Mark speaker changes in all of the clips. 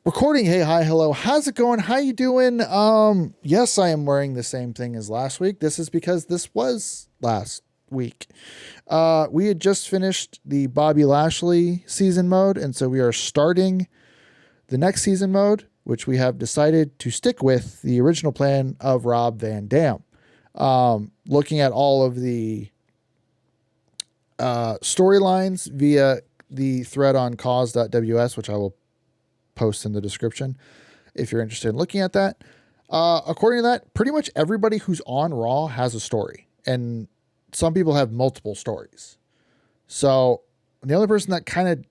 Speaker 1: Recording. Hey, hi, hello. How's it going? How you doing? Yes, I am wearing the same thing as last week. This is because this was last week. We had just finished the Bobby Lashley season mode, and so we are starting the next season mode, which we have decided to stick with the original plan of Rob Van Dam. Looking at all of the storylines via the thread on cause.ws, which I will post in the description if you're interested in looking at that. According to that, pretty much everybody who's on Raw has a story, and some people have multiple stories. So the only person that kind of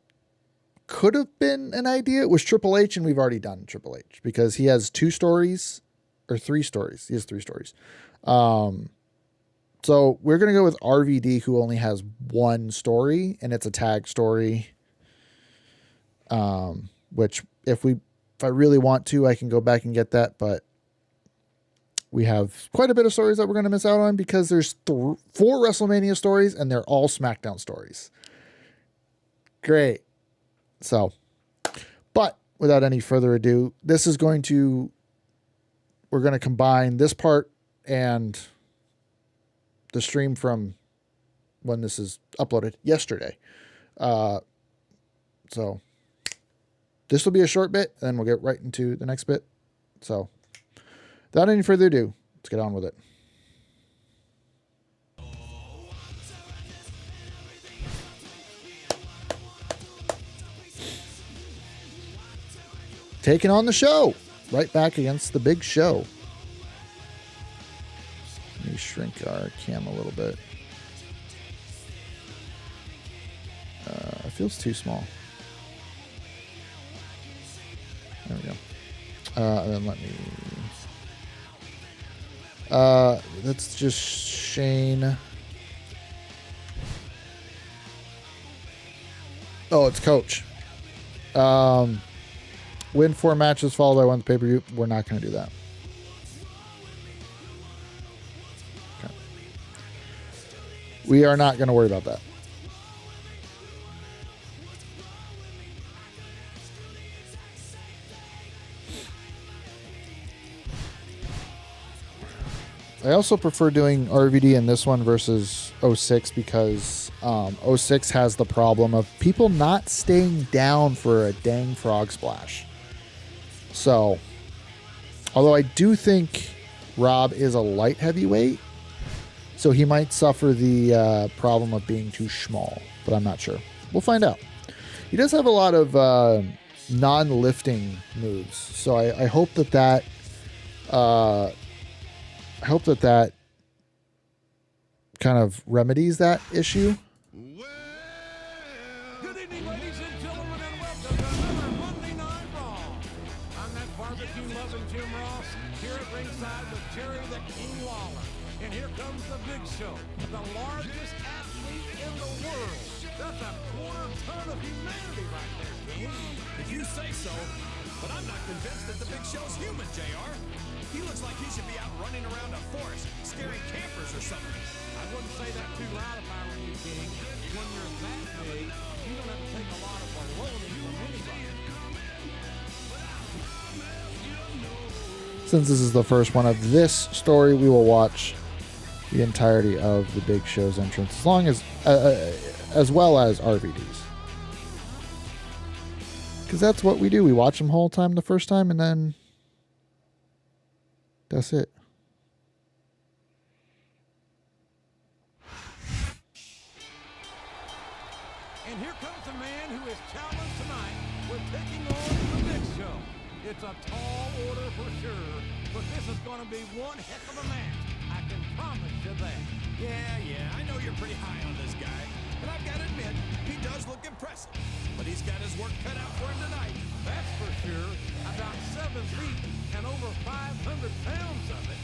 Speaker 1: could have been an idea was Triple H, and we've already done Triple H because he has 2 stories or 3 stories. He has 3 stories. So we're going to go with RVD, who only has 1 story, and it's a tag story. Which if I really want to, I can go back and get that, but we have quite a bit of stories that we're going to miss out on because there's 4 WrestleMania stories and they're all Smackdown stories. Great. So, but without any further ado, we're going to combine this part and the stream from when this is uploaded yesterday. So this will be a short bit, and then we'll get right into the next bit. So, without any further ado, let's get on with it. Taking on the show, right back against the Big Show. Let me shrink our cam a little bit. It feels too small. There we go. And then let me... that's just Shane. Oh, it's Coach. Win 4 matches followed by 1 pay-per-view. We're not going to do that. Okay. We are not going to worry about that. I also prefer doing RVD in this one versus 06 because 06 has the problem of people not staying down for a dang frog splash. So, although I do think Rob is a light heavyweight, so he might suffer the problem of being too small, but I'm not sure. We'll find out. He does have a lot of non-lifting moves, so I hope that kind of remedies that issue.
Speaker 2: Good evening, ladies and gentlemen, and welcome to another Monday Night Raw. I'm that barbecue-loving Jim Ross, here at ringside with Jerry the King Lawler. And here comes the Big Show, the largest athlete in the world. That's a quarter ton of humanity right there, King.
Speaker 3: If you say so, but I'm not convinced that the Big Show's human, JR. He looks like he should be out running around a forest, scaring campers or something.
Speaker 2: I wouldn't say that too loud if I were you, King. When you're that big, you don't have to take a lot of baloney from anybody.
Speaker 1: Since this is the first one of this story, we will watch the entirety of the Big Show's entrance, as well as RVD's. Because that's what we do. We watch them whole time the first time, and then that's it.
Speaker 2: And here comes the man who is challenged tonight with taking on the Big Show. It's a tall order for sure, but this is going to be one heck of a match. I can promise you that.
Speaker 3: Yeah, I know you're pretty high on this guy, but I've got to admit, he does look impressive. But he's got his work cut out for him tonight.
Speaker 2: That's for sure. About 7 feet and over 500 pounds of it.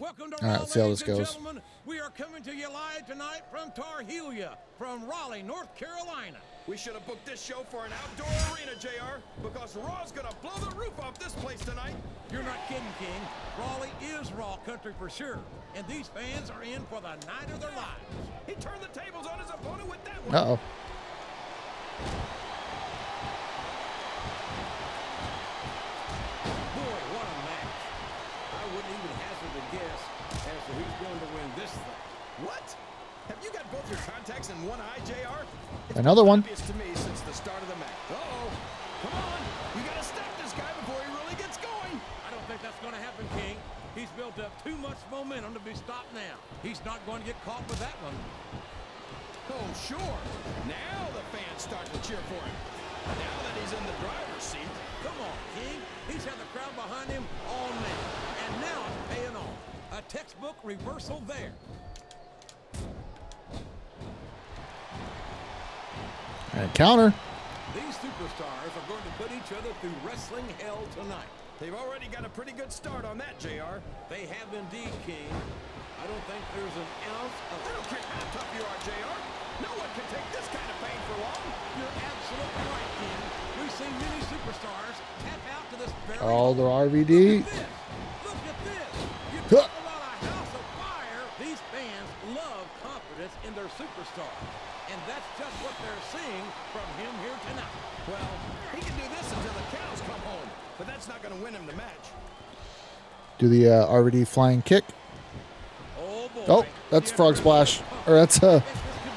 Speaker 2: Welcome to
Speaker 1: All right,
Speaker 2: Raw,
Speaker 1: let's see how
Speaker 2: ladies
Speaker 1: this
Speaker 2: and
Speaker 1: goes.
Speaker 2: gentlemen. We are coming to you live tonight from Tarhelia, from Raleigh, North Carolina.
Speaker 3: We should have booked this show for an outdoor arena, JR, because Raw's gonna blow the roof off this place tonight.
Speaker 2: You're not kidding, King. Raleigh is Raw country for sure, and these fans are in for the night of their lives.
Speaker 3: He turned the tables on his opponent with that one.
Speaker 1: Uh-oh.
Speaker 2: Boy, what a match. I wouldn't even hazard a guess as to who's going to win this thing.
Speaker 3: What? Have you got both your contacts in one eye, JR?
Speaker 1: Another one.
Speaker 3: Obvious to me since the start of the match. Uh-oh. Come on. You gotta stop this guy before he really gets going.
Speaker 2: I don't think that's going to happen, King. He's built up too much momentum to be stopped now. He's not going to get caught with that one.
Speaker 3: Oh, sure. Now the fans start to cheer for him. Now that he's in the driver's seat.
Speaker 2: Come on, King. He's had the crowd behind him all night, and now it's paying off. A textbook reversal there.
Speaker 1: And counter.
Speaker 2: These superstars are going to put each other through wrestling hell tonight.
Speaker 3: They've already got a pretty good start on that, JR.
Speaker 2: They have indeed, King. I don't think there's an ounce of...
Speaker 3: I don't care how tough you are, JR. No one can take this kind of pain for long.
Speaker 2: You're absolutely right, King. We've seen many superstars tap out to this very...
Speaker 1: All the
Speaker 2: Look
Speaker 1: RVD.
Speaker 2: at this. Look at this. You
Speaker 1: Huh.
Speaker 2: talk about a house of fire. These fans love confidence in their superstar. And that's just what they're seeing from him here tonight.
Speaker 3: Well, he can do this until the cows come home. But that's not going to win him the match.
Speaker 1: Do the RVD flying kick.
Speaker 2: Oh, boy.
Speaker 1: Oh, that's frog splash. Or that's a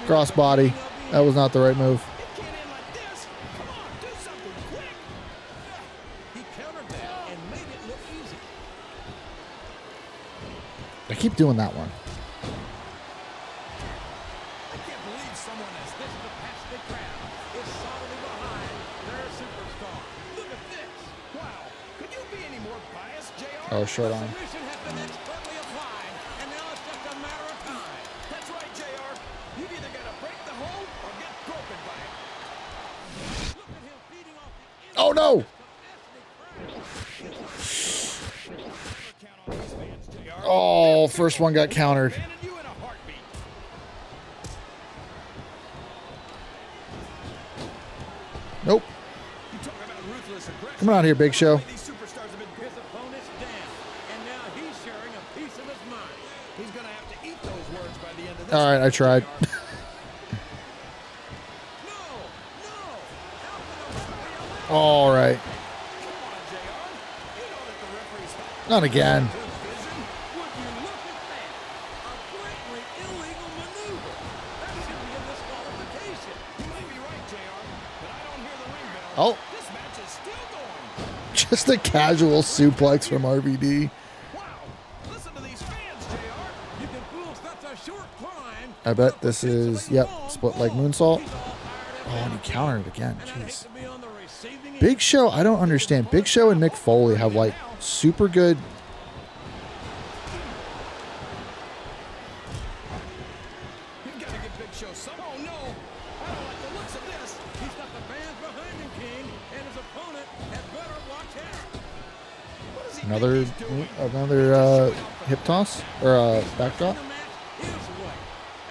Speaker 1: crossbody. That was not the right move.
Speaker 3: It can't end like this. Come on, do something quick.
Speaker 2: He countered that and made it look easy.
Speaker 1: I keep doing that one.
Speaker 3: I can't believe someone has
Speaker 2: This capacity crowd is solidly behind their superstar. Look at this.
Speaker 3: Wow. Could you be any more biased, JR?
Speaker 1: Oh, short
Speaker 2: The
Speaker 1: arm.
Speaker 2: submission has been expertly applied, and now it's just a matter of time.
Speaker 3: That's right, JR. You've either got to break the hold or get broken by it.
Speaker 2: Look at him feeding off the
Speaker 1: Oh, no.
Speaker 2: capacity crowd.
Speaker 3: Never count on these fans, JR.
Speaker 1: Oh, first one got countered.
Speaker 3: Abandon you in a heartbeat.
Speaker 1: Nope.
Speaker 3: You talk about ruthless aggression.
Speaker 1: Come on out here, Big Show.
Speaker 3: These superstars have been
Speaker 2: His opponent's down, and now he's sharing a piece of his mind.
Speaker 3: He's going to have to eat those words by the end of this.
Speaker 1: All right, I tried.
Speaker 2: No, no. How can a referee allow
Speaker 1: All right.
Speaker 3: Come on, JR. You know that the referee's
Speaker 1: Not again.
Speaker 3: good vision.
Speaker 2: Would you look at that? A blatantly illegal maneuver. That should be a disqualification.
Speaker 3: You may be right, JR, but I don't hear the ring bell.
Speaker 1: Oh,
Speaker 3: This match is still going.
Speaker 1: just a casual suplex from RVD.
Speaker 3: Wow. Listen to these fans, JR.
Speaker 2: You can fool such a short climb.
Speaker 1: I bet this is, yep, split leg moonsault. Oh, and he countered it again.
Speaker 2: And I'd hate
Speaker 1: Jeez.
Speaker 2: to be on the receiving end.
Speaker 1: Big Show, I don't understand. Big Show and Mick Foley have like super good.
Speaker 3: You've got to give Big Show some. Oh, no. I don't like the looks of this.
Speaker 2: He's got the fans behind him, King, and his opponent had better watch out.
Speaker 3: What does he
Speaker 1: Another
Speaker 3: think he's doing?
Speaker 1: hip toss or back drop.
Speaker 2: The match his way,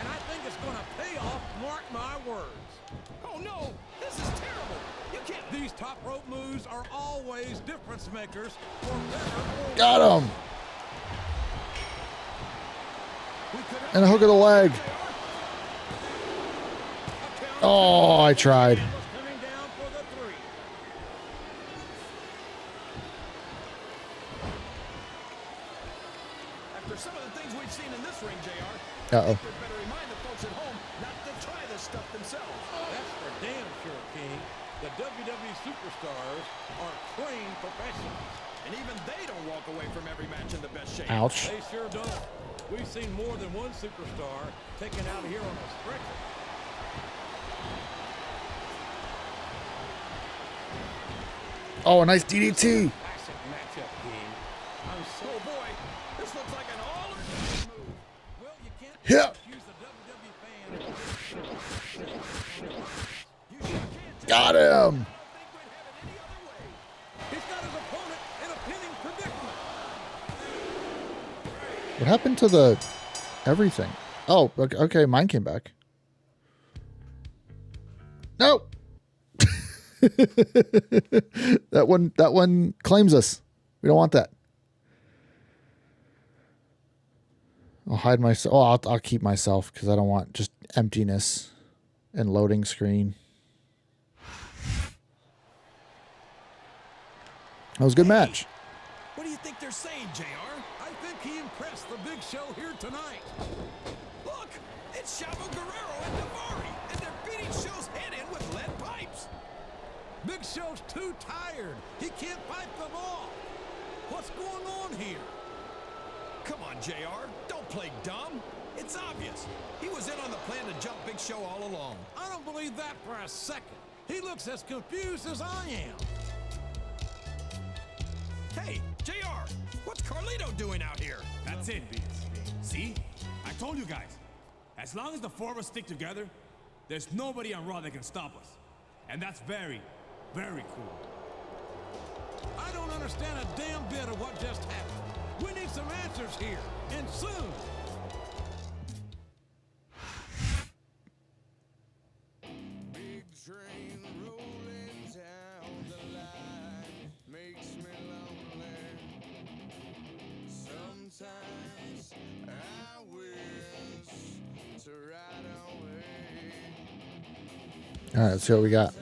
Speaker 2: and I think it's going to pay off. Mark my words.
Speaker 3: Oh, no. This is terrible. You can't.
Speaker 2: These top rope moves are always difference makers for better or worse.
Speaker 1: Got him.
Speaker 3: We could have
Speaker 1: And a hook of the leg. Oh, I tried.
Speaker 2: Was coming down for the 3.
Speaker 3: After some of the things we've seen in this ring, JR,
Speaker 1: Uh-oh.
Speaker 3: we'd better remind the folks at home not to try this stuff themselves.
Speaker 2: That's for damn sure, King. The WWE superstars are trained professionals.
Speaker 3: And even they don't walk away from every match in the best shape.
Speaker 1: Ouch.
Speaker 2: They sure don't. We've seen more than one superstar taken out of here on a stretcher.
Speaker 1: Oh, a nice DDT.
Speaker 2: Classic matchup, King. I'm so
Speaker 3: Oh, boy. This looks like an all or nothing move.
Speaker 2: well. You can't
Speaker 1: Yeah.
Speaker 2: accuse the WWE fan.
Speaker 3: You sure can't.
Speaker 1: Got him.
Speaker 3: I don't think we'd have it any other way.
Speaker 2: He's got his opponent in a pinning predicament.
Speaker 1: The What happened to the everything? Oh, okay. Mine came back. No. That one claims us. We don't want that. I'll hide myself. Oh, I'll keep myself because I don't want just emptiness and loading screen. That was a good match.
Speaker 3: What do you think they're saying, JR?
Speaker 2: I think he impressed the Big Show here tonight.
Speaker 3: Look, it's Chavo Guerrero and Navari, and they're beating Show's head in with lead pipes.
Speaker 2: Big Show's too tired. He can't fight them all. What's going on here?
Speaker 3: Come on, JR, don't play dumb. It's obvious. He was in on the plan to jump Big Show all along.
Speaker 2: I don't believe that for a second. He looks as confused as I am.
Speaker 3: Hey, JR, what's Carlito doing out here?
Speaker 4: That's it, Beats. See? I told you guys. As long as the four of us stick together, there's nobody on Raw that can stop us. And that's very, very cool.
Speaker 2: I don't understand a damn bit of what just happened. We need some answers here, and soon.
Speaker 5: Big train rolling down the line makes me lonely. Sometimes I wish to ride away.
Speaker 1: All right, let's see what we got.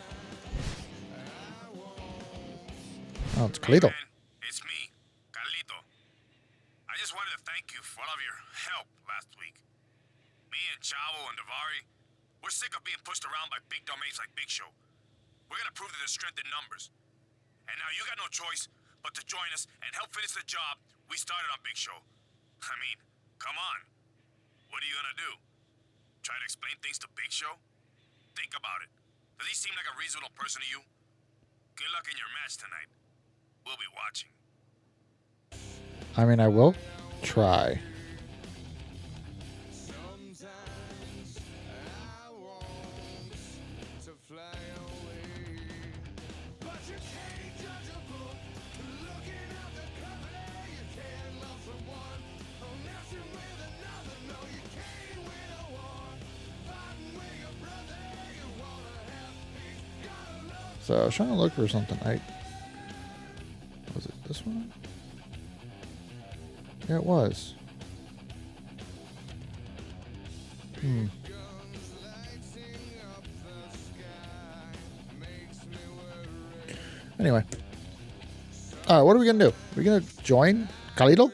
Speaker 1: Oh, it's Carlito.
Speaker 6: Man, it's me, Carlito. I just wanted to thank you for all of your help last week. Me and Chavo and Davari, we're sick of being pushed around by big domains like Big Show. We're gonna prove that there's strength in numbers. And now you got no choice but to join us and help finish the job we started on Big Show. I mean, come on. What are you gonna do? Try to explain things to Big Show? Think about it. Does he seem like a reasonable person to you? Good luck in your match tonight. We'll be watching.
Speaker 1: I mean, I will try.
Speaker 5: Sometimes I want to fly away. But you can't judge a book looking at the cover. You can't love someone messing with another. No, you can't win a war. Fighting with your brother, you wanna have peace. Gotta love.
Speaker 1: So I was trying to look for something. Was it this one? Yeah, it was. Anyway. All right, what are we going to do? Are we going to join Carlito?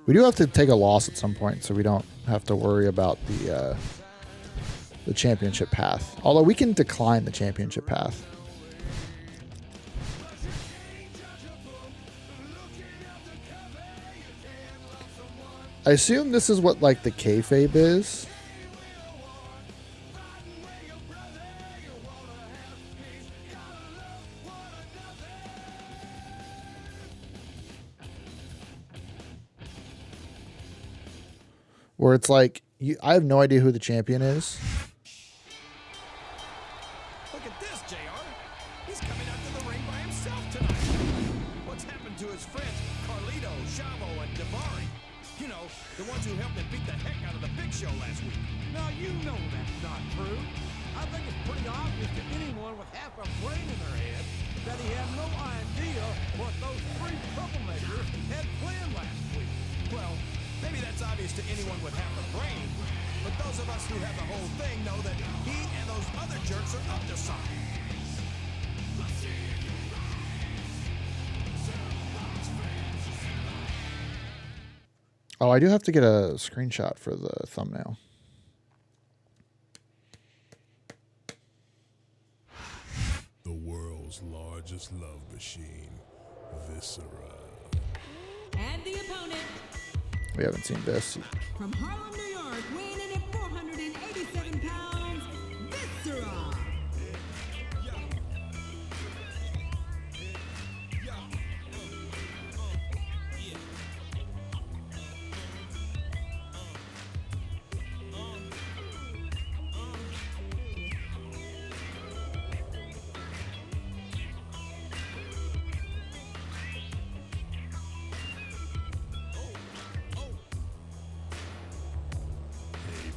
Speaker 1: We do have to take a loss at some point, so we don't have to worry about the championship path. Although we can decline the championship path. I assume this is what, like, the kayfabe is. Where it's like, I have no idea who the champion is.
Speaker 3: Look at this, JR. He's coming out to the ring by himself tonight. What's happened to his friends Carlito, Chavo, and Davari? You know, the ones who helped him beat the heck out of the Big Show last week.
Speaker 2: Now, you know that's not true. I think it's pretty obvious to anyone with half a brain in their head that he had no idea what those three troublemakers had planned last week.
Speaker 3: Well, maybe that's obvious to anyone with half a brain, but those of us who have the whole thing know that he and those other jerks are up to something.
Speaker 1: Oh, I do have to get a screenshot for the thumbnail.
Speaker 7: The world's largest love machine, Viscera.
Speaker 8: And the opponent
Speaker 1: We haven't seen this.
Speaker 8: from Harlem, New York, weighing in at 487 pounds, Viscera.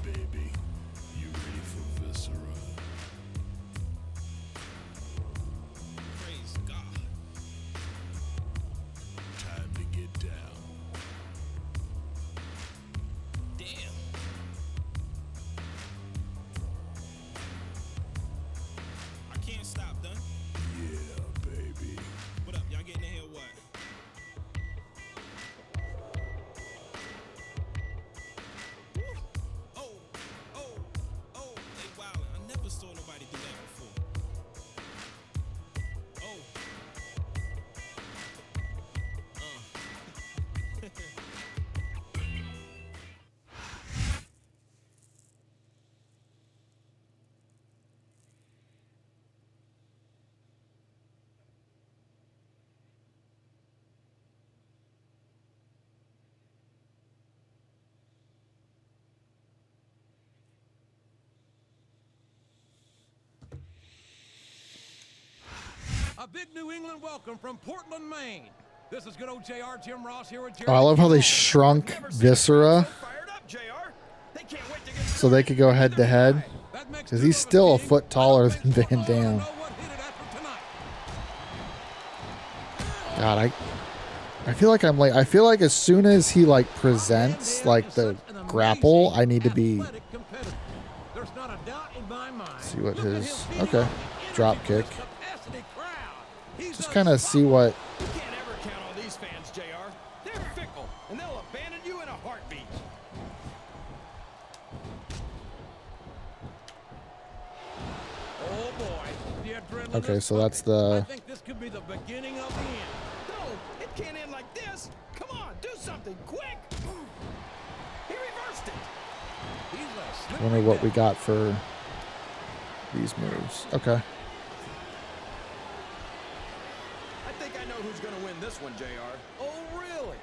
Speaker 7: baby. You ready for Viscera?
Speaker 3: Praise God.
Speaker 7: Time to get down.
Speaker 3: Damn. I can't stop, done.
Speaker 7: Yeah, baby.
Speaker 3: What up? Y'all getting in here? What? Woo. Oh, oh, oh, they wildin'. I never saw nobody do that before. Oh.
Speaker 2: A big New England welcome from Portland, Maine. This is good old JR Jim Ross here with Jerry.
Speaker 1: Oh, I love how they shrunk Viscera
Speaker 3: Fired up, JR. They can't wait to get
Speaker 1: so they could go head to head.
Speaker 2: That makes
Speaker 1: Because
Speaker 2: two
Speaker 1: he's
Speaker 2: of us,
Speaker 1: still a
Speaker 2: King.
Speaker 1: foot taller
Speaker 2: I
Speaker 1: than
Speaker 2: don't think
Speaker 1: Van
Speaker 2: football
Speaker 1: Dam.
Speaker 2: know what hit it after tonight.
Speaker 1: God, I feel like I'm like, I feel like as soon as he like presents like the grapple, I need to be,
Speaker 2: Athletic competitor. There's not a doubt in my mind.
Speaker 1: see what
Speaker 2: Look at
Speaker 1: his,
Speaker 2: him beating
Speaker 1: okay,
Speaker 2: off the
Speaker 1: drop
Speaker 2: energy of
Speaker 1: kick.
Speaker 2: his capacity crowd. He's
Speaker 1: Just kind of see what,
Speaker 3: You can't ever count on these fans, JR. They're fickle, and they'll abandon you in a heartbeat.
Speaker 2: Oh boy, the adrenaline
Speaker 1: okay,
Speaker 2: is
Speaker 1: so that's
Speaker 2: pumping. I
Speaker 1: the,
Speaker 2: think this could be the beginning of the end.
Speaker 3: No, it can't end like this. Come on, do something quick. He reversed it.
Speaker 2: He's a
Speaker 1: I
Speaker 2: slippery
Speaker 1: wonder what we
Speaker 2: devil.
Speaker 1: got for these moves. Okay.
Speaker 3: I think I know who's going to win this one, JR.
Speaker 2: Oh really?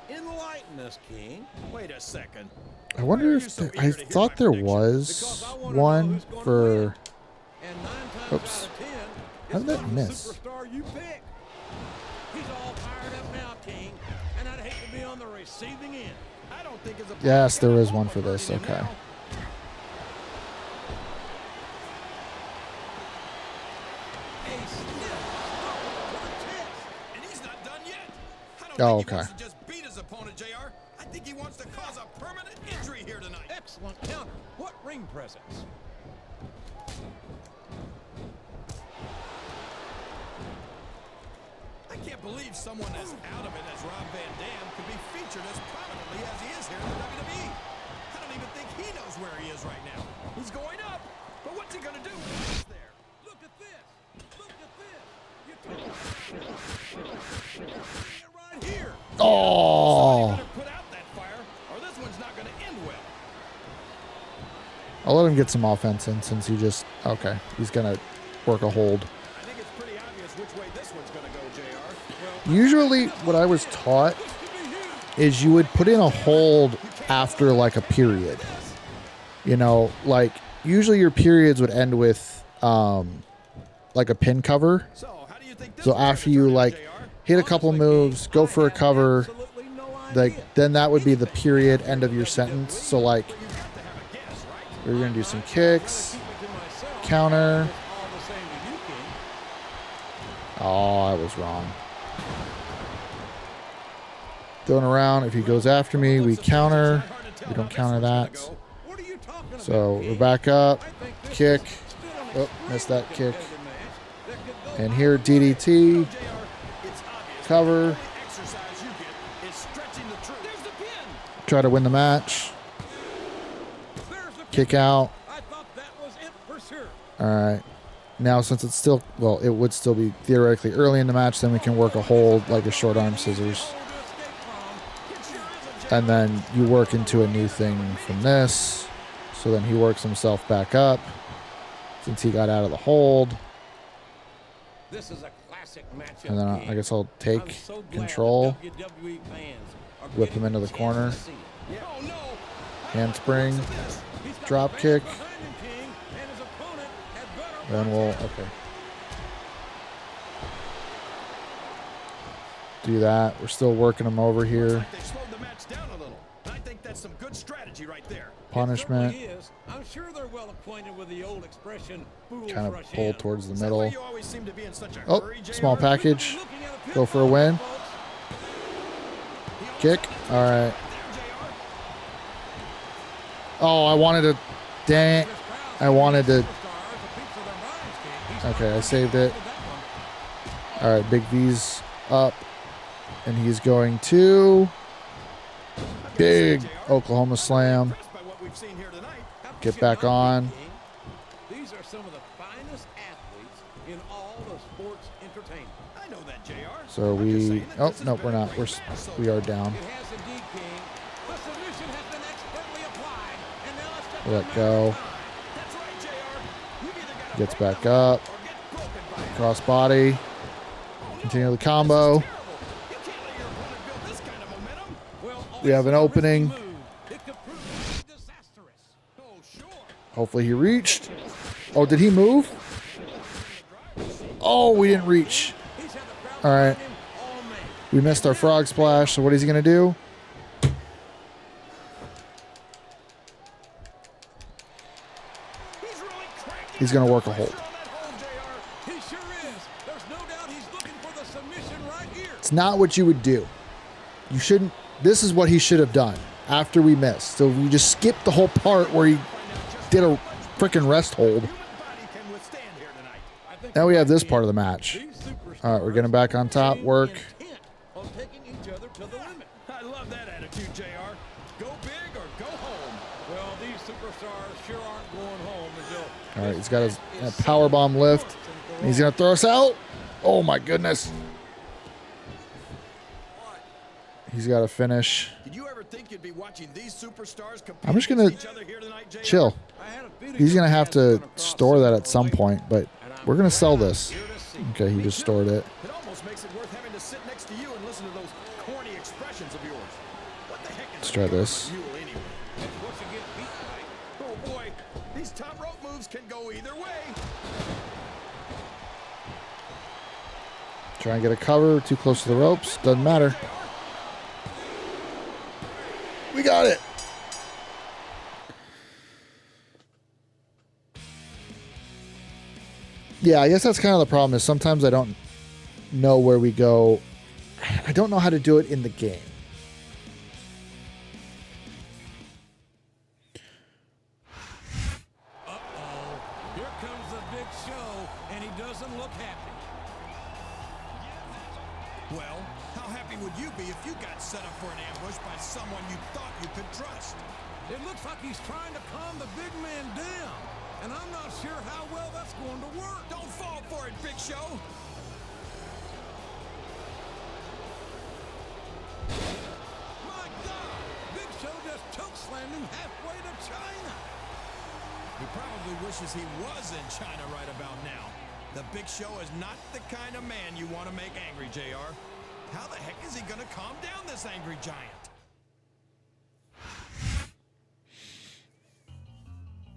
Speaker 2: Enlighten us, King.
Speaker 3: Wait a second.
Speaker 1: I wonder
Speaker 3: Why are
Speaker 1: if
Speaker 3: you so
Speaker 1: there,
Speaker 3: eager
Speaker 1: I
Speaker 3: to hear
Speaker 1: thought
Speaker 3: my
Speaker 1: there
Speaker 3: prediction?
Speaker 1: was
Speaker 2: Because I wanna know
Speaker 1: one
Speaker 2: who's gonna
Speaker 1: for,
Speaker 2: win. And 9 times
Speaker 1: Oops.
Speaker 2: out of 10,
Speaker 1: How
Speaker 2: it's
Speaker 1: did that
Speaker 2: not
Speaker 1: miss?
Speaker 2: the superstar you pick. He's all fired up now, King, and I'd hate to be on the receiving end.
Speaker 3: I don't think it's a
Speaker 1: yes, there is
Speaker 3: I'm
Speaker 1: one for this.
Speaker 3: hurting him
Speaker 1: Okay.
Speaker 3: now.
Speaker 2: A stiff stomp to the chest.
Speaker 3: And he's not done yet. I don't
Speaker 1: Oh,
Speaker 3: think he
Speaker 1: okay.
Speaker 3: wants to just beat his opponent, JR. I think he wants to cause a permanent injury here tonight.
Speaker 2: Excellent counter. What ring presence.
Speaker 3: I can't believe someone as out of it as Rob Van Dam could be featured as prominently as he is here in the WWE. I don't even think he knows where he is right now. He's going up, but what's he going to do when he gets there?
Speaker 2: Look at this. Look at this. You talk it right here.
Speaker 1: Oh,
Speaker 3: Better put out that fire, or this one's not going to end well.
Speaker 1: I'll let him get some offense in since he just, okay, he's going to work a hold.
Speaker 3: I think it's pretty obvious which way this one's going to go, JR.
Speaker 1: Usually what I was taught is you would put in a hold after like a period. You know, like usually your periods would end with like a pin cover.
Speaker 3: So, how do you think this
Speaker 1: So
Speaker 3: one's gonna
Speaker 1: after you
Speaker 3: turn out,
Speaker 1: like
Speaker 3: JR?
Speaker 1: hit a couple moves, go for a cover,
Speaker 2: Absolutely no idea.
Speaker 1: like then that would be the period end of your sentence. So like
Speaker 3: You have to have a guess, right?
Speaker 1: we're gonna do some kicks,
Speaker 2: Keep it to myself.
Speaker 1: counter.
Speaker 2: It's all the same to you, King.
Speaker 1: Oh, I was wrong. Throwing around. If he goes after me, we counter. We don't counter that.
Speaker 2: What are you talking about,
Speaker 1: So
Speaker 2: King?
Speaker 1: we're back up.
Speaker 2: I think this
Speaker 1: Kick.
Speaker 2: is still an
Speaker 1: Oh, missed that
Speaker 2: extremely
Speaker 1: kick.
Speaker 2: competitive match that could go
Speaker 1: And
Speaker 2: either
Speaker 1: here
Speaker 2: way.
Speaker 1: DDT.
Speaker 3: JR, it's obvious.
Speaker 1: Cover.
Speaker 3: The only exercise you get is stretching the truth. There's the pin.
Speaker 1: Try to win the match.
Speaker 2: There's the
Speaker 1: Kick out.
Speaker 2: I thought that was it for sure.
Speaker 1: All right. Now, since it's still, well, it would still be theoretically early in the match, then we can work a hold like a short arm scissors.
Speaker 2: Hole to escape from.
Speaker 3: It sure is a
Speaker 1: And then you work into a new thing from this. So then he works himself back up since he got out of the hold.
Speaker 2: This is a classic matchup.
Speaker 1: And then I
Speaker 2: King.
Speaker 1: guess I'll take
Speaker 2: I'm so glad
Speaker 1: control,
Speaker 2: the WWE fans are
Speaker 1: whip
Speaker 2: getting
Speaker 1: him into
Speaker 2: a
Speaker 1: the
Speaker 2: chance
Speaker 1: corner.
Speaker 2: to see it.
Speaker 3: Yeah. Oh, no.
Speaker 1: Handspring,
Speaker 2: He's got
Speaker 1: drop
Speaker 2: the
Speaker 1: kick.
Speaker 2: fans behind him, King, and his opponent had better
Speaker 1: Then
Speaker 2: watch
Speaker 1: we'll,
Speaker 2: out.
Speaker 1: okay. Do that. We're still working him over here.
Speaker 3: Like they slowed the match down a little. I think that's some good strategy right there.
Speaker 1: Punishment.
Speaker 2: It certainly is. I'm sure they're well acquainted with the old expression, fools
Speaker 1: Kind of
Speaker 2: rush
Speaker 1: pull
Speaker 2: in.
Speaker 1: towards the
Speaker 3: Is that why
Speaker 1: middle.
Speaker 3: you always seem to be in such a
Speaker 1: Oh,
Speaker 3: hurry, JR?
Speaker 1: small package.
Speaker 2: We could be looking at a
Speaker 1: Go for a win.
Speaker 2: folks.
Speaker 1: Kick. All right.
Speaker 3: There, JR.
Speaker 1: Oh, I wanted to. Dang it. I wanted to.
Speaker 2: Stars, a piece of their minds, King. He's
Speaker 1: Okay, I
Speaker 2: not
Speaker 1: saved it.
Speaker 2: that one.
Speaker 1: All right, Big V's up. And he's going to. Big Oklahoma Slam.
Speaker 3: Impressed by what we've seen here tonight.
Speaker 2: How could
Speaker 1: Get
Speaker 2: you
Speaker 1: back
Speaker 2: not be,
Speaker 1: on.
Speaker 2: King? These are some of the finest athletes in all of sports entertainment.
Speaker 3: I know that, JR.
Speaker 1: So
Speaker 3: I'm just
Speaker 1: we.
Speaker 3: saying that
Speaker 1: Oh,
Speaker 3: this has
Speaker 1: no,
Speaker 3: been
Speaker 1: we're
Speaker 3: a
Speaker 1: not.
Speaker 3: great
Speaker 1: We're
Speaker 3: match so
Speaker 1: we are
Speaker 3: far.
Speaker 1: down.
Speaker 2: It has indeed, King. The submission has been expertly applied, and now it's just a
Speaker 1: Let
Speaker 2: matter
Speaker 1: go.
Speaker 2: of time.
Speaker 3: That's right, JR. You've either gotta
Speaker 1: Gets
Speaker 3: break
Speaker 1: back
Speaker 3: the hold
Speaker 1: up.
Speaker 3: or get broken by it.
Speaker 1: Cross body. Continue the combo.
Speaker 3: You can't let your opponent build this kind of momentum.
Speaker 2: Well,
Speaker 1: We have an
Speaker 2: also a risky
Speaker 1: opening.
Speaker 2: move. It could prove to be disastrous.
Speaker 3: Oh, sure.
Speaker 1: Hopefully he reached. Oh, did he move? Oh, we didn't reach.
Speaker 2: He's had the crowd
Speaker 1: All right.
Speaker 2: behind him all night.
Speaker 1: We missed our frog splash. So what is he going to do?
Speaker 3: He's really cranking
Speaker 1: He's going to
Speaker 3: out
Speaker 1: work
Speaker 3: the
Speaker 1: a hold.
Speaker 3: pressure on that hold, JR.
Speaker 2: He sure is. There's no doubt he's looking for the submission right here.
Speaker 1: It's not what you would do. You shouldn't. This is what he should have done after we missed. So we just skipped the whole part where he did a freaking rest hold.
Speaker 3: Human body can withstand here tonight.
Speaker 2: I think
Speaker 1: Now we
Speaker 2: you're
Speaker 1: have
Speaker 2: right,
Speaker 1: this
Speaker 2: King.
Speaker 1: part of the match.
Speaker 2: These superstars
Speaker 1: All right, we're getting back on top.
Speaker 2: seem
Speaker 1: Work.
Speaker 2: intent on taking each other to the limit.
Speaker 3: I love that attitude, JR. Go big or go home.
Speaker 2: Well, these superstars sure aren't going home until.
Speaker 1: All right,
Speaker 2: this
Speaker 1: he's got his
Speaker 2: match is
Speaker 1: power bomb
Speaker 2: settled
Speaker 1: lift.
Speaker 2: once and for
Speaker 1: He's
Speaker 2: all.
Speaker 1: going to throw us out. Oh, my goodness. He's got to finish.
Speaker 3: Did you ever think you'd be watching these superstars compete
Speaker 1: I'm just gonna
Speaker 3: against each other here tonight, JR?
Speaker 1: Chill.
Speaker 2: I had a feeling
Speaker 1: He's going to
Speaker 2: your
Speaker 1: have
Speaker 2: paths
Speaker 1: to
Speaker 2: were gonna cross
Speaker 1: store that at some
Speaker 2: similarly,
Speaker 1: point, but
Speaker 2: and I'm
Speaker 1: we're going to sell
Speaker 2: glad
Speaker 1: this.
Speaker 2: here to see.
Speaker 1: Okay, he just stored it.
Speaker 3: It almost makes it worth having to sit next to you and listen to those corny expressions of yours. What the heck is
Speaker 1: Let's try this.
Speaker 3: you anyway?
Speaker 2: That's what you get beat by.
Speaker 3: Oh boy, these top rope moves can go either way.
Speaker 1: Try and get a cover. Too close to the ropes. Doesn't matter. We got it. Yeah, I guess that's kind of the problem is sometimes I don't know where we go. I don't know how to do it in the game.
Speaker 2: Here comes the big show, and he doesn't look happy.
Speaker 3: Well, how happy would you be if you got set up for an ambush by someone you thought you could trust?
Speaker 2: It looks like he's trying to calm the big man down, and I'm not sure how well that's going to work.
Speaker 3: Don't fall for it, Big Show.
Speaker 2: My God! Big Show just chokeslammed him halfway to China.
Speaker 3: He probably wishes he was in China right about now. The Big Show is not the kind of man you want to make angry, JR. How the heck is he going to calm down this angry giant?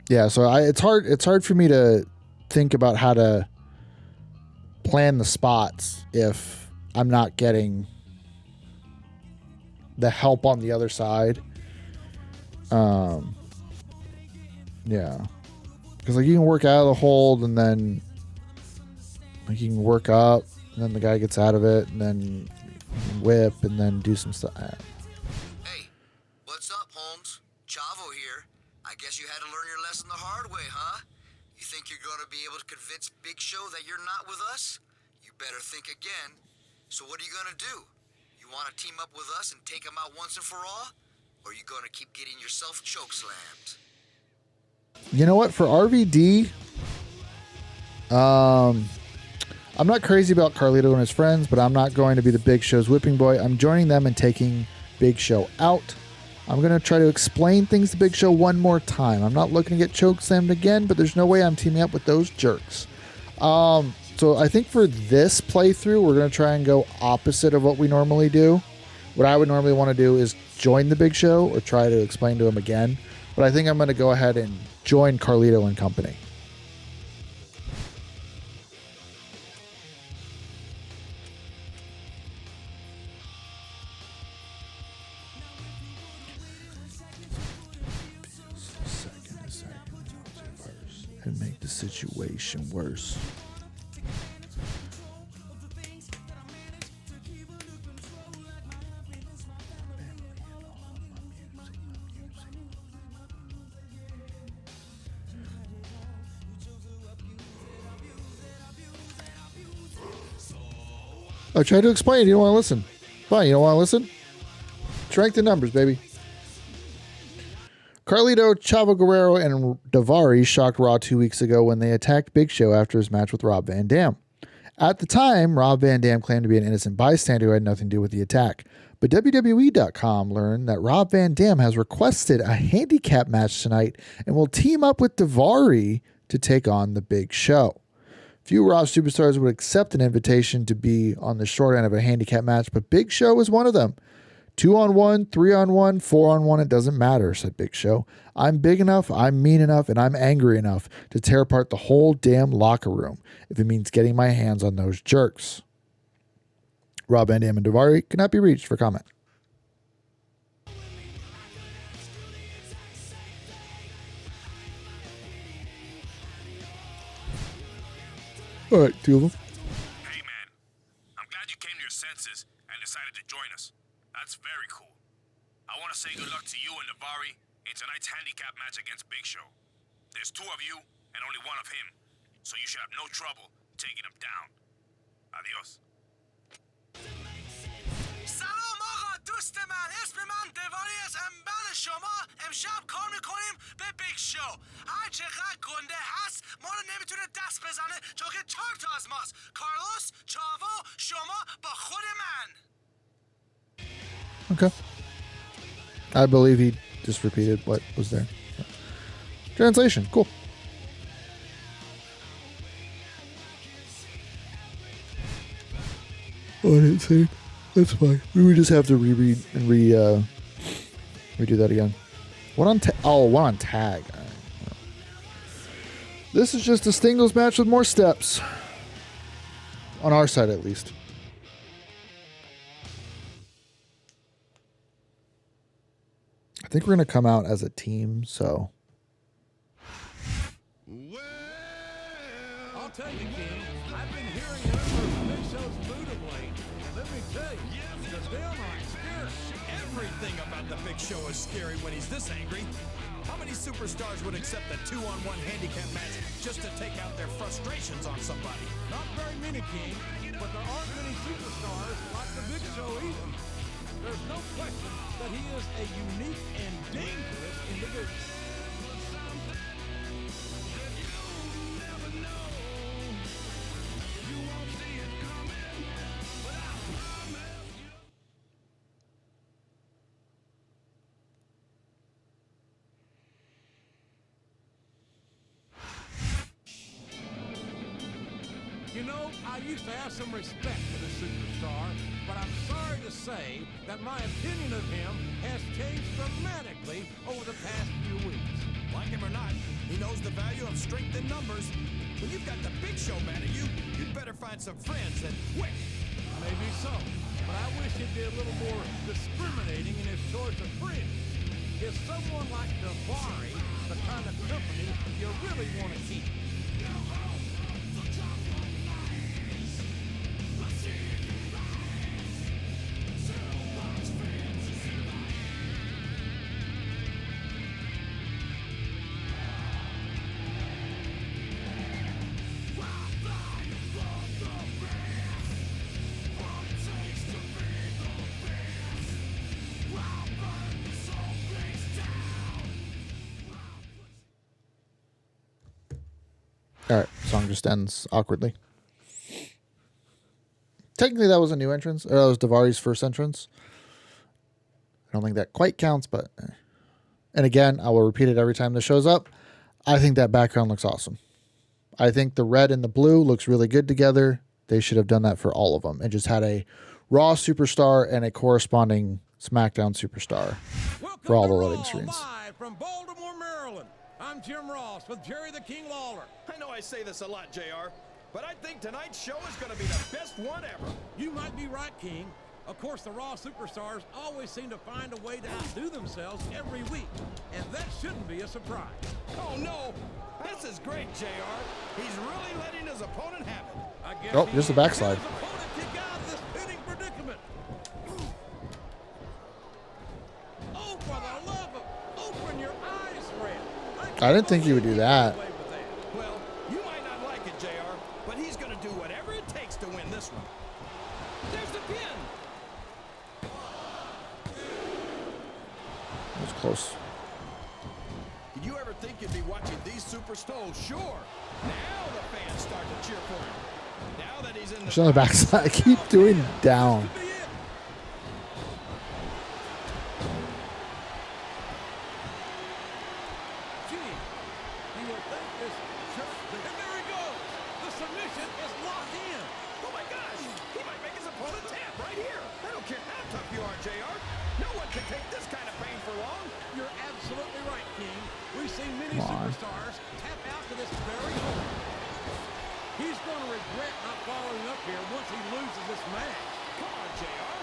Speaker 1: Yeah, so it's hard for me to think about how to plan the spots if I'm not getting the help on the other side. Yeah. Because like you can work out of the hold and then like you can work up and then the guy gets out of it and then you can whip and then do some stuff.
Speaker 9: Hey, what's up, Holmes? Chavo here. I guess you had to learn your lesson the hard way, huh? You think you're going to be able to convince Big Show that you're not with us? You better think again. So what are you going to do? You want to team up with us and take him out once and for all? Or are you going to keep getting yourself chokeslammed?
Speaker 1: You know what? For RVD, I'm not crazy about Carlito and his friends, but I'm not going to be the Big Show's whipping boy. I'm joining them and taking Big Show out. I'm going to try to explain things to Big Show one more time. I'm not looking to get chokeslammed again, but there's no way I'm teaming up with those jerks. So I think for this playthrough, we're going to try and go opposite of what we normally do. What I would normally want to do is join the Big Show or try to explain to him again. But I think I'm going to go ahead and join Carlito and company. could make the situation worse. I tried to explain. You don't want to listen. Fine, you don't want to listen? Strength in numbers, baby. Carlito, Chavo Guerrero, and Daivari shocked Raw 2 weeks ago when they attacked Big Show after his match with Rob Van Dam. At the time, Rob Van Dam claimed to be an innocent bystander who had nothing to do with the attack. But WWE.com learned that Rob Van Dam has requested a handicap match tonight and will team up with Daivari to take on the Big Show. Few Raw superstars would accept an invitation to be on the short end of a handicap match, but Big Show was one of them. 2-on-1, 3-on-1, 4-on-1, it doesn't matter, said Big Show. I'm big enough, I'm mean enough, and I'm angry enough to tear apart the whole damn locker room if it means getting my hands on those jerks. Rob Van Dam and Daivari cannot be reached for comment. All right, two of them.
Speaker 6: Hey, man. I'm glad you came to your senses and decided to join us. That's very cool. I want to say good luck to you and Daivari in tonight's handicap match against Big Show. There's two of you and only one of him, so you should have no trouble taking him down. Adios.
Speaker 9: سلام آقا دوست من اسم من دواری از انبان شما امشب کار میکنیم به بیگ شو هر چقدر گنده هست ما رو نمیتونه دست بزنه چون که 4 تا از ماست کارلوس چاوو شما با خود من
Speaker 1: Okay. I believe he just repeated what was there. Translation. Cool. Oh, I didn't say. That's fine. We would just have to reread and redo that again. One on one on tag. All right. This is just a singles match with more steps. On our side, at least. I think we're going to come out as a team, so.
Speaker 2: I'll tell you, King, I've been hearing a number of Big Show's mood of late. Let me tell you, the downright scary.
Speaker 3: Everything about the Big Show is scary when he's this angry. How many superstars would accept a 2-on-1 handicap match just to take out their frustrations on somebody?
Speaker 2: Not very many, King, but there aren't many superstars like the Big Show either. There's no question that he is a unique and dangerous individual. You know, I used to have some respect for the superstar, but I'm sorry to say that my opinion of him has changed dramatically over the past few weeks.
Speaker 3: Like him or not, he knows the value of strength in numbers. When you've got the Big Show mad at you, you'd better find some friends and quick.
Speaker 2: Maybe so, but I wish he'd be a little more discriminating in his choice of friends. Is someone like Daivari the kind of company you really want to keep?
Speaker 1: All right, song just ends awkwardly. Technically, that was a new entrance. Or that was Daivari's first entrance. I don't think that quite counts, but... And again, I will repeat it every time this shows up. I think that background looks awesome. I think the red and the blue looks really good together. They should have done that for all of them and just had a Raw superstar and a corresponding SmackDown superstar for all the loading screens.
Speaker 2: Live from Baltimore, Maryland. I'm Jim Ross with Jerry the King Lawler.
Speaker 3: I know I say this a lot, JR, but I think tonight's show is going to be the best one ever.
Speaker 2: You might be right, King. Of course, the Raw superstars always seem to find a way to outdo themselves every week, and that shouldn't be a surprise.
Speaker 3: Oh, no. This is great, JR. He's really letting his opponent have it.
Speaker 2: I guess
Speaker 1: Oh,
Speaker 2: he
Speaker 1: here's the
Speaker 2: can't
Speaker 1: backslide.
Speaker 2: let his opponent kick out of this pinning predicament. Oh, for the love of open your eyes, Fred.
Speaker 1: I didn't think he would do that.
Speaker 3: Well, you might not like it, JR, but he's going to do whatever it takes to win this one. There's the pin.
Speaker 1: That was close.
Speaker 3: Did you ever think you'd be watching these superstars? Sure. Now the fans start to cheer for him. Now that he's in the
Speaker 1: There's another backslide. I keep doing down.
Speaker 2: Gee, you would think this church... And there he goes. The submission is locked in.
Speaker 3: Oh my gosh! He might make his opponent tap right here. I don't care how tough you are, JR. No one can take this kind of pain for long.
Speaker 2: You're absolutely right, King. We've seen many
Speaker 1: Come on.
Speaker 2: superstars tap out to this very moment. He's going to regret not following up here once he loses this match.
Speaker 3: Come on, JR.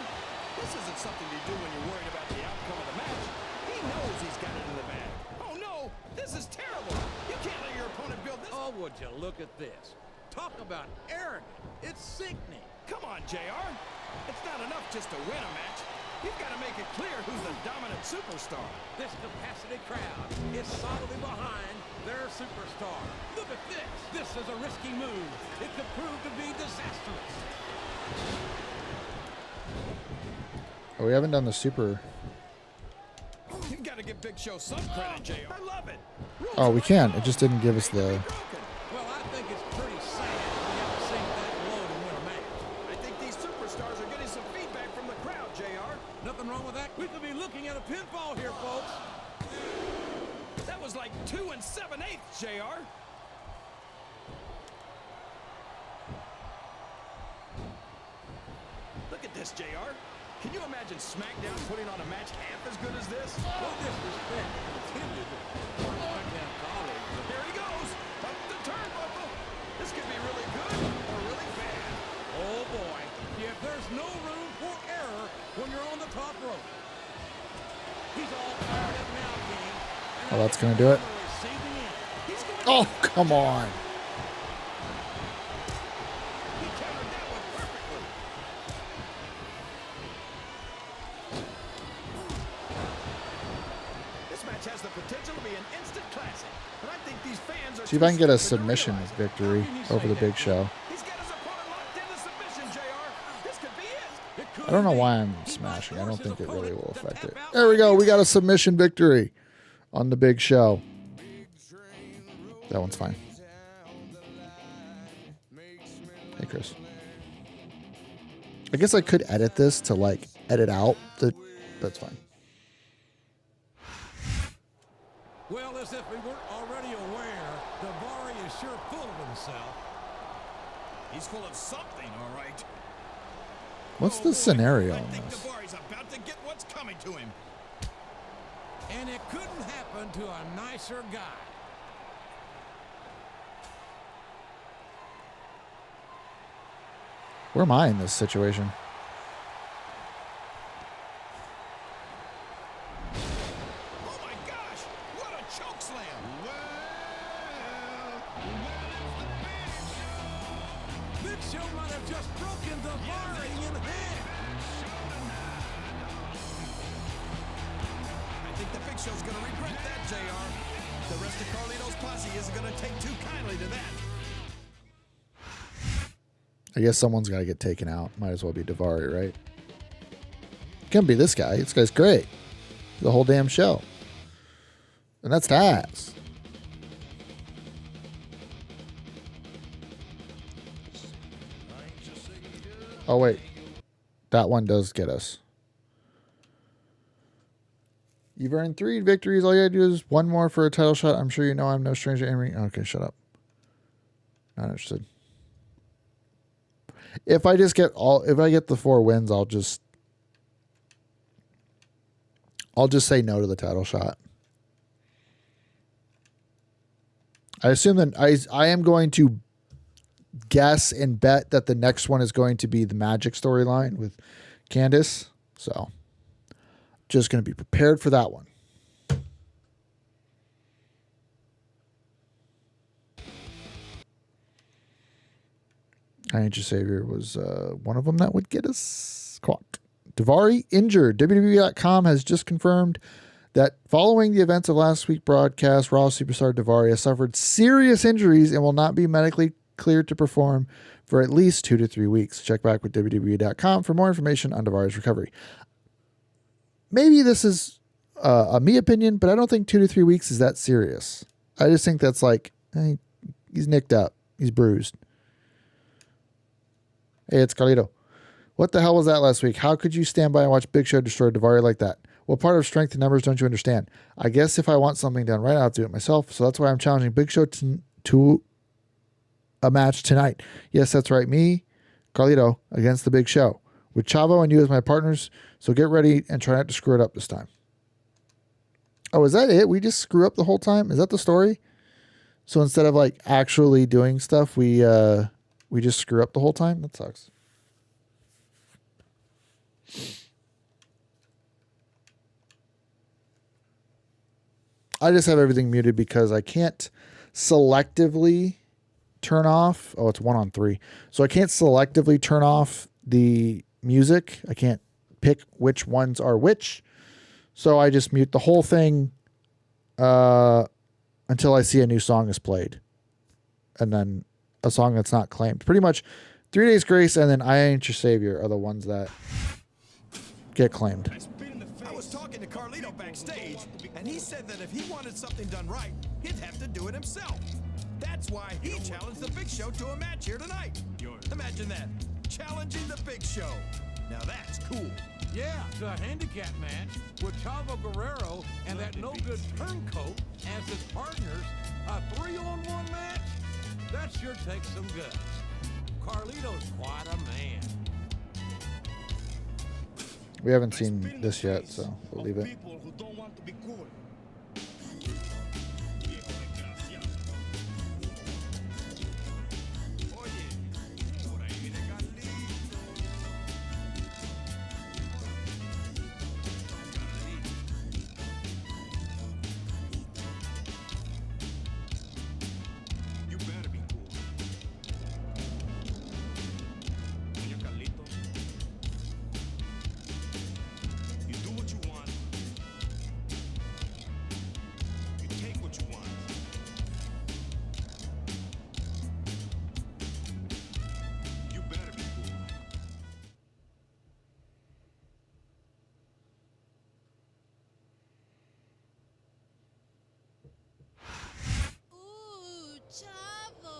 Speaker 3: This isn't something you do when you're worried about the outcome of the match. He knows he's got it in the bag. Oh no! This is terrible. You can't let your opponent build this.
Speaker 2: Oh, would you look at this. Talk about arrogant. It's sickening.
Speaker 3: Come on, JR. It's not enough just to win a match. You've got to make it clear who's the dominant superstar.
Speaker 2: This capacity crowd is solidly behind their superstar. Look at this. This is a risky move. It could prove to be disastrous.
Speaker 1: Oh, we haven't done the super.
Speaker 3: You've got to give Big Show some credit, JR. I love it.
Speaker 1: Oh, we can. It just didn't give us the.
Speaker 2: Well, I think it's pretty sad we haven't seen that low to win a match.
Speaker 3: I think these superstars are getting some feedback from the crowd, JR.
Speaker 2: Nothing wrong with that. We could be looking at a pinfall here, folks.
Speaker 3: That was like 2 7/8, JR. Look at this, JR. Can you imagine Smackdown putting on a match half as good as this?
Speaker 2: No disrespect intended for SmackDown colleagues.
Speaker 3: Here he goes. Up the turnbuckle. This could be really good or really bad.
Speaker 2: Oh, boy. Yeah, there's no room for error when you're on the top rope. He's all fired up now, King.
Speaker 1: Oh, that's gonna do it. Oh, come on.
Speaker 3: He countered that one perfectly. This match has the potential to be an instant classic, but I think these fans are
Speaker 1: See if I can get a submission victory over the Big Show.
Speaker 3: He's got his opponent locked in the submission, JR. This could be it.
Speaker 1: I don't know why I'm smashing. I don't think it really will affect it. There we go. We got a submission victory on the Big Show. That one's fine. Hey, Chris. I guess I could edit this to like edit out the. That's fine.
Speaker 2: Well, as if we weren't already aware, Davari is sure full of himself.
Speaker 3: He's full of something, all right.
Speaker 1: What's the scenario
Speaker 3: I
Speaker 1: on
Speaker 3: think
Speaker 1: this?
Speaker 3: Davari's about to get what's coming to him.
Speaker 2: And it couldn't happen to a nicer guy.
Speaker 1: Where am I in this situation?
Speaker 3: Oh my gosh! What a choke slam!
Speaker 2: Big Show might have just broken Davari in half.
Speaker 3: I think the Big Show's gonna regret that, JR. The rest of Carlito's posse isn't gonna take too kindly to that.
Speaker 1: I guess someone's got to get taken out. Might as well be Davari, right? Can't be this guy. This guy's great. The whole damn show. And that's Taz. Oh, wait. That one does get us. You've earned 3 victories. All you gotta do is one more for a title shot. I'm sure you know I'm no stranger to in-ring. Okay, shut up. Not interested. If I get the 4 wins, I'll just say no to the title shot. I assume that I am going to guess and bet that the next one is going to be the Magic storyline with Candace. So just going to be prepared for that one. I Ain't Your Savior was one of them that would get us caught. Daivari injured. WWE.com has just confirmed that following the events of last week's broadcast, Raw superstar Daivari has suffered serious injuries and will not be medically cleared to perform for at least 2 to 3 weeks. Check back with WWE.com for more information on Daivari's recovery. Maybe this is a me opinion, but I don't think 2 to 3 weeks is that serious. I just think that's like, he's nicked up. He's bruised. Hey, it's Carlito. What the hell was that last week? How could you stand by and watch Big Show destroy Daivari like that? What part of strength and numbers don't you understand? I guess if I want something done right, I'll do it myself. So that's why I'm challenging Big Show to a match tonight. Yes, that's right. Me, Carlito, against the Big Show. With Chavo and you as my partners. So get ready and try not to screw it up this time. Oh, is that it? We just screw up the whole time? Is that the story? So instead of like actually doing stuff, we just screw up the whole time? That sucks. I just have everything muted because I can't selectively turn off. Oh, it's 1 on 3. So I can't selectively turn off the music. I can't pick which ones are which. So I just mute the whole thing until I see a new song is played. And then a song that's not claimed. Pretty much 3 Days Grace and then I Ain't Your Savior are the ones that get claimed.
Speaker 3: I was talking to Carlito backstage, and he said that if he wanted something done right, he'd have to do it himself. That's why he challenged the Big Show to a match here tonight. Imagine that, challenging the Big Show. Now that's cool.
Speaker 2: Yeah, to a handicap match with Chavo Guerrero and that no-good turncoat as his partners. A 3-on-1 match? That sure takes some guts. Carlito's quite a man.
Speaker 1: We haven't seen this yet, so we'll leave it.
Speaker 4: People who don't want to be cool. You better be cool. Señor Carlito, you do what you want. You take what you want. You better be cool.
Speaker 8: Ooh, Chavo.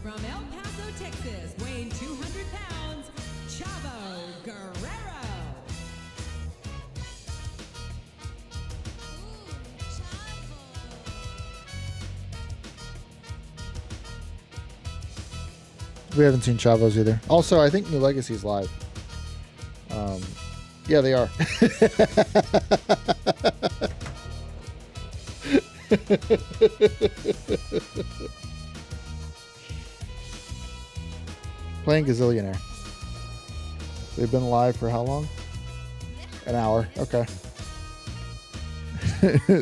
Speaker 10: From El Paso, Texas, weighing 200 pounds, Chavo Guerrero.
Speaker 1: We haven't seen Chavo's either. Also, I think New Legacy's live. Yeah, they are. Playing Gazillionaire. They've been live for how long? An hour. Okay.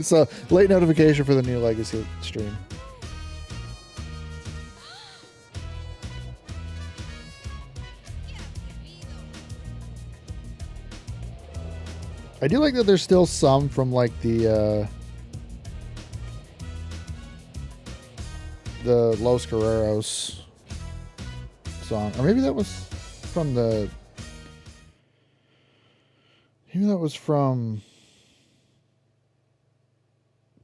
Speaker 1: So, late notification for the New Legacy stream. I do like that there's still some from like the Los Guerreros song, or maybe that was from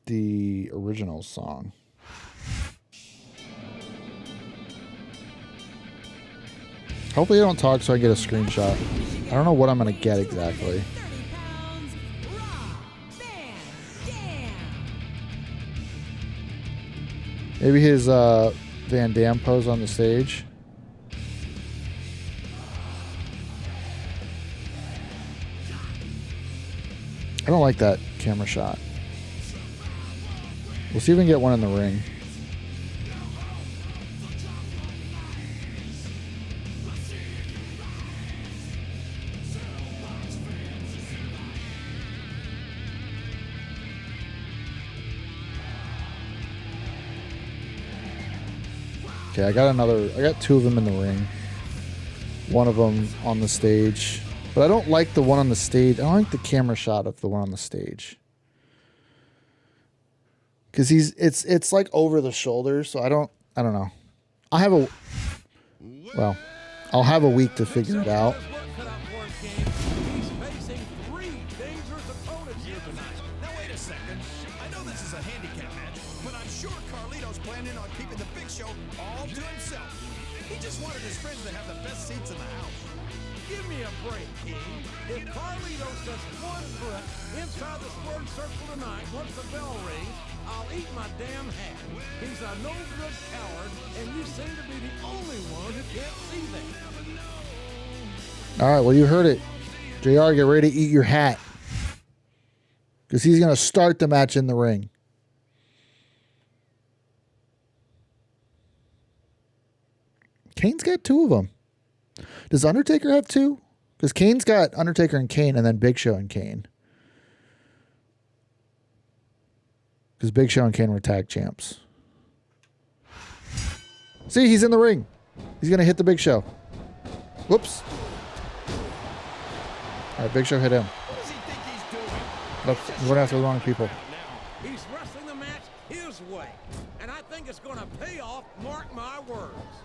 Speaker 1: the original song. Hopefully I don't talk so I get a screenshot. I don't know what I'm gonna get exactly.
Speaker 10: 30 pounds, Raw Van Dam.
Speaker 1: Maybe his Van Damme pose on the stage. I don't like that camera shot. We'll see if we can get one in the ring. Okay, I got two of them in the ring. One of them on the stage. But I don't like the one on the stage. I don't like the camera shot of the one on the stage. Because it's like over the shoulder, so I don't know. I'll have a week to figure it out.
Speaker 3: He's facing 3 dangerous opponents here tonight. Now wait a second. I know this is a handicap match, but I'm sure Carlito's planning on keeping the Big Show all to himself. He just wanted his friends to have the best seats in the house.
Speaker 2: Give me a break, King. If Carlito sets 1 foot inside the squared circle tonight, once the bell rings, I'll eat my damn hat. He's a no-good coward, and you seem to be the only one who can't see that.
Speaker 1: All right, well, you heard it. JR, get ready to eat your hat. Because he's going to start the match in the ring. Kane's got 2 of them. Does Undertaker have 2? Because Kane's got Undertaker and Kane, and then Big Show and Kane. Because Big Show and Kane were tag champs. See, he's in the ring. He's going to hit the Big Show. Whoops. All right, Big Show hit him.
Speaker 3: What does he think he's doing?
Speaker 1: Nope, he went after the wrong people.
Speaker 2: He's wrestling the match his way, and I think it's going to pay off, mark my words.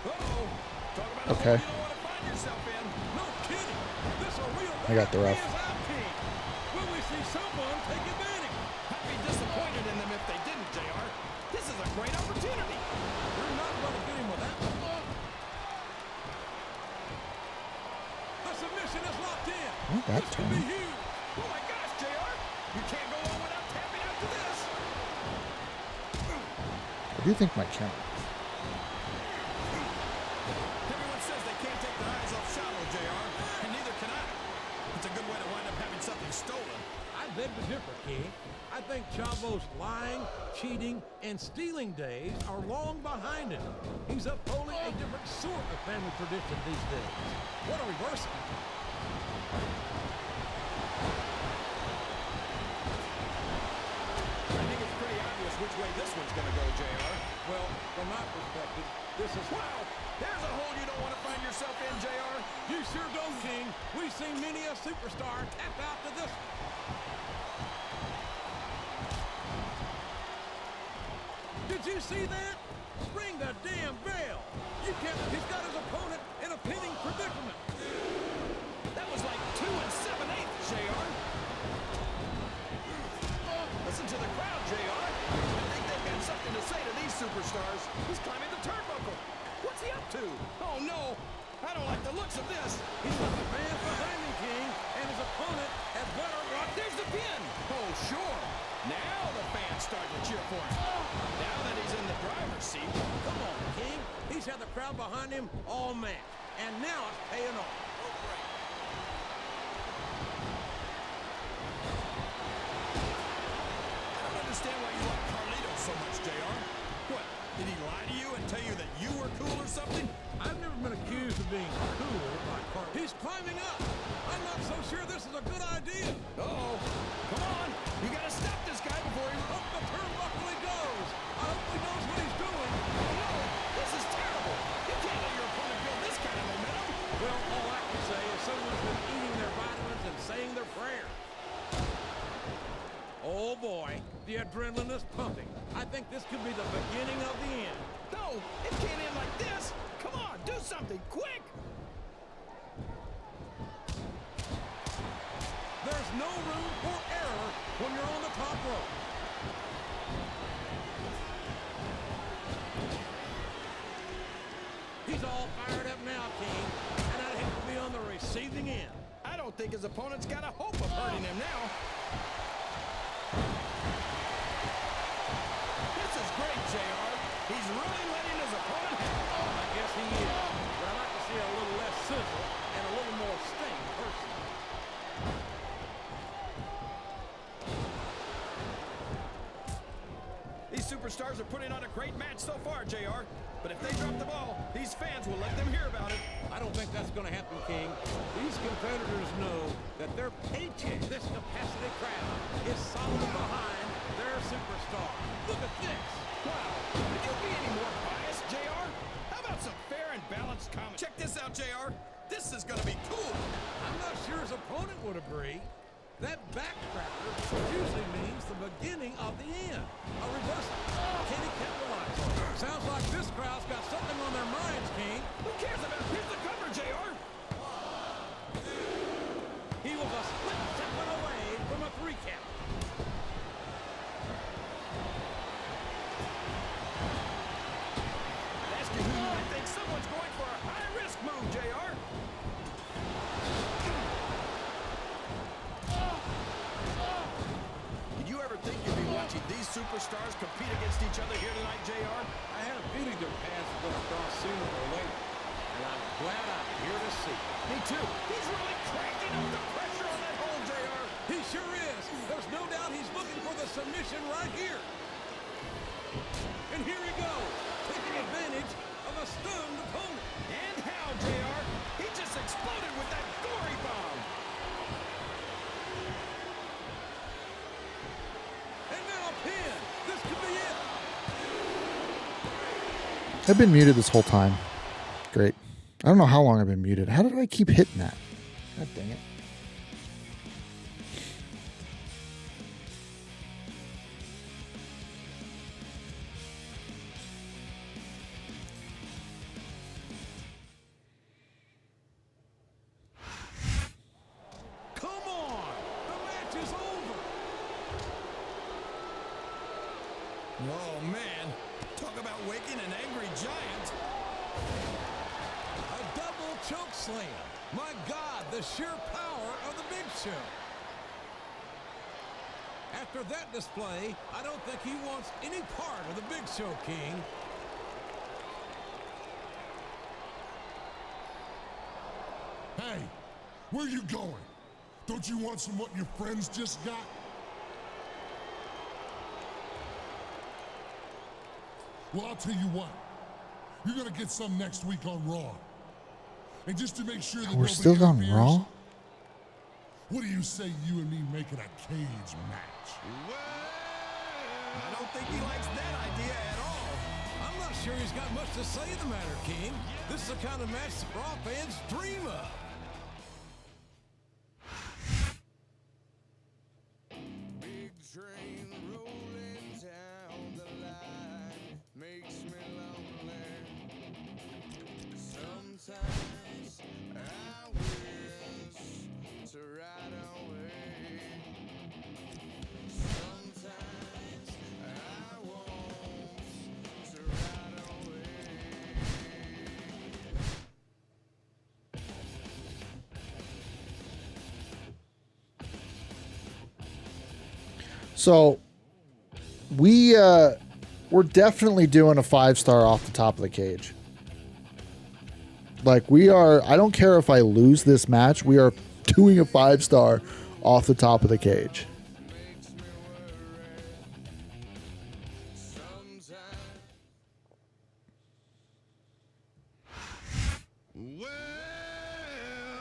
Speaker 3: Uh-oh. Talk about
Speaker 1: Okay.
Speaker 3: a hole you don't want to find yourself in.
Speaker 2: No kidding. This a real
Speaker 1: I got the ref.
Speaker 2: Will we see someone take advantage?
Speaker 3: I'd be disappointed in them if they didn't, JR. This is a great opportunity.
Speaker 2: You're not going to get him with that one. The submission is locked in.
Speaker 1: Oh, that
Speaker 2: This could be
Speaker 1: turn.
Speaker 2: huge.
Speaker 3: Oh my gosh, JR. You can't go on without tapping out to this.
Speaker 1: I do think my camera.
Speaker 3: Everyone says they can't take their eyes off Chavo, JR, and neither can I. It's a good way to wind up having something stolen.
Speaker 2: I beg to differ, King. I think Chavo's lying, cheating, and stealing days are long behind him. He's upholding a different sort of family tradition these days. What a reversal.
Speaker 3: I think it's pretty obvious which way this one's going to go, JR.
Speaker 2: Well, from my perspective, this is...
Speaker 3: Wow, there's a hole you don't want to find yourself in, JR.
Speaker 2: You sure don't, King. We've seen many a superstar tap out to this. Did you see that? Ring the damn bell. You can't... He's got his opponent in a pinning predicament.
Speaker 3: That was like 2 7/8, JR. Listen to the crowd, JR. I think they've got something to say to these superstars. He's climbing the turnbuckle. What's he up to? Oh, no. I don't like the looks of this.
Speaker 2: He's got the fans behind him, King, and his opponent had better rock.
Speaker 3: There's the pin. Oh, sure. Now the fans start to cheer for him. Now that he's in the driver's seat.
Speaker 2: Come on, King. He's had the crowd behind him all match, and now it's paying off.
Speaker 3: I don't understand why you like Carlito so much, JR. What, did he lie to you and tell you that you were cool or something?
Speaker 2: I've never been accused of being cool by Carl. He's climbing up. I'm not so sure this is a good idea.
Speaker 3: Uh-oh. Come on. You got to stop this guy before he...
Speaker 2: Up the turnbuckle he goes. I hope he knows what he's doing.
Speaker 3: Oh, no. This is terrible. You can't let your opponent build this kind of momentum.
Speaker 2: Well, all I can say is someone's been eating their vitamins and saying their prayers. Oh, boy. The adrenaline is pumping. I think this could be the beginning of the end.
Speaker 3: No, it can't end like this. Come on, do something, quick.
Speaker 2: There's no room for error when you're on the top rope. He's all fired up now, King, and I'd hate to be on the receiving end.
Speaker 3: I don't think his opponent's got a hope of hurting him now. This is great, JR. He's really letting his opponent have it.
Speaker 2: I guess he is, but I'd like to see a little less sizzle and a little more sting, personally.
Speaker 3: These superstars are putting on a great match so far, JR. But if they drop the ball, these fans will let them hear about it.
Speaker 2: I don't think that's going to happen, King. These competitors know that their paycheck, this capacity crowd, is solid behind their superstar. Look at this.
Speaker 3: Wow, could you be any more biased, JR? How about some fair and balanced comment? Check this out, JR. This is gonna be cool.
Speaker 2: I'm not sure his opponent would agree. That backcracker usually means the beginning of the end. A reversal. Can he capitalize on it? Sounds like this crowd's got something on their minds, King.
Speaker 3: Who cares about here's the cover, JR?
Speaker 2: He was a split second away from a 3 count.
Speaker 3: Asking who you think someone's going for a high-risk move, JR. Did you ever think you'd be watching these superstars compete against each other here tonight, JR?
Speaker 2: I had a feeling their paths were going to cross sooner or later, and I'm glad I'm here to see.
Speaker 3: Me too. He's really cranking up the pressure on that hole, JR.
Speaker 2: He sure is. There's no doubt he's looking for the submission right here. And here he goes, taking advantage of a stunned opponent.
Speaker 3: And how, JR? He just exploded with that gory bomb.
Speaker 2: And now a pin. This could be it.
Speaker 1: I've been muted this whole time. Great. I don't know how long I've been muted. How did I keep hitting that? God dang it.
Speaker 2: Come on. The match is over.
Speaker 3: Oh, man. Talk about waking an angry giant.
Speaker 2: A double choke slam. My God, the sheer power of the Big Show. After that display, I don't think he wants any part of the Big Show, King.
Speaker 7: Hey, where you going? Don't you want some what your friends just got? Well, I'll tell you what. You're gonna get some next week on Raw. And just to make sure that
Speaker 1: We're
Speaker 7: nobody
Speaker 1: still on
Speaker 7: interferes,
Speaker 1: Raw?
Speaker 7: what do you say you and me making a cage match?
Speaker 3: I don't think he likes that idea at all.
Speaker 2: I'm not sure he's got much to say in the matter, King. This is the kind of match the Raw fans dream of.
Speaker 5: Big train rolling down the line makes me lonely. Sometimes I wish to ride away. Sometimes I want to ride away.
Speaker 1: So we're definitely doing a 5-star off the top of the cage. Like we are, I don't care if I lose this match, we are doing a 5-star off the top of the cage.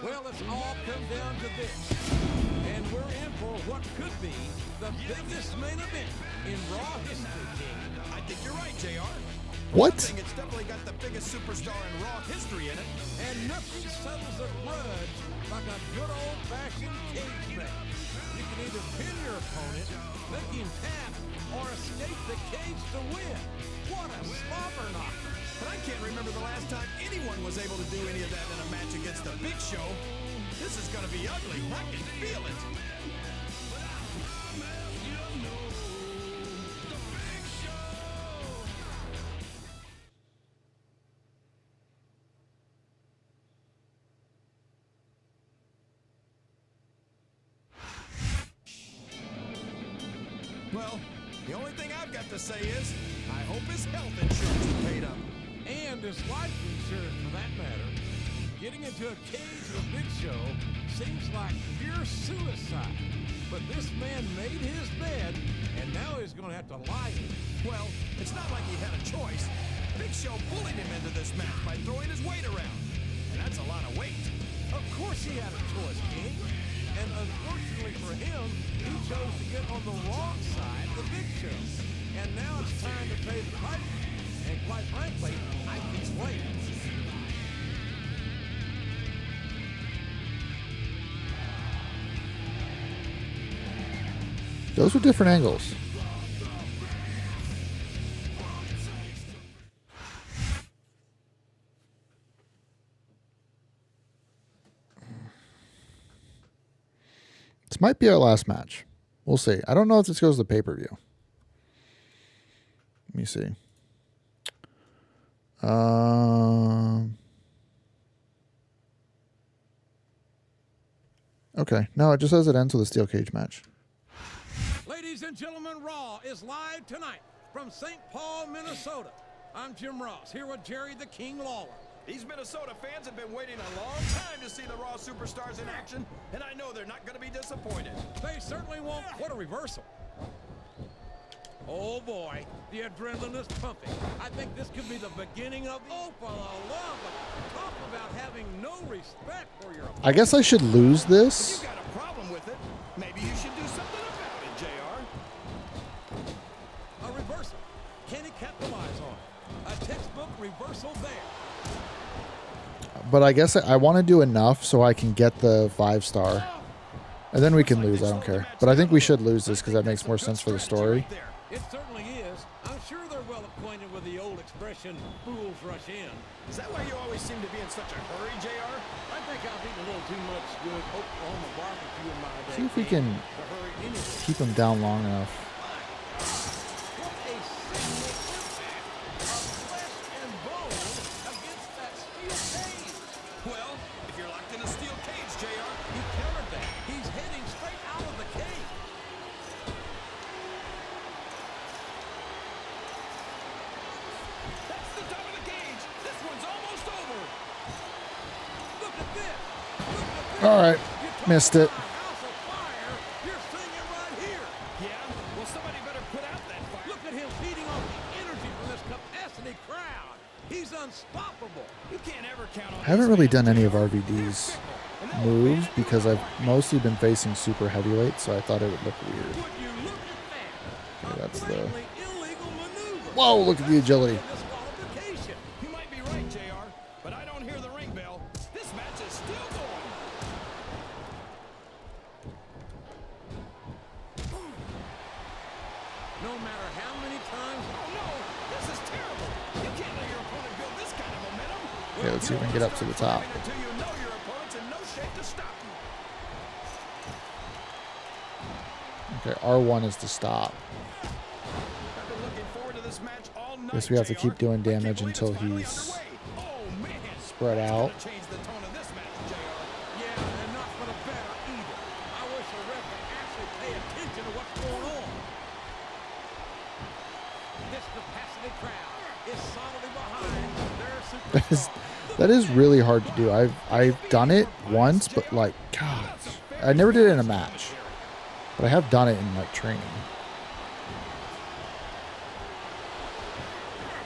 Speaker 2: Well, it's all come down to this. And we're in for what could be the biggest main event in Raw history, King.
Speaker 3: I think you're right, JR.
Speaker 1: What?
Speaker 3: I think it's definitely got the biggest superstar in Raw history in it.
Speaker 2: And nothing settles a grudge like a good old-fashioned cage match. You can either pin your opponent, make him tap, or escape the cage to win. What a slobber knocker.
Speaker 3: But I can't remember the last time anyone was able to do any of that in a match against the Big Show. This is gonna be ugly. I can feel it. Well, the only thing I've got to say is, I hope his health insurance is paid up.
Speaker 2: And his life insurance, for that matter. Getting into a cage with a Big Show seems like pure suicide. But this man made his bed, and now he's going to have to lie in it.
Speaker 3: Well, it's not like he had a choice. Big Show bullied him into this match by throwing his weight around. And that's a lot of weight.
Speaker 2: Of course he had a choice, King. And unfortunately for him, he chose to get on the wrong side of the Big Show. And now it's time to pay the piper. And quite frankly, I can wait.
Speaker 1: Those were different angles. This might be our last match. We'll see. I don't know if this goes to pay-per-view. Let me see. Okay. No, it just says it ends with a steel cage match.
Speaker 2: Ladies and gentlemen, Raw is live tonight from St. Paul, Minnesota. I'm Jim Ross, here with Jerry the King Lawler.
Speaker 3: These Minnesota fans have been waiting a long time to see the Raw superstars in action, and I know they're not going to be disappointed.
Speaker 2: They certainly won't. What a reversal. Oh boy, the adrenaline is pumping. I think this could be the beginning of, oh, for the love of, talk about having no respect for your opponent.
Speaker 1: I guess I should lose
Speaker 3: If
Speaker 1: this.
Speaker 3: you got a problem with it, maybe you should do something about it, JR.
Speaker 2: A reversal. Can he capitalize on it? A textbook reversal there.
Speaker 1: But I guess I want to do enough so I can get the 5-star. And then we can lose. I don't care. But I think we should lose this because that makes more sense for the story.
Speaker 2: It certainly is. I'm sure they're well acquainted with the old expression, fools rush in.
Speaker 3: Is that why you always seem to be in such a hurry, JR?
Speaker 2: I think I've eaten a little too much good Oklahoma barbecue in my day.
Speaker 1: See if we can
Speaker 2: to hurry anyway.
Speaker 1: keep him down long enough.
Speaker 2: What a signal impact of flesh and bone against that steel cage.
Speaker 3: Well, if you're locked in a steel cage, JR,
Speaker 2: He countered that. He's heading straight out of the cage.
Speaker 3: that's the top of the cage. This one's almost over.
Speaker 2: Look at this. Look at this.
Speaker 1: All right.
Speaker 2: You talk
Speaker 1: Missed it.
Speaker 2: about a house of fire. You're seeing it right here.
Speaker 3: Yeah? Well, somebody better put out that fire.
Speaker 2: Look at him feeding off the energy from this capacity crowd. He's unstoppable.
Speaker 3: You can't ever count on
Speaker 1: I haven't really
Speaker 3: these
Speaker 1: done any of
Speaker 3: fans, JR.
Speaker 1: RVD's
Speaker 3: And that
Speaker 1: moves
Speaker 3: will
Speaker 1: because I've mostly been facing super heavyweight, so I thought it would look weird.
Speaker 2: Would you look at that?
Speaker 1: Okay, that's
Speaker 2: A
Speaker 1: the-
Speaker 2: blatantly illegal maneuver.
Speaker 1: Whoa, look at the agility.
Speaker 2: Disqualification.
Speaker 3: You might be right, JR, but I don't hear the ring bell. This match is still going.
Speaker 2: No matter how many times.
Speaker 3: Oh no, this is terrible. You can't let your opponent build this kind of momentum.
Speaker 1: Okay, let's see if we can get up to the top.
Speaker 3: Until you know your opponent's in no shape to stop you.
Speaker 1: Okay, R1 is to stop.
Speaker 3: I've been looking forward to this match all night,
Speaker 1: Guess we have to
Speaker 3: JR.
Speaker 1: keep doing
Speaker 3: I can't
Speaker 1: damage
Speaker 3: believe it's
Speaker 1: until
Speaker 3: finally
Speaker 1: he's
Speaker 3: underway. Oh man,
Speaker 1: spread
Speaker 3: That's
Speaker 1: out.
Speaker 3: gonna change the tone of this match, JR.
Speaker 2: Yeah, and not for the better either. I wish the ref would actually pay attention to what's going on. This capacity crowd is solidly behind their superstar.
Speaker 1: That is really hard to do. I've done it once, but like, God, I never did it in a match. But I have done it in like training.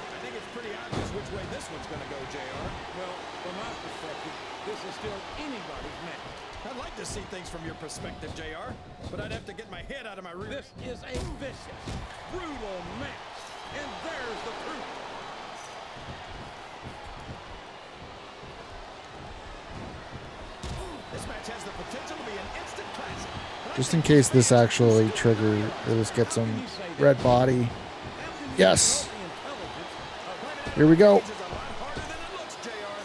Speaker 3: I think it's pretty obvious which way this one's gonna go, JR.
Speaker 2: Well, from my perspective, this is still anybody's match.
Speaker 3: I'd like to see things from your perspective, JR, but I'd have to get my head out of my rear.
Speaker 2: This is a vicious, brutal match. And there's the proof.
Speaker 3: This match has the potential to be an instant classic. But I
Speaker 1: Just
Speaker 3: think
Speaker 1: in case this actually triggers, this gets him red body. Yes. Here we go.
Speaker 3: this is a lot harder than it looks, JR.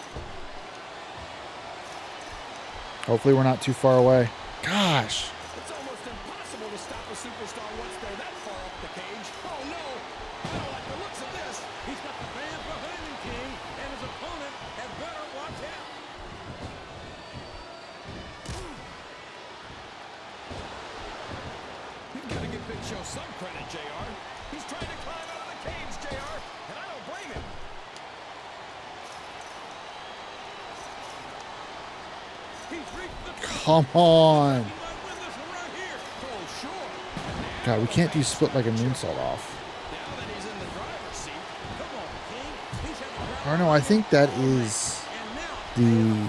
Speaker 1: Hopefully we're not too far away. Gosh.
Speaker 3: It's almost impossible to stop a superstar once they're that far up the cage. Oh no! I don't like the looks of this.
Speaker 2: He's got the fans behind him, King, and his opponent had better watch out.
Speaker 3: You've got to give Big Show some credit, JR. He's trying to climb out of the cage, JR, and I don't blame him.
Speaker 2: He's reached the
Speaker 1: Come on.
Speaker 2: He might win this one right here.
Speaker 3: Oh, sure.
Speaker 1: God, we can't do split like a moonsault off.
Speaker 3: Now that he's in the driver's seat,
Speaker 2: Come on, King. He's had the crowd.
Speaker 1: Or no, I think that is
Speaker 2: And now,
Speaker 1: the...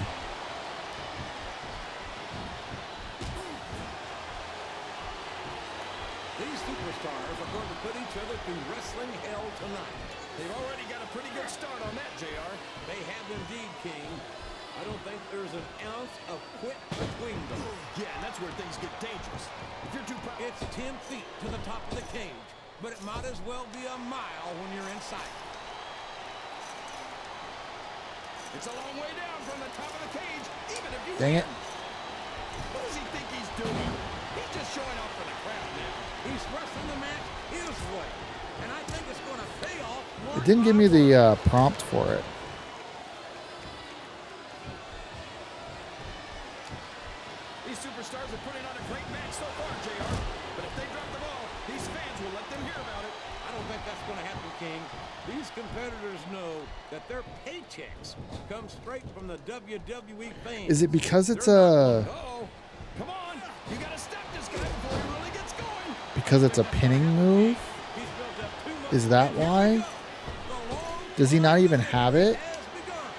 Speaker 2: These superstars are going to put each other through wrestling hell tonight.
Speaker 3: They've already got a pretty good start on that, JR.
Speaker 2: They have indeed, King. I don't think there's an ounce of quit between them.
Speaker 3: Yeah, and that's where things get dangerous. If you're too powerful,
Speaker 2: It's 10 feet to the top of the cage, but it might as well be a mile when you're inside.
Speaker 3: it's a long way down from the top of the cage, even if you
Speaker 1: Dang it.
Speaker 3: win. What does he think he's doing? He's just showing off for the crowd now.
Speaker 2: He's wrestling the match his way, and I think it's going to pay off.
Speaker 1: It didn't give me the prompt for it.
Speaker 3: These superstars are putting on a great match so far, JR. But if they drop the ball, these fans will let them hear about it.
Speaker 2: I don't think that's going to happen, King. These competitors know that their paychecks come straight from the WWE fans.
Speaker 1: Is it because it's
Speaker 3: Uh-oh. Come on. You got to stop this guy before he really gets going.
Speaker 1: because it's a pinning move?
Speaker 2: He's built up too much.
Speaker 1: Is that why?
Speaker 2: The long
Speaker 1: Does he not even have it?
Speaker 2: has begun.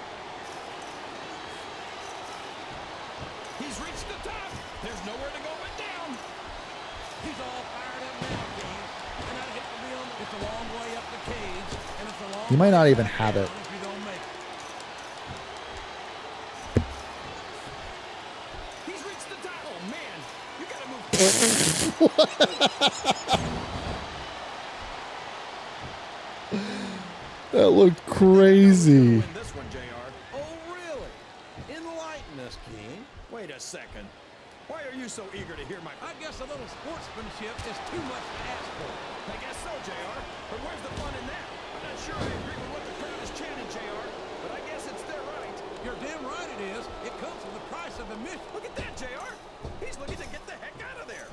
Speaker 3: He's reached the top. There's nowhere to go but down.
Speaker 2: He's all fired up now, King. And I'd hate to be on it's a long way up the cage, and it's a long
Speaker 1: He might not
Speaker 2: way
Speaker 1: even
Speaker 2: back
Speaker 1: have
Speaker 2: down
Speaker 1: it.
Speaker 2: if you don't make it.
Speaker 3: He's reached the top. Oh, man. You got to move.
Speaker 1: That looked crazy.
Speaker 3: Win this one, JR.
Speaker 2: Oh, really? Enlighten us, King.
Speaker 3: Wait a second. Why are you so eager to hear my...
Speaker 2: I guess a little sportsmanship is too much to ask for.
Speaker 3: I guess so, JR. But where's the fun in that? I'm not sure I agree with what the crowd is chanting, JR. But I guess it's their right.
Speaker 2: You're damn right it is. It comes with the price of admission.
Speaker 3: Look at that, JR. He's looking to get the heck out of there.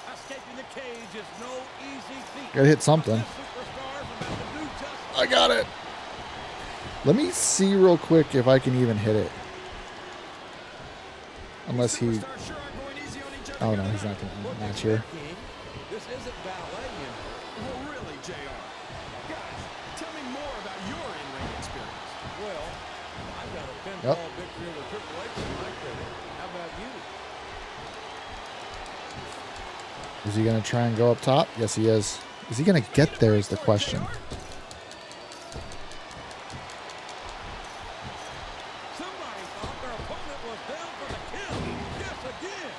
Speaker 2: Escaping the cage is no easy feat.
Speaker 1: Gotta hit something.
Speaker 2: This superstar is about to do just
Speaker 1: I got it. Let me see real quick if I can even hit it. Unless he...
Speaker 3: Superstars sure are going easy on each other.
Speaker 1: Oh no, he's not going to match here.
Speaker 2: King. This isn't ballet, you know.
Speaker 3: Oh, really, JR? Guys, tell me more about your in-ring experience.
Speaker 2: Well, I've got a pinfall victory over Triple H in my credit. How about you?
Speaker 1: Is he going to try and go up top? Yes, he is. Is he going to get there is the question.
Speaker 2: Somebody thought their opponent was down for the kill. Yes, again.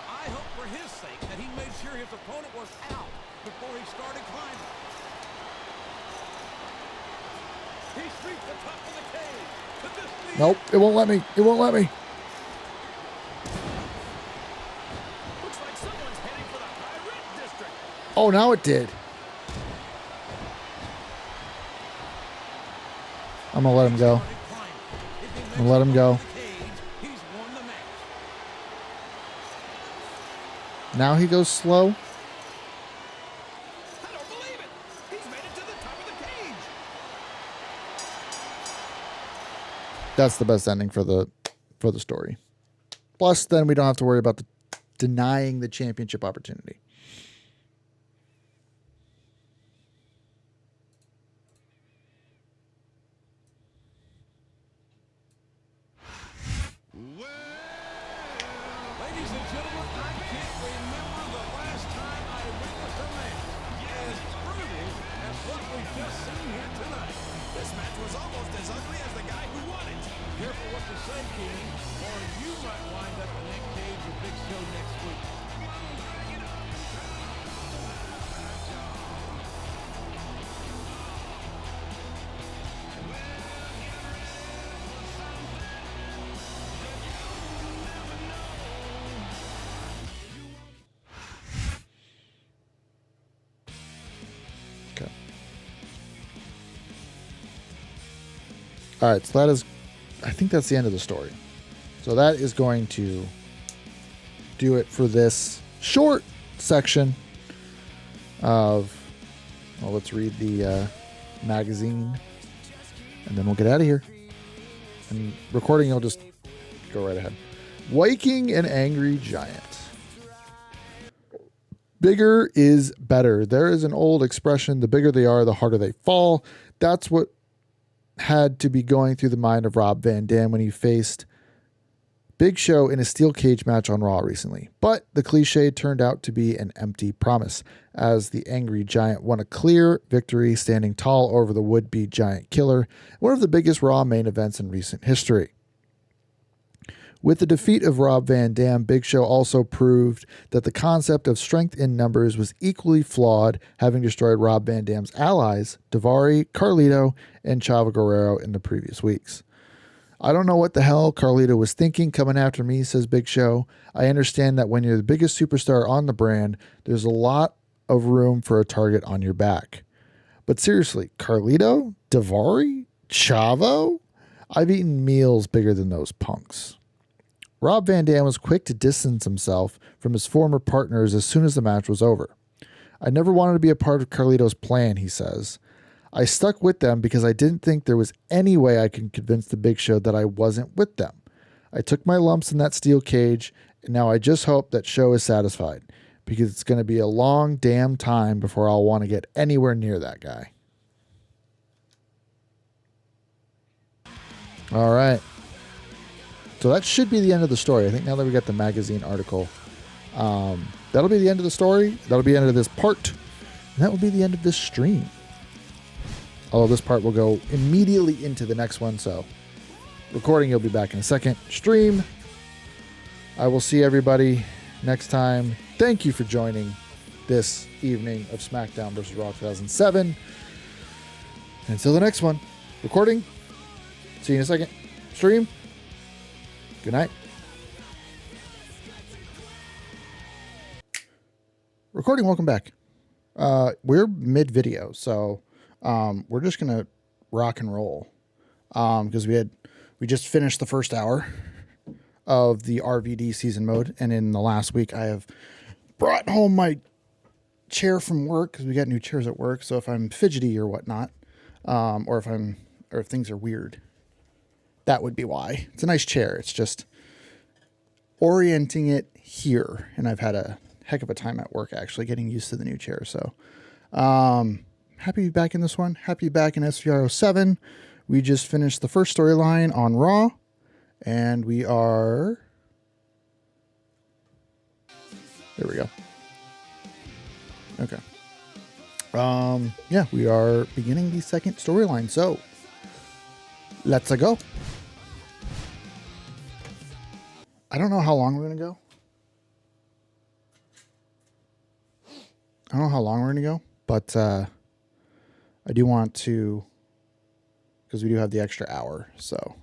Speaker 2: I hope for his sake that he made sure his opponent was out before he started climbing. He's reached the top of the cage. Could this be
Speaker 1: Nope, it won't let me. It won't let me.
Speaker 3: Looks like someone's heading for the high rent district.
Speaker 1: Oh, now it did. I'm going to let him go.
Speaker 2: started climbing? If he makes
Speaker 1: I'll let him
Speaker 2: it
Speaker 1: go.
Speaker 2: over the cage, he's won the match.
Speaker 1: Now he goes slow.
Speaker 3: I don't believe it. He's made it to the top of the cage.
Speaker 1: That's the best ending for the story. Plus, then we don't have to worry about denying the championship opportunity.
Speaker 2: Ladies and gentlemen, I can't remember the last time I witnessed a match as thrilling as what we've just seen here tonight.
Speaker 3: This match was almost as ugly as the guy who won it.
Speaker 2: Careful what you say, King, or you might wind up in that cage with Big Show next week.
Speaker 1: Okay. All right, so that is, I think that's the end of the story. So that is going to do it for this short section of, well, let's read the magazine and then we'll get out of here. And recording, you'll just go right ahead. Viking and Angry Giant. Bigger is better. There is an old expression, the bigger they are, the harder they fall. That's what had to be going through the mind of Rob Van Dam when he faced Big Show in a steel cage match on Raw recently, but the cliche turned out to be an empty promise, as the Angry Giant won a clear victory, standing tall over the would-be Giant Killer, one of the biggest Raw main events in recent history. With the defeat of Rob Van Dam, Big Show also proved that the concept of strength in numbers was equally flawed, having destroyed Rob Van Dam's allies, Daivari, Carlito, and Chavo Guerrero in the previous weeks. I don't know what the hell Carlito was thinking coming after me, says Big Show. I understand that when you're the biggest superstar on the brand, there's a lot of room for a target on your back. But seriously, Carlito? Daivari? Chavo? I've eaten meals bigger than those punks. Rob Van Dam was quick to distance himself from his former partners as soon as the match was over. I never wanted to be a part of Carlito's plan, he says. I stuck with them because I didn't think there was any way I could convince the Big Show that I wasn't with them. I took my lumps in that steel cage, and now I just hope that Show is satisfied, because it's going to be a long damn time before I'll want to get anywhere near that guy. All right. So that should be the end of the story. I think now that we got the magazine article, that'll be the end of the story. That'll be the end of this part. And that will be the end of this stream. Although this part will go immediately into the next one. So recording, you'll be back in a second. Stream, I will see everybody next time. Thank you for joining this evening of SmackDown vs. Raw 2007. Until the next one. Recording, see you in a second. Stream, good night. Recording, welcome back. We're mid-video, so we're just gonna rock and roll because we just finished the first hour of the RVD season mode, and in the last week I have brought home my chair from work because we got new chairs at work. So if I'm fidgety or whatnot, or if things are weird, that would be why. It's a nice chair. It's just orienting it here, and I've had a heck of a time at work actually getting used to the new chair. So happy to be back in this one. Happy to be back in SVR 07. We just finished the first storyline on Raw, and we are... There we go. Okay. Yeah, we are beginning the second storyline. So let's go. I don't know how long we're going to go. I don't know how long we're going to go, but I do want to, because we do have the extra hour, so.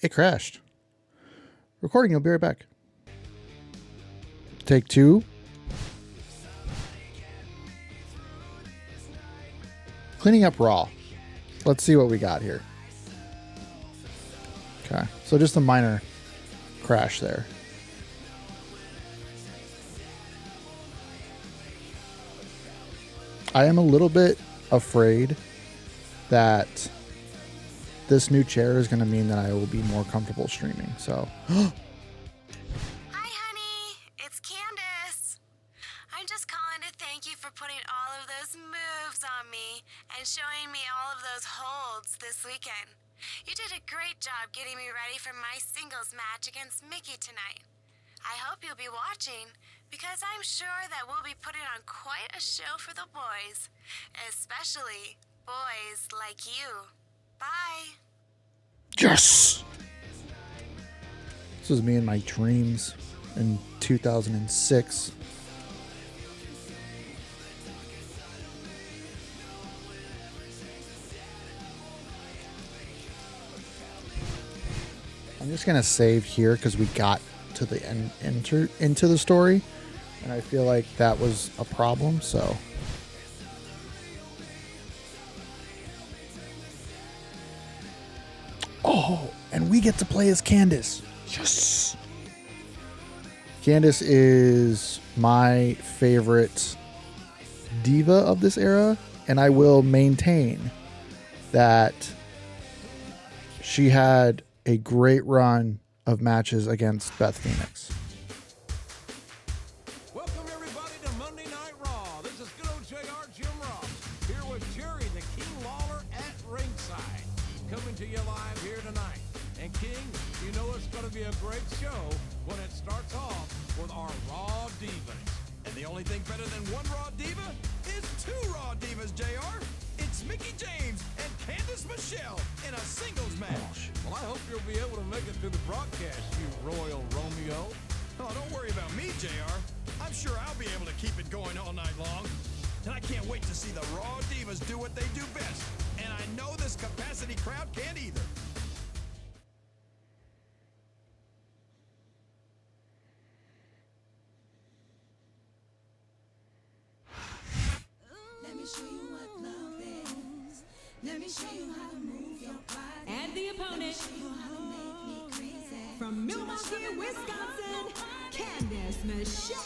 Speaker 1: It crashed. Recording, I'll be right back. Take two. Cleaning up Raw. Let's see what we got here. Okay, so just a minor crash there. I am a little bit afraid that this new chair is going to mean that I will be more comfortable streaming. So,
Speaker 11: Hi, honey. It's Candace. I'm just calling to thank you for putting all of those moves on me and showing me all of those holds this weekend. You did a great job getting me ready for my singles match against Mickey tonight. I hope you'll be watching, because I'm sure that we'll be putting on quite a show for the boys, especially boys like you. Bye.
Speaker 1: yes! This was me in my dreams in 2006. I'm just going to save here because we got to the end, into the story, and I feel like that was a problem, so. Oh, and we get to play as Candace. Yes! Candace is my favorite diva of this era, and I will maintain that she had a great run of matches against Beth Phoenix.
Speaker 2: Welcome everybody to Monday Night Raw. This is good old JR Jim Ross here with Jerry the King Lawler at ringside, coming to you live here tonight. And King, you know it's going to be a great show when it starts off with our Raw Divas.
Speaker 3: And the only thing better than one Raw Diva is two Raw Divas, JR. It's Mickey James and Candice Michelle in a singles match.
Speaker 2: Well, I hope you'll be able to make it through the broadcast, you Royal Romeo.
Speaker 3: Oh, don't worry about me, JR. I'm sure I'll be able to keep it going all night long. And I can't wait to see the Raw Divas do what they do best. And I know this capacity crowd can't either.
Speaker 10: Let me show you what love is. Let me show you how to move your body. And the opponent from Milwaukee, Wisconsin, Candice Michelle.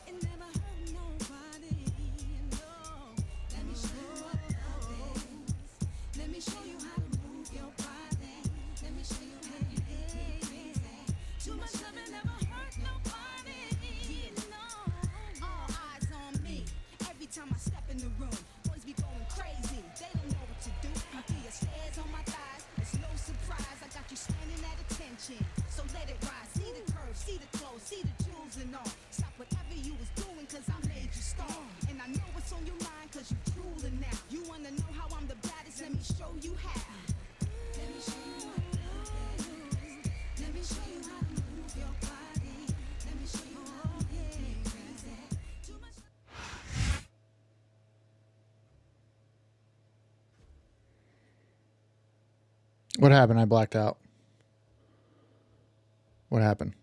Speaker 10: It never hurt nobody, no. Let me show you what love is. Let me show you how to move your body. Let me show you how to make me crazy. Too much love and never hurt nobody, no. All eyes on me. Every time I step in the room, boys be going crazy. They don't know what to do. I feel your stares on my thighs. It's no surprise. I got you standing at attention. So let it rise. See the curves, see the clothes, see the jewels and all. Stop whatever you was doing, cause I made you star. And I know what's on your mind, cause you drooling now. You wanna know how I'm the baddest? Let me show you how. Let me show you what love is. Let me show you how to move your body. Let me show you how to make me crazy. Too much.
Speaker 1: What happened? I blacked out. What happened?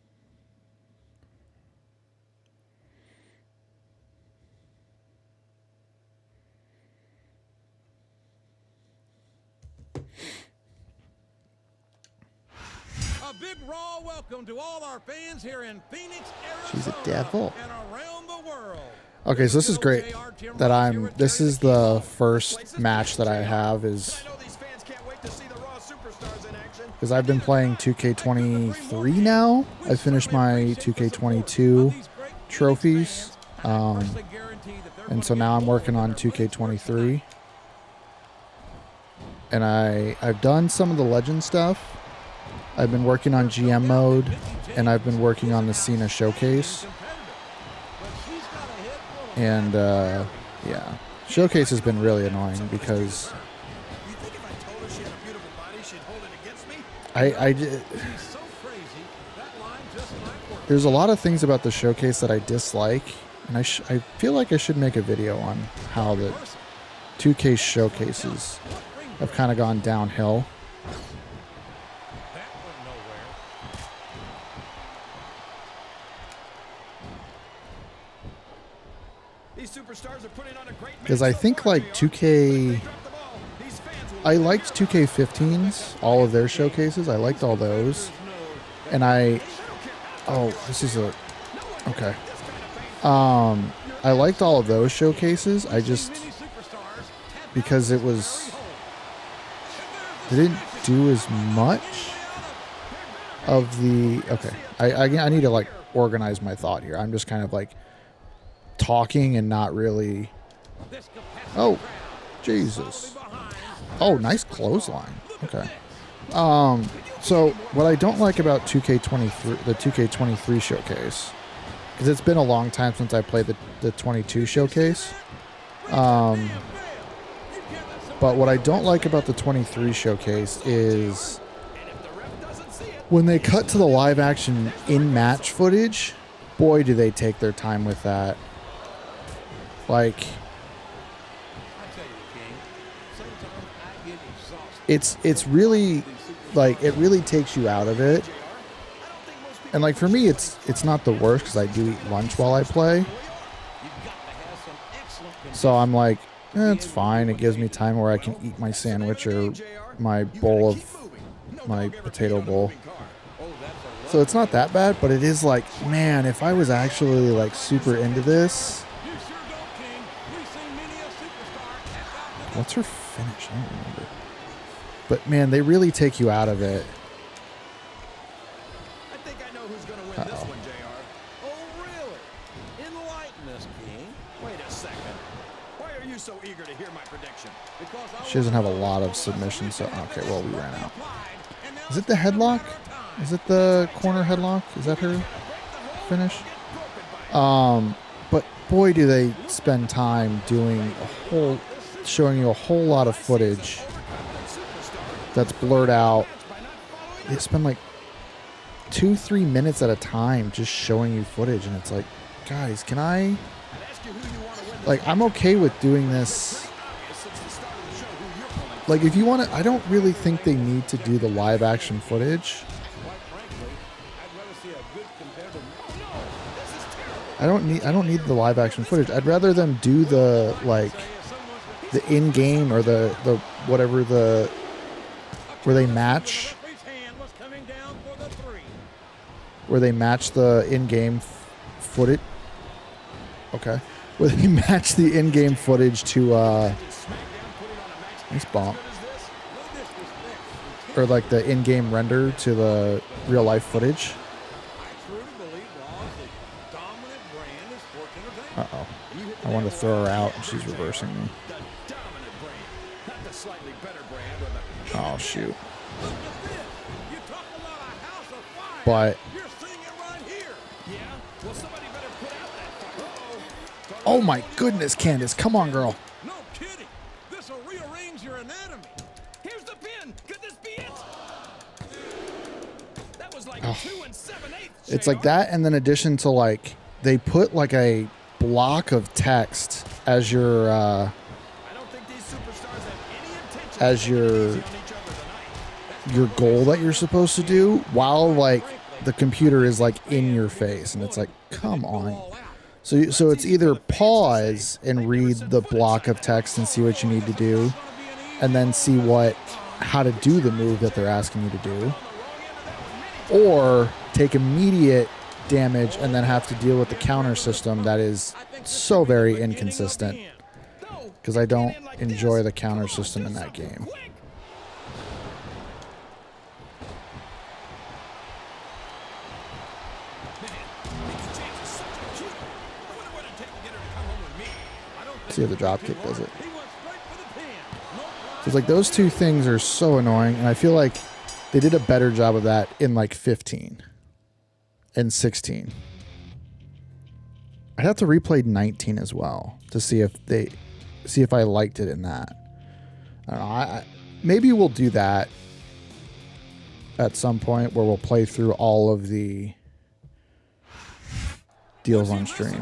Speaker 2: A big Raw welcome to all our fans here in Phoenix, Arizona.
Speaker 1: She's a devil.
Speaker 2: And around the world.
Speaker 1: Okay, so this is great that this is the first match that I have is
Speaker 3: I know these fans can't wait to see the Raw superstars in action.
Speaker 1: because I've been playing 2K23 now. I finished my 2K22 trophies, and so now I'm working on 2K23. And I've done some of the legend stuff. I've been working on GM mode, and I've been working on the Cena showcase. And yeah, showcase has been really annoying because
Speaker 3: You think if I told her she had a beautiful body, she'd hold it against me?
Speaker 1: I did.
Speaker 2: So crazy, that line just might work.
Speaker 1: There's a lot of things about the showcase that I dislike, and I feel like I should make a video on how the 2K showcases have kind of gone downhill.
Speaker 2: That went nowhere.
Speaker 3: These superstars are putting on a great match
Speaker 1: Because I
Speaker 3: so
Speaker 1: think
Speaker 3: far,
Speaker 1: like
Speaker 3: JR.
Speaker 1: 2K,
Speaker 3: Drop the ball. These fans will
Speaker 1: I liked 2K15's, all of their showcases. I liked all those. And this is a, okay. I liked all of those showcases. I just, because they didn't do as much of the, okay. I need to like organize my thought here. I'm just kind of like talking and not really, oh, Jesus. Oh, nice clothesline. Okay. So what I don't like about 2K23, the 2K23 showcase, because it's been a long time since I played the 22 showcase. But what I don't like about the 23 showcase is when they cut to the live action in-match footage, boy, do they take their time with that. Like,
Speaker 2: I tell you, King, sometimes I get exhausted.
Speaker 1: it's really, like, it really takes you out of it. And like for me, it's not the worst because I do eat lunch while I play. So I'm like, it's fine. It gives me time where I can eat my sandwich or my bowl of my potato bowl. So it's not that bad, but it is like, man, if I was actually like super into this.
Speaker 2: You sure don't, King. We've seen many a superstar.
Speaker 1: What's her finish? I don't remember. But man, they really take you out of it.
Speaker 3: I think I know who's going to win this one, JR. Oh, really? Enlighten us, King. Wait a second. Why are you so eager to hear my prediction?
Speaker 1: She doesn't have a lot of submissions, so okay, well, we ran out. Is it the headlock? Is it the corner headlock? Is that her finish? But boy, do they spend time showing you a whole lot of footage that's blurred out. They spend like 2-3 minutes at a time just showing you footage, and it's like, guys, can I? Like, I'm okay with doing this. Like, if you want to, I don't really think they need to do the live action footage. I don't need the live action footage. I'd rather them do the in game or the whatever where they match the in game footage. Okay, where they match the in game footage to nice bump, or like the in game render to the real life footage. Uh-oh. I wanted to throw her out, and she's reversing me. Oh, shoot. But... Oh, my goodness, Candace. Come on, girl.
Speaker 2: No kidding. This will rearrange your anatomy.
Speaker 3: Here's the pin. Could this be it? That was like 2 7/8.
Speaker 1: It's like that, and then addition to, like, they put, like, a block of text as your goal that you're supposed to do, while like the computer is like in your face, and it's like, come on. So it's either pause and read the block of text and see what you need to do, and then see how to do the move that they're asking you to do, or take immediate damage and then have to deal with the counter system that is so very inconsistent, because I don't enjoy the counter system in that game. See how the dropkick does it. It's like those two things are so annoying, and I feel like they did a better job of that in like 15 and 16. I'd have to replay 19 as well to see if I liked it in that. I don't know. Maybe we'll do that at some point, where we'll play through all of the deals on stream.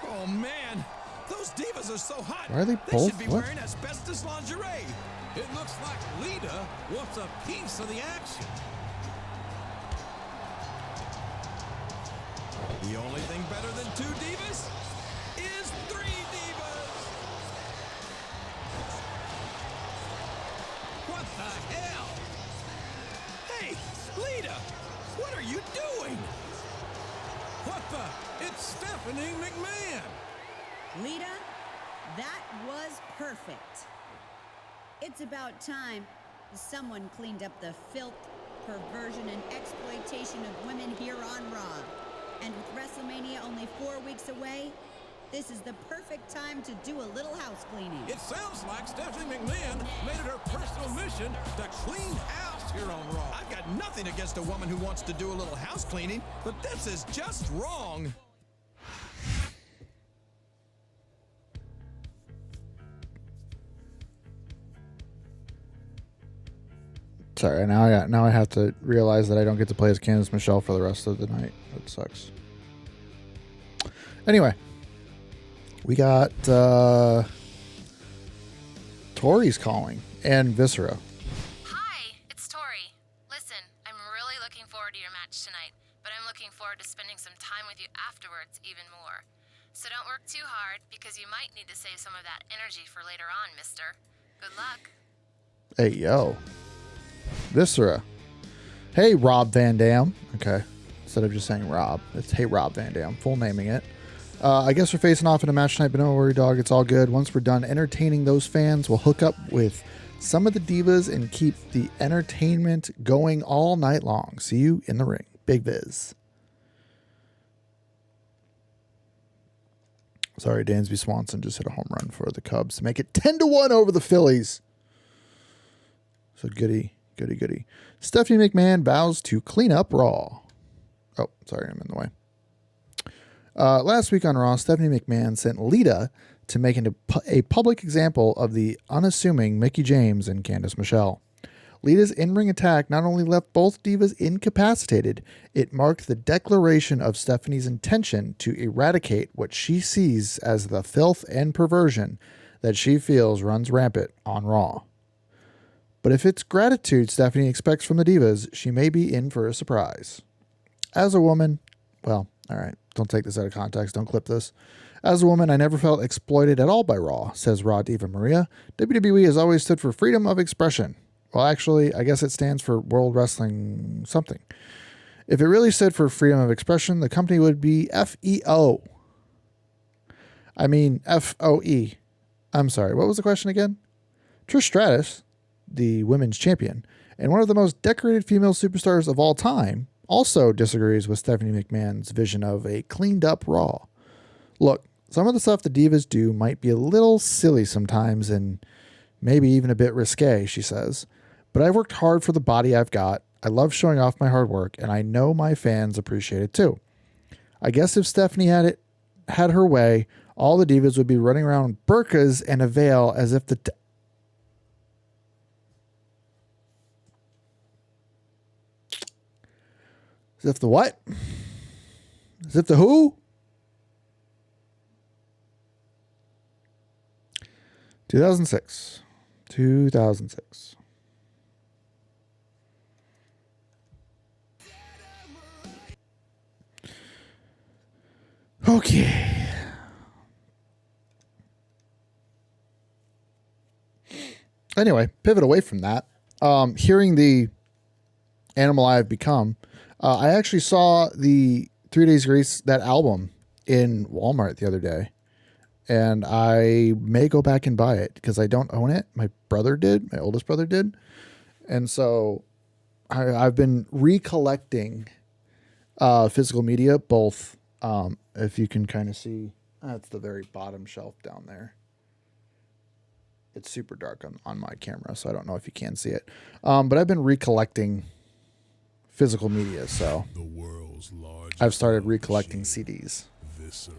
Speaker 3: Oh man, those divas are so hot.
Speaker 1: Why are they
Speaker 3: They
Speaker 1: both?
Speaker 3: should be
Speaker 1: What?
Speaker 3: wearing asbestos lingerie.
Speaker 2: It looks like Lita wants a piece of the action.
Speaker 3: The only thing better than 2 divas is 3 divas.
Speaker 2: What the hell?
Speaker 3: Hey, Lita, what are you doing?
Speaker 2: What the? It's Stephanie McMahon.
Speaker 10: Lita, that was perfect. It's about time someone cleaned up the filth, perversion, and exploitation of women here on Raw. And with WrestleMania only 4 weeks away, this is the perfect time to do a little house cleaning.
Speaker 2: It sounds like Stephanie McMahon made it her personal mission to clean house here on Raw.
Speaker 3: I've got nothing against a woman who wants to do a little house cleaning, but this is just wrong.
Speaker 1: Sorry, now I have to realize that I don't get to play as Candice Michelle for the rest of the night. That sucks. Anyway, we got Tori's calling, and Viscera.
Speaker 11: Hi, it's Tori. Listen, I'm really looking forward to your match tonight, but I'm looking forward to spending some time with you afterwards even more. So don't work too hard, because you might need to save some of that energy for later on, mister. Good luck.
Speaker 1: Hey, yo. Viscera. Hey, Rob Van Dam. Okay. Instead of just saying Rob, it's Hey, Rob Van Dam. Full naming it. I guess we're facing off in a match tonight, but don't worry, dog. It's all good. Once we're done entertaining those fans, we'll hook up with some of the divas and keep the entertainment going all night long. See you in the ring. Big Viz. Sorry, Dansby Swanson just hit a home run for the Cubs to make it 10-1 over the Phillies. So goody. Stephanie McMahon vows to clean up Raw. Oh, sorry, I'm in the way. Last week on Raw, Stephanie McMahon sent Lita to make a public example of the unassuming Mickie James and Candice Michelle. Lita's in-ring attack not only left both divas incapacitated, it marked the declaration of Stephanie's intention to eradicate what she sees as the filth and perversion that she feels runs rampant on Raw. But if it's gratitude Stephanie expects from the divas, she may be in for a surprise. As a woman, well, all right, don't take this out of context, don't clip this. As a woman, I never felt exploited at all by Raw, says Raw Diva Maria. WWE has always stood for freedom of expression. Well, actually, I guess it stands for World Wrestling something. If it really stood for freedom of expression, the company would be FEO. I mean, FOE. I'm sorry, what was the question again? Trish Stratus, the women's champion, and one of the most decorated female superstars of all time, also disagrees with Stephanie McMahon's vision of a cleaned up Raw. Look, some of the stuff the divas do might be a little silly sometimes and maybe even a bit risque, she says. But I've worked hard for the body I've got. I love showing off my hard work, and I know my fans appreciate it too. I guess if Stephanie had her way, all the divas would be running around in burqas and a veil as if As if the what? As if the who? 2006. Okay. Anyway, pivot away from that. Hearing the Animal I Have Become, I actually saw the 3 Days Grace, that album, in Walmart the other day. And I may go back and buy it because I don't own it. My brother did. My oldest brother did. And so I've been recollecting physical media, both, if you can kind of see, that's the very bottom shelf down there. It's super dark on my camera, so I don't know if you can see it. But I've been recollecting physical media, so
Speaker 7: The world's largest
Speaker 1: I've started recollecting CDs.
Speaker 7: viscera.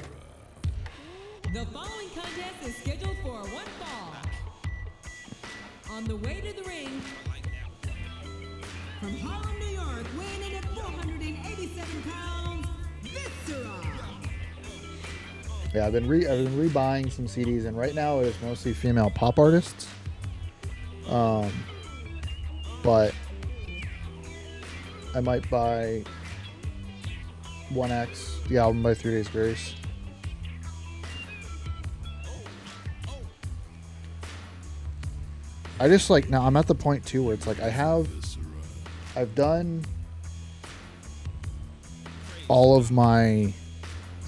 Speaker 8: The following contest is scheduled for one fall. On the way to the ring, from Harlem, New York, weighing in at 487 pounds, Viscera.
Speaker 1: Yeah, I've been rebuying some CDs, and right now it is mostly female pop artists. But I might buy 1X, the album by 3 Days Grace. I just like, now I'm at the point too where it's like I've done all of I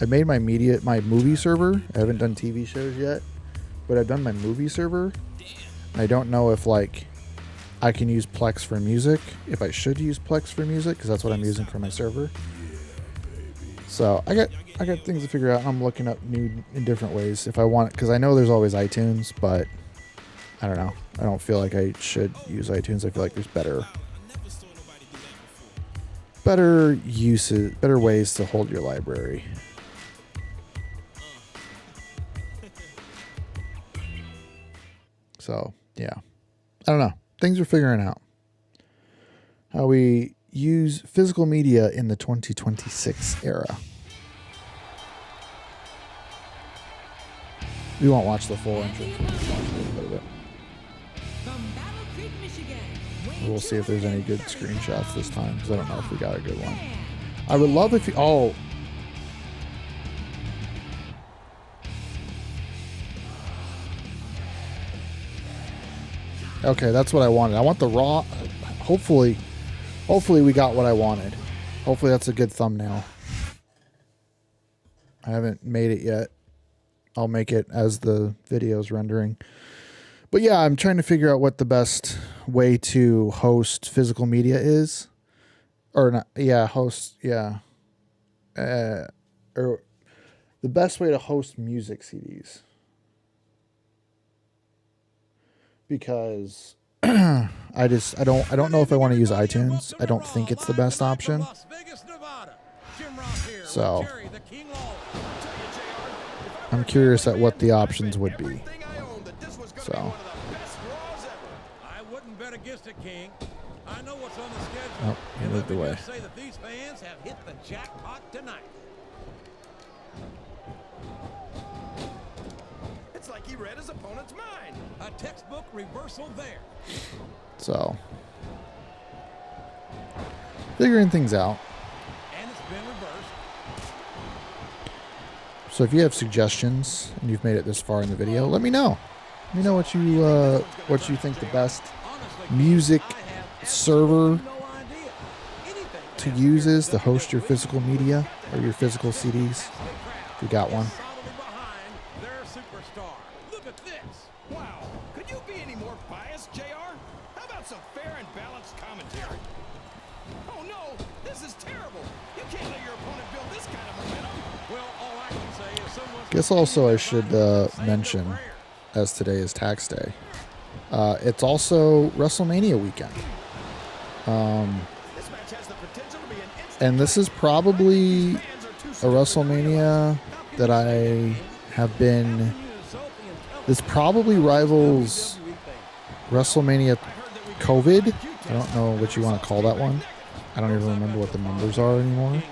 Speaker 1: made my movie server. I haven't done TV shows yet, but I've done my movie server. I don't know if like I can use Plex for music, if I should use Plex for music, because that's what I'm using for my server. So I got things to figure out. I'm looking up new in different ways if I want it, because I know there's always iTunes, but I don't know. I don't feel like I should use iTunes. I feel like there's better uses, better ways to hold your library. So, yeah. I don't know. Things we're figuring out. How we use physical media in the 2026 era. We won't watch the full intro. We'll watch a little bit of it.
Speaker 8: From Battle Creek, Michigan,
Speaker 1: We'll see if there's any good screenshots this time, because I don't know if we got a good one. I would love if you... Oh. Okay, that's what I wanted. I want the raw... Hopefully we got what I wanted. Hopefully that's a good thumbnail. I haven't made it yet. I'll make it as the video's rendering. But yeah, I'm trying to figure out what the best way to host physical media is. Or not, yeah, host, yeah. Or the best way to host music CDs. Because I don't know if I want to use iTunes. I don't think it's the best option. So I'm curious at what the options would be. So
Speaker 2: I wouldn't bet against it, King. I know what's on the schedule.
Speaker 1: Oh, he moved away.
Speaker 2: Just say that these fans have hit the jackpot tonight.
Speaker 3: It's like he read his opponent's mind.
Speaker 2: A textbook reversal there.
Speaker 1: So figuring things out.
Speaker 2: And it's been reversed.
Speaker 1: So if you have suggestions and you've made it this far in the video, let me know. Let me know what you think the best music server to use is to host your physical media or your physical CDs. If you got one.
Speaker 2: Their superstar. Look at this.
Speaker 3: Wow. Could you be any more biased, JR? How about some fair and balanced commentary? Oh no, this is terrible. You can't let your opponent build this kind of momentum.
Speaker 2: Well, all I can say is someone.
Speaker 1: Guess also I should mention, as today is tax day, it's also WrestleMania weekend.
Speaker 3: This match has the potential to be an instant.
Speaker 1: And this is probably a WrestleMania that I have been. This probably rivals WrestleMania COVID. I don't know what you want to call that one. I don't even remember what the numbers are anymore.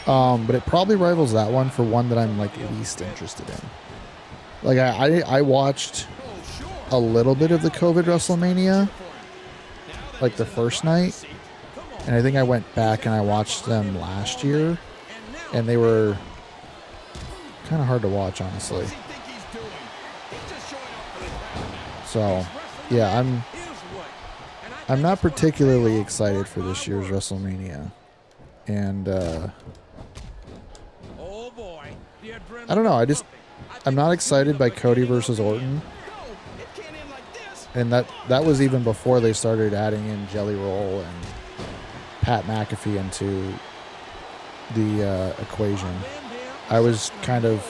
Speaker 1: But it probably rivals that one for one that I'm like least interested in. Like I watched a little bit of the COVID WrestleMania, like the first night, and I think I went back and I watched them last year, and they were kind of hard to watch, honestly. So, yeah, I'm not particularly excited for this year's WrestleMania, and I don't know. I'm not excited by Cody versus Orton. And that was even before they started adding in Jelly Roll and Pat McAfee into the equation. I was kind of,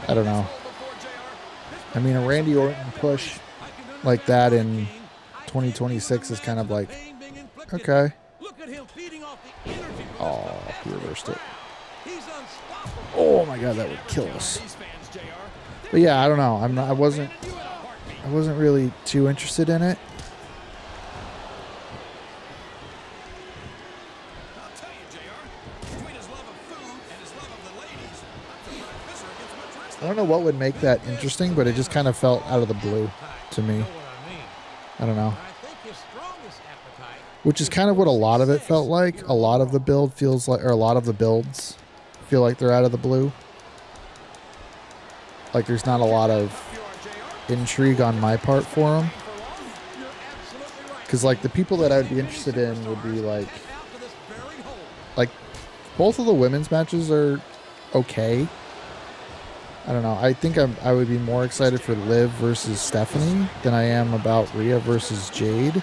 Speaker 1: I don't know. I mean, a Randy Orton push like that in 2026 is kind of like, okay. Oh, he reversed it. Oh my God, that would kill us. But yeah, I don't know. I wasn't really too interested in it. I don't know what would make that interesting, but it just kind of felt out of the blue to me. I don't know. Which is kind of what a lot of it felt like. A lot of the build feels like, or a lot of the builds feel like they're out of the blue. Like there's not a lot of intrigue on my part for them. Because like the people that I would be interested in would be like both of the women's matches are okay. I don't know. I think I would be more excited for Liv versus Stephanie than I am about Rhea versus Jade.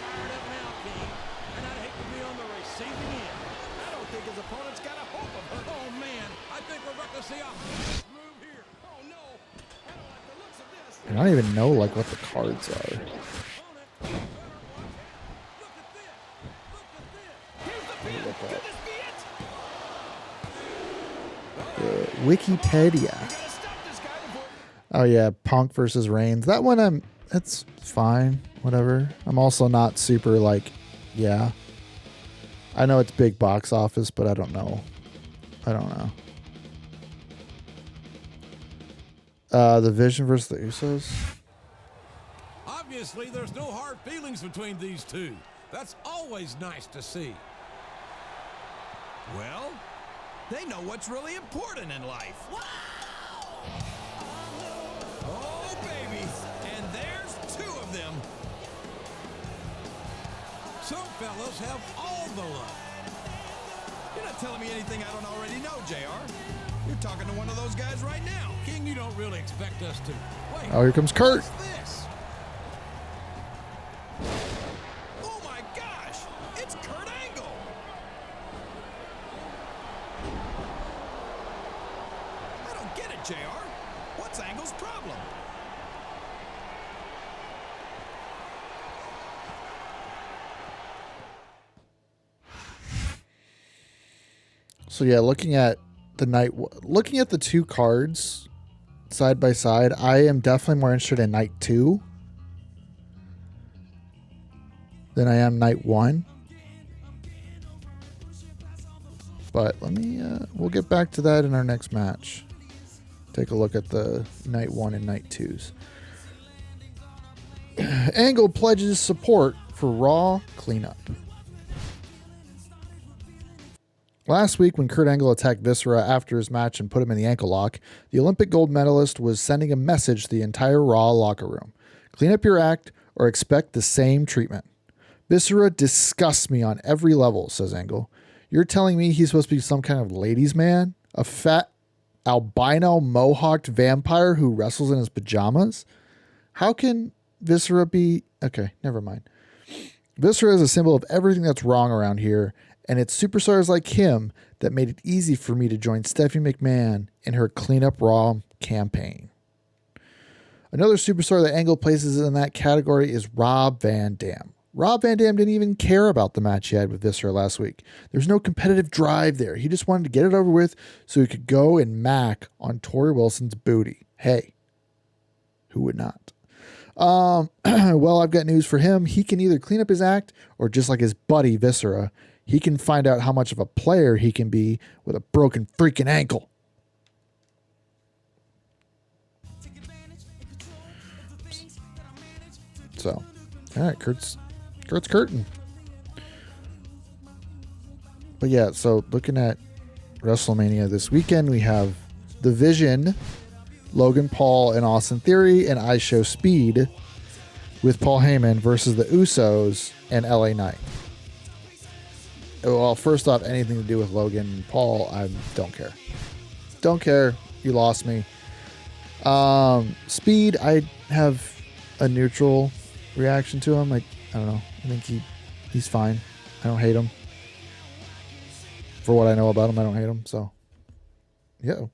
Speaker 1: I don't even know like what the cards are. Wikipedia. Oh yeah, Punk versus Reigns. That one it's fine. Whatever. I'm also not super like, yeah. I know it's big box office, but I don't know. The Vision versus the Usos.
Speaker 2: Obviously, there's no hard feelings between these two. That's always nice to see.
Speaker 3: Well, they know what's really important in life. Wow. Oh, baby. And there's two of them.
Speaker 2: Some fellas have all the luck.
Speaker 3: You're not telling me anything I don't already know, JR. You're talking to one of those guys right now.
Speaker 2: King, you don't really expect us to. Wait,
Speaker 1: Oh, here comes Kurt.
Speaker 2: what's this?
Speaker 3: it, JR. What's Angle's problem?
Speaker 1: So yeah, looking at the two cards side by side, I am definitely more interested in night 2 than I am night 1. But we'll get back to that in our next match. Take a look at the night 1 and night 2s. Angle pledges support for Raw cleanup. Last week, when Kurt Angle attacked Viscera after his match and put him in the ankle lock, the Olympic gold medalist was sending a message to the entire Raw locker room. Clean up your act or expect the same treatment. Viscera disgusts me on every level, says Angle. You're telling me he's supposed to be some kind of ladies' man? A fat, albino, mohawked vampire who wrestles in his pajamas? How can Viscera be... Okay, never mind. Viscera is a symbol of everything that's wrong around here, and it's superstars like him that made it easy for me to join Stephanie McMahon in her Clean Up Raw campaign. Another superstar that Angle places in that category is Rob Van Dam. Rob Van Dam didn't even care about the match he had with Viscera last week. There's no competitive drive there. He just wanted to get it over with so he could go and mac on Tori Wilson's booty. Hey, who would not? Well, I've got news for him. He can either clean up his act or, just like his buddy Viscera, he can find out how much of a player he can be with a broken freaking ankle. So, all right, Kurt's curtain. But yeah, so looking at WrestleMania this weekend, we have The Vision, Logan Paul and Austin Theory, and I Show Speed with Paul Heyman versus the Usos and LA Knight. Well, first off, anything to do with Logan and Paul, I don't care. Don't care. You lost me. Speed, I have a neutral reaction to him. I don't know. I think he's fine. I don't hate him. For what I know about him, I don't hate him. So, yeah.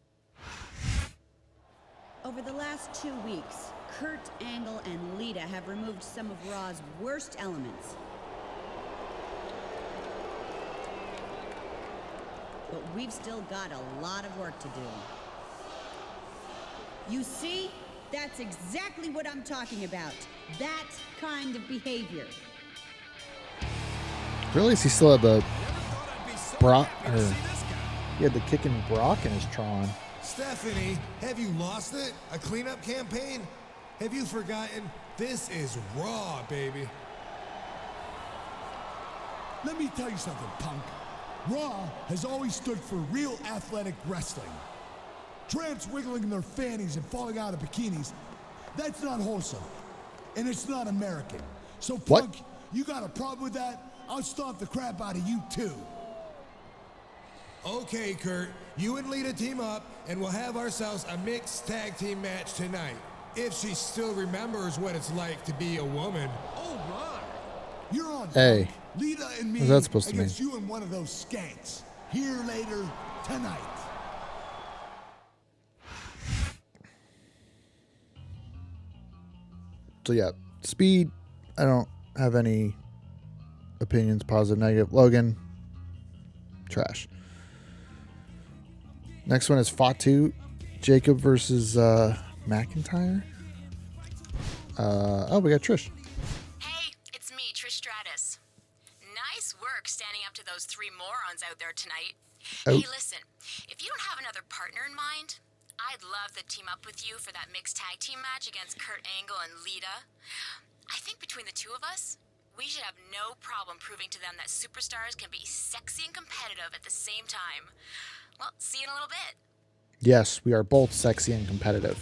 Speaker 12: Over the last 2 weeks, Kurt Angle and Lita have removed some of Raw's worst elements. But we've still got a lot of work to do. You see? That's exactly what I'm talking about. That kind of behavior.
Speaker 1: Realize he still had the Brock, or he had the kicking Brock in his Tron.
Speaker 13: Stephanie, have you lost it? A cleanup campaign? Have you forgotten? This is Raw, baby.
Speaker 7: Let me tell you something, punk. Raw has always stood for real athletic wrestling. Tramps wiggling their fannies and falling out of bikinis, that's not wholesome. And it's not American. So, punk, you got a problem with that? I'll stomp the crap out of you, too.
Speaker 13: Okay, Kurt, you and Lita team up, and we'll have ourselves a mixed tag team match tonight. If she still remembers what it's like to be a woman.
Speaker 3: All right.
Speaker 7: You're on.
Speaker 1: Hey.
Speaker 7: Punk. Lita and me
Speaker 1: What's that supposed to mean?
Speaker 7: against you and one of those skanks. Here later tonight.
Speaker 1: So yeah, Speed, I don't have any opinions, positive, negative. Logan, trash. Next one is Fatu, Jacob versus McIntyre. Oh, we got Trish.
Speaker 11: Hey, it's me, Trish Stratus. Nice work standing up to those 3 morons out there tonight.
Speaker 1: Oh.
Speaker 11: Hey, listen, if you don't have another partner in mind, I'd love to team up with you for that mixed tag team match against Kurt Angle and Lita. I think between the two of us, we should have no problem proving to them that superstars can be sexy and competitive at the same time. Well, see you in a little bit.
Speaker 1: Yes, we are both sexy and competitive.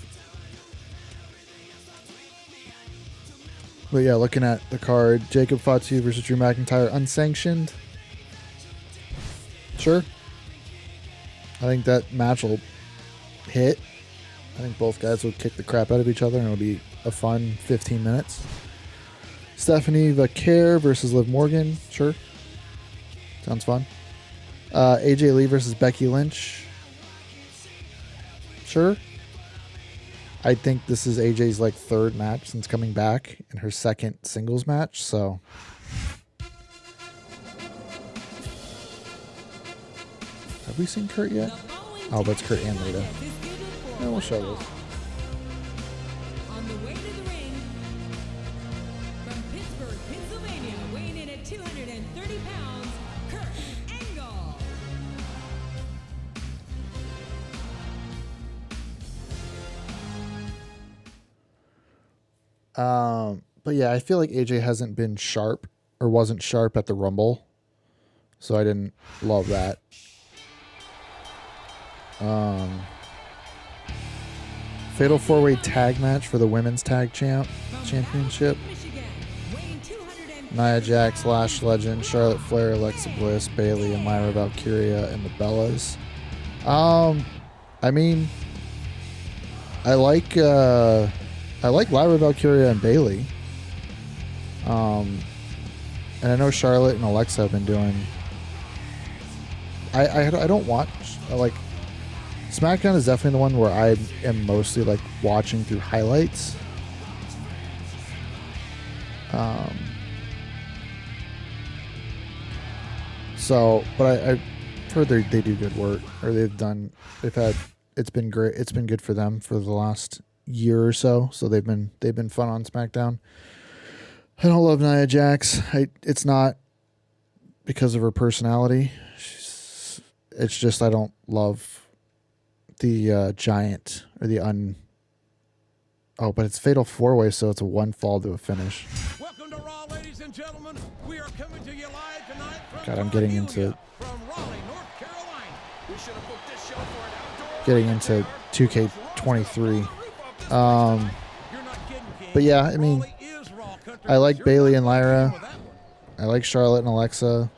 Speaker 1: But yeah, looking at the card, Jacob Fatu versus Drew McIntyre, unsanctioned. Sure. I think that match will hit. I think both guys will kick the crap out of each other, and it'll be a fun 15 minutes. Stephanie Vaquer versus Liv Morgan. Sure. Sounds fun. AJ Lee versus Becky Lynch. Sure. I think this is AJ's like third match since coming back and her second singles match. So have we seen Kurt yet? Oh, but it's Kurt and Lita. Yeah, we'll show this.
Speaker 8: On the way to the ring, from Pittsburgh, Pennsylvania, weighing in at 230 pounds, Kurt Angle.
Speaker 1: But yeah, I feel like AJ hasn't been sharp or wasn't sharp at the Rumble. So I didn't love that. Fatal 4-way tag match for the women's tag championship. Nia Jax, Lash Legend, Charlotte Flair, Alexa Bliss, Bayley, and Lyra Valkyria, and the Bellas. I mean, I like Lyra Valkyria and Bayley. And I know Charlotte and Alexa have been doing. I don't watch like SmackDown is definitely the one where I am mostly like watching through highlights. So, but I've heard they do good work, or it's been great. It's been good for them for the last year or so. So they've been fun on SmackDown. I don't love Nia Jax. It's not because of her personality. It's just I don't love the giant or the Oh, but it's fatal 4-way, so it's a one fall to a finish.
Speaker 2: Welcome to Raw, ladies and gentlemen. We are coming to you live tonight from
Speaker 1: God, I'm getting into
Speaker 2: from Raleigh, North Carolina. We should have booked this show for an outdoor
Speaker 1: getting into 2K23. But yeah, I mean, I like Bayley and Lyra. I like Charlotte and Alexa.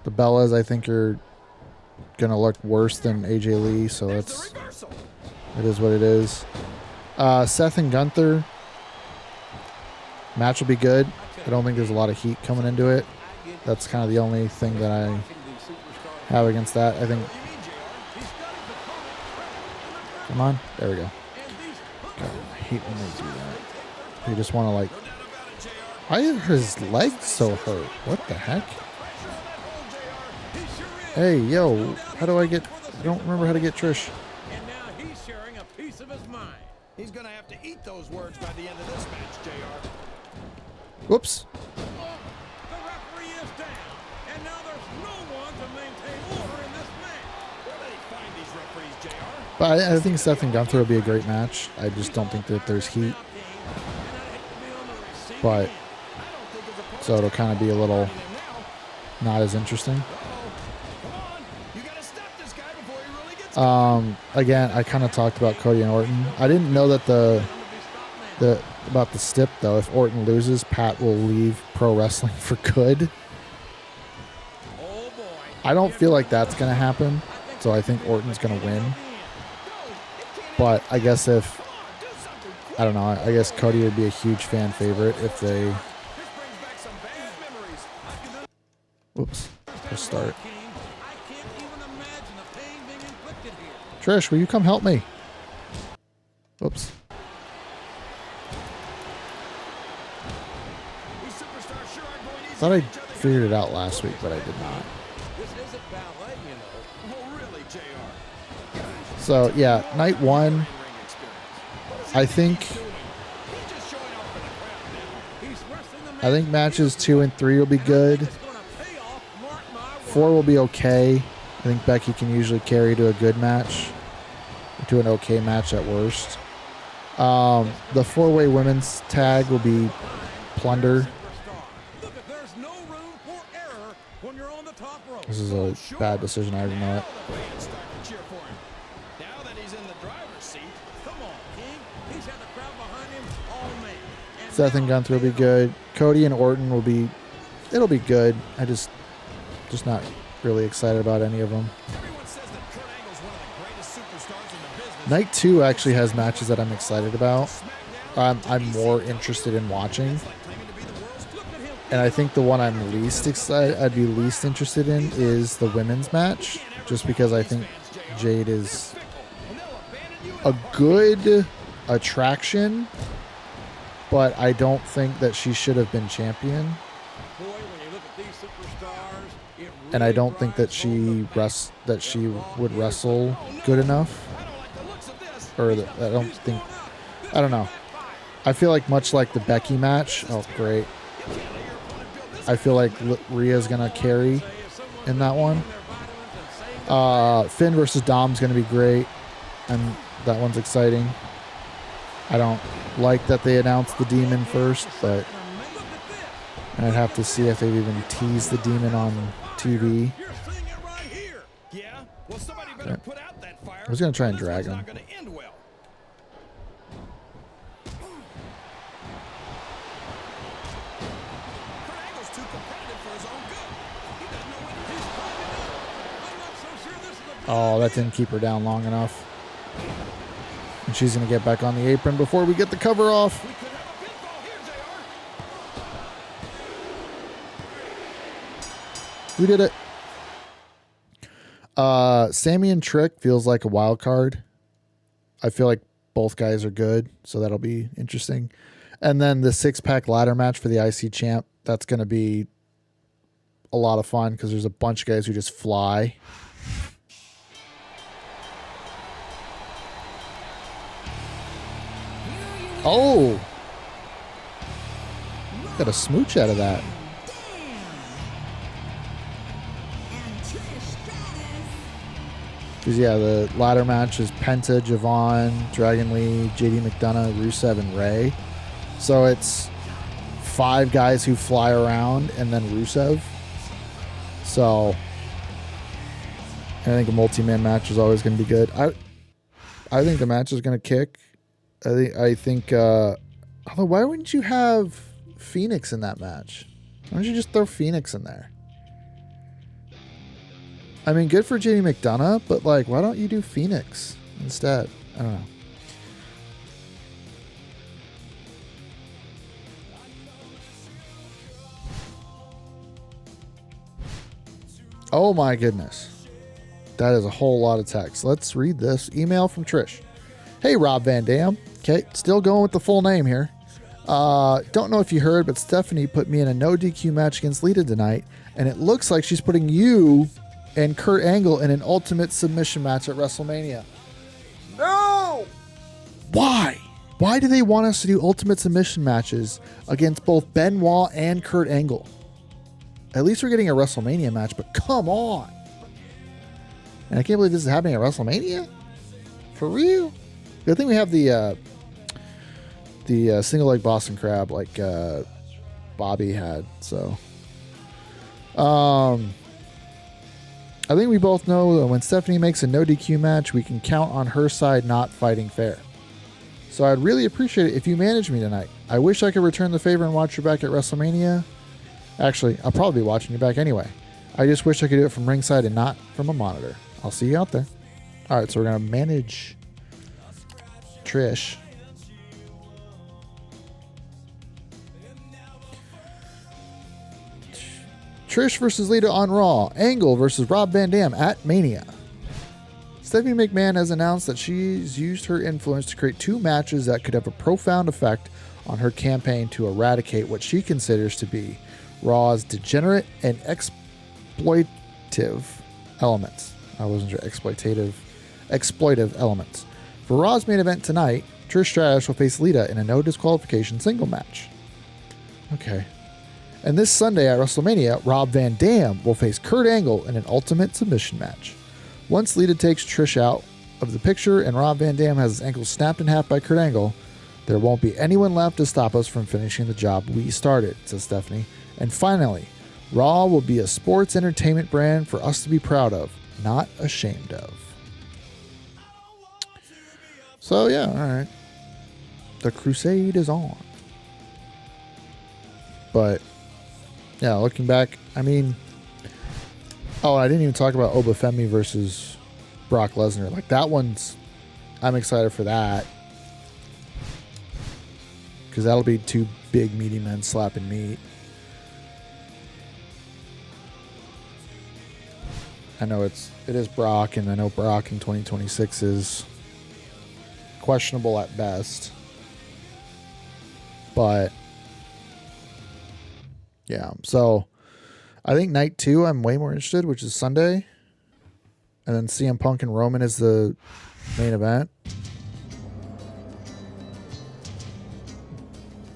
Speaker 1: The Bellas, I think, are gonna look worse than AJ Lee, so it is what it is. Seth and Gunther match will be good. I don't think there's a lot of heat coming into it. That's kind of the only thing that I have against that. I think. Come on, there we go. God, I hate when they do that. They just want to like. Why are his legs so hurt? What the heck? Hey, yo, how do I don't remember how to get Trish.
Speaker 2: And now he's sharing a piece of his mind.
Speaker 3: He's gonna have to eat those words by the end of this match, JR.
Speaker 1: Whoops.
Speaker 2: The referee is down, and now there's no one to maintain order in this match.
Speaker 3: Where do they find these referees, JR?
Speaker 1: But I think Seth and Gunther will be a great match. I just don't think that there's heat. But so it'll kind of be a little not as interesting. Again, I kind of talked about Cody and Orton. I didn't know that about the stip though. If Orton loses, Pat will leave pro wrestling for good. I don't feel like that's gonna happen, so I think Orton's gonna win. But I guess I guess Cody would be a huge fan favorite if they. Whoops. Let's start. Trish, will you come help me? Oops. Thought I figured it out last week, but I did not. So yeah, night one. I think matches 2 and 3 will be good. 4 will be okay. I think Becky can usually carry to a good match. To an okay match at worst. The 4-way women's tag will be Plunder. This is a bad decision. I already know it. Seth and Gunther will be good. Cody and Orton will be. It'll be good. I just not really excited about any of them. Night 2 actually has matches that I'm excited about. I'm more interested in watching. And I think the one I'd be least interested in is the women's match. Just because I think Jade is a good attraction, but I don't think that she should have been champion.
Speaker 2: Boy, when you look at these superstars, it
Speaker 1: And I
Speaker 2: really
Speaker 1: don't think that
Speaker 2: drives
Speaker 1: she would wrestle good enough. Or that I don't know. I feel like much like the Becky match. Oh, great. I feel like Rhea's going to carry in that one. Finn versus Dom's going to be great. And that one's exciting. I don't like that they announced the Demon first, but I'd have to see if they've even teased the Demon on TV.
Speaker 3: Yeah? Well, somebody better put out that fire.
Speaker 1: I was going to try and
Speaker 3: This
Speaker 1: drag
Speaker 3: one's
Speaker 1: him.
Speaker 3: not gonna end well. Kurt Angle's too competitive for his own good. He doesn't know when he's climbing up. I'm not so sure this is a
Speaker 1: Oh, that didn't keep her down long enough. And she's going to get back on the apron before we get the cover off. We did it. Sammy and Trick feels like a wild card. I feel like both guys are good, so that'll be interesting. And then the 6-pack ladder match for the IC champ, that's going to be a lot of fun because there's a bunch of guys who just fly. Oh! Got a smooch out of that. Because, yeah, the ladder match is Penta, Javon, Dragon Lee, JD McDonough, Rusev, and Ray. So it's 5 guys who fly around and then Rusev. So I think a multi-man match is always going to be good. I think the match is going to kick. I think although why wouldn't you have Phoenix in that match? Why don't you just throw Phoenix in there? I mean, good for JD McDonough, but like, why don't you do Phoenix instead? I don't know. Oh my goodness. That is a whole lot of text. Let's read this email from Trish. Hey, Rob Van Dam. Okay, still going with the full name here. Don't know if you heard, but Stephanie put me in a no DQ match against Lita tonight, and it looks like she's putting you and Kurt Angle in an ultimate submission match at WrestleMania. No! Why? Why do they want us to do ultimate submission matches against both Benoit and Kurt Angle? At least we're getting a WrestleMania match, but come on. And I can't believe this is happening at WrestleMania? For real? Good thing we have the single leg Boston Crab like Bobby had. So, I think we both know that when Stephanie makes a no DQ match, we can count on her side not fighting fair. So I'd really appreciate it if you manage me tonight. I wish I could return the favor and watch you back at WrestleMania. Actually, I'll probably be watching you back anyway. I just wish I could do it from ringside and not from a monitor. I'll see you out there. All right, so we're going to manage Trish. Trish versus Lita on Raw. Angle versus Rob Van Dam at Mania. Stephanie McMahon has announced that she's used her influence to create 2 matches that could have a profound effect on her campaign to eradicate what she considers to be Raw's degenerate and exploitive elements. I wasn't sure. Exploitive elements. For Raw's main event tonight, Trish Stratus will face Lita in a no disqualification single match. Okay. And this Sunday at WrestleMania, Rob Van Dam will face Kurt Angle in an ultimate submission match. Once Lita takes Trish out of the picture and Rob Van Dam has his ankle snapped in half by Kurt Angle, there won't be anyone left to stop us from finishing the job we started, says Stephanie. And finally, Raw will be a sports entertainment brand for us to be proud of, not ashamed of. So yeah, all right. The crusade is on. But yeah, looking back, I mean, I didn't even talk about Obafemi versus Brock Lesnar. Like that one's, I'm excited for that. Because that'll be 2 big meaty men slapping meat. I know it is Brock, and I know Brock in 2026 is questionable at best. But yeah, so I think night 2 I'm way more interested, which is Sunday. And then CM Punk and Roman is the main event.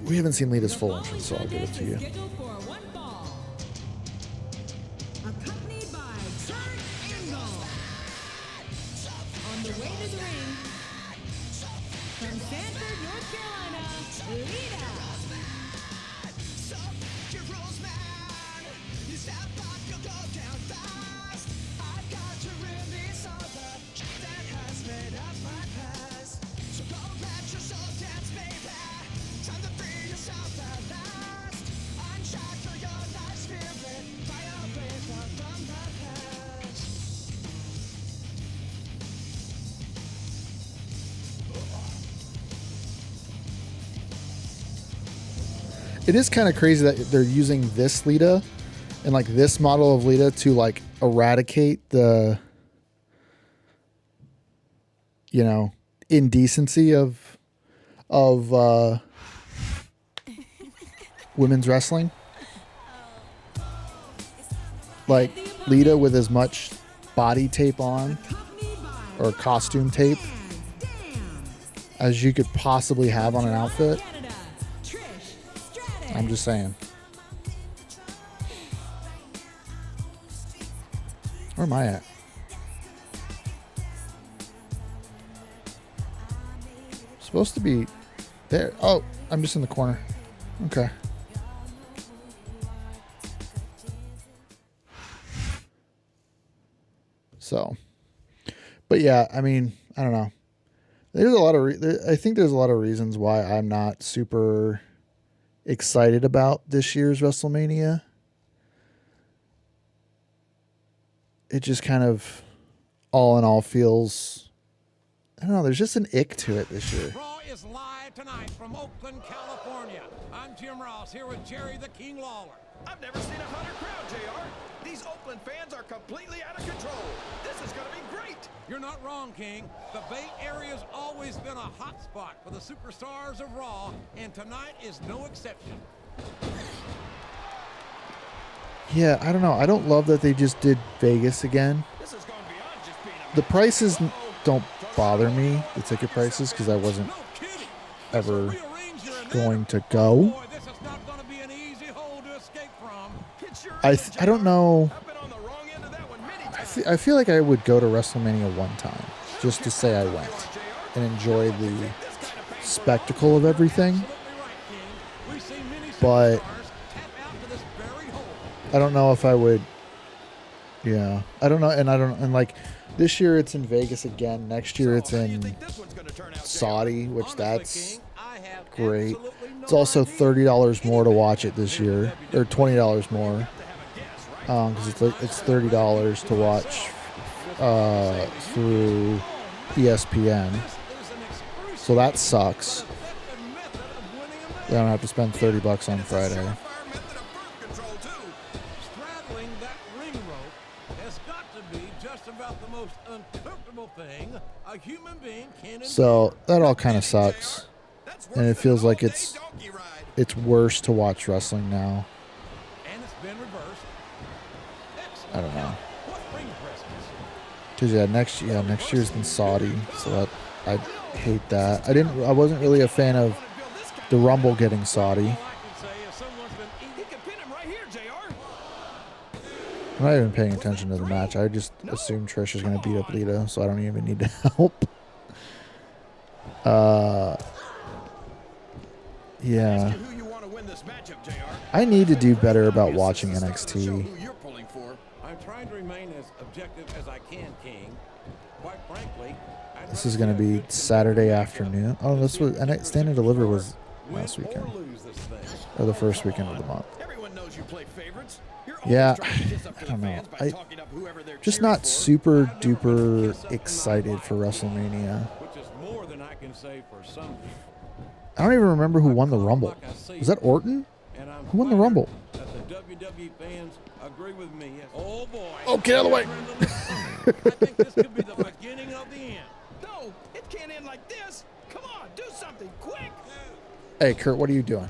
Speaker 1: We haven't seen Lita's full entrance, so I'll give it to you.
Speaker 8: Scheduled for one fall. Accompanied by Kurt Angle. On the way to the ring, from Sanford, North Carolina, Lita.
Speaker 1: It is kind of crazy that they're using this Lita and like this model of Lita to like eradicate the, you know, indecency of women's wrestling. Like Lita with as much body tape on or costume tape as you could possibly have on an outfit. I'm just saying. Where am I at? Supposed to be there. Oh, I'm just in the corner. Okay. So, but yeah, I mean, I don't know. There's a lot of, I think there's a lot of reasons why I'm not super excited about this year's WrestleMania. It just kind of, all in all, feels, I don't know, there's just an ick to it this year.
Speaker 2: Raw is live tonight from Oakland, California. I'm Jim Ross here with Jerry the King Lawler.
Speaker 3: I've never seen a hotter crowd, JR. These Oakland fans are completely out of control. This is going to be great.
Speaker 2: You're not wrong, King. The Bay Area's always been a hot spot for the superstars of Raw, and tonight is no exception.
Speaker 1: Yeah, I don't know. I don't love that they just did Vegas again.
Speaker 3: This is going beyond just being a
Speaker 1: The prices don't bother me, the ticket prices, because I wasn't
Speaker 2: No kidding.
Speaker 1: ever
Speaker 2: Rearrange your event.
Speaker 1: going to go.
Speaker 2: Boy, this is not going to be an easy hole to escape from.
Speaker 3: It sure
Speaker 1: I
Speaker 3: is,
Speaker 1: I don't
Speaker 3: JR.
Speaker 1: know.
Speaker 3: I've been on the wrong end of that one many times.
Speaker 1: I feel like I would go to WrestleMania one time just to say I went and enjoy the spectacle of everything.
Speaker 2: Absolutely right, King. We've seen many
Speaker 1: But
Speaker 2: superstars tap out to this very hole.
Speaker 1: I don't know if I would. Yeah, I don't know, and like this year it's in Vegas again. Next year it's in
Speaker 3: This one's going to turn out, JR.
Speaker 1: Saudi, which
Speaker 2: Honestly,
Speaker 1: that's
Speaker 2: King, I have
Speaker 1: great.
Speaker 2: absolutely no
Speaker 1: It's also
Speaker 2: idea.
Speaker 1: $30 more to watch it this year, or $20 more, because it's $30 to watch through ESPN. So that sucks. I don't have to spend $30 on Friday.
Speaker 3: Surefire method of birth control, too.
Speaker 2: Straddling that ring rope has got to be just about the most uncomfortable thing a human being can
Speaker 1: So that all kind of sucks,
Speaker 3: That's
Speaker 1: and it
Speaker 3: worse than
Speaker 1: feels
Speaker 3: an
Speaker 1: like
Speaker 3: all-day
Speaker 1: it's
Speaker 3: donkey ride.
Speaker 1: worse to watch wrestling now.
Speaker 2: and it's been reversed. Excellent.
Speaker 1: I don't know.
Speaker 2: What ring presses?
Speaker 1: Cause next year's in Saudi, so that I hate that. I wasn't really a fan of the Rumble getting Saudi.
Speaker 2: All I can say is someone's been
Speaker 3: He
Speaker 2: eating.
Speaker 3: can pin him right here, JR.
Speaker 1: I'm not even paying attention to the match. I just assume Trish is gonna beat up Lita, so I don't even need to help. Yeah.
Speaker 3: Who you want to win this matchup, JR?
Speaker 1: I need to do better about watching
Speaker 3: Show
Speaker 1: NXT.
Speaker 3: who you're pulling for.
Speaker 2: I'm trying to remain as objective as I can, King. Quite frankly,
Speaker 1: This is gonna be Saturday afternoon. Oh, this was Stand and Deliver was last weekend,
Speaker 2: lose this thing.
Speaker 1: or the first weekend of the month.
Speaker 3: Everyone knows you play favorites. You're
Speaker 1: Yeah,
Speaker 3: always trying to kiss up to
Speaker 1: I
Speaker 3: the
Speaker 1: don't know.
Speaker 3: fans by talking up whoever they're
Speaker 1: Just
Speaker 3: cheering
Speaker 1: not
Speaker 3: for.
Speaker 1: super duper excited for WrestleMania.
Speaker 2: Which is more than I can say for some people.
Speaker 1: I don't even remember who won the Rumble. Was that Orton?
Speaker 2: And I'm
Speaker 1: Who won the
Speaker 2: flattered
Speaker 1: Rumble?
Speaker 2: That the WWE fans agree with me. Oh boy.
Speaker 1: Oh, get out of the way.
Speaker 2: I think this could be the beginning of the end.
Speaker 3: No, it can't end like this.
Speaker 1: Hey, Kurt, what are you doing?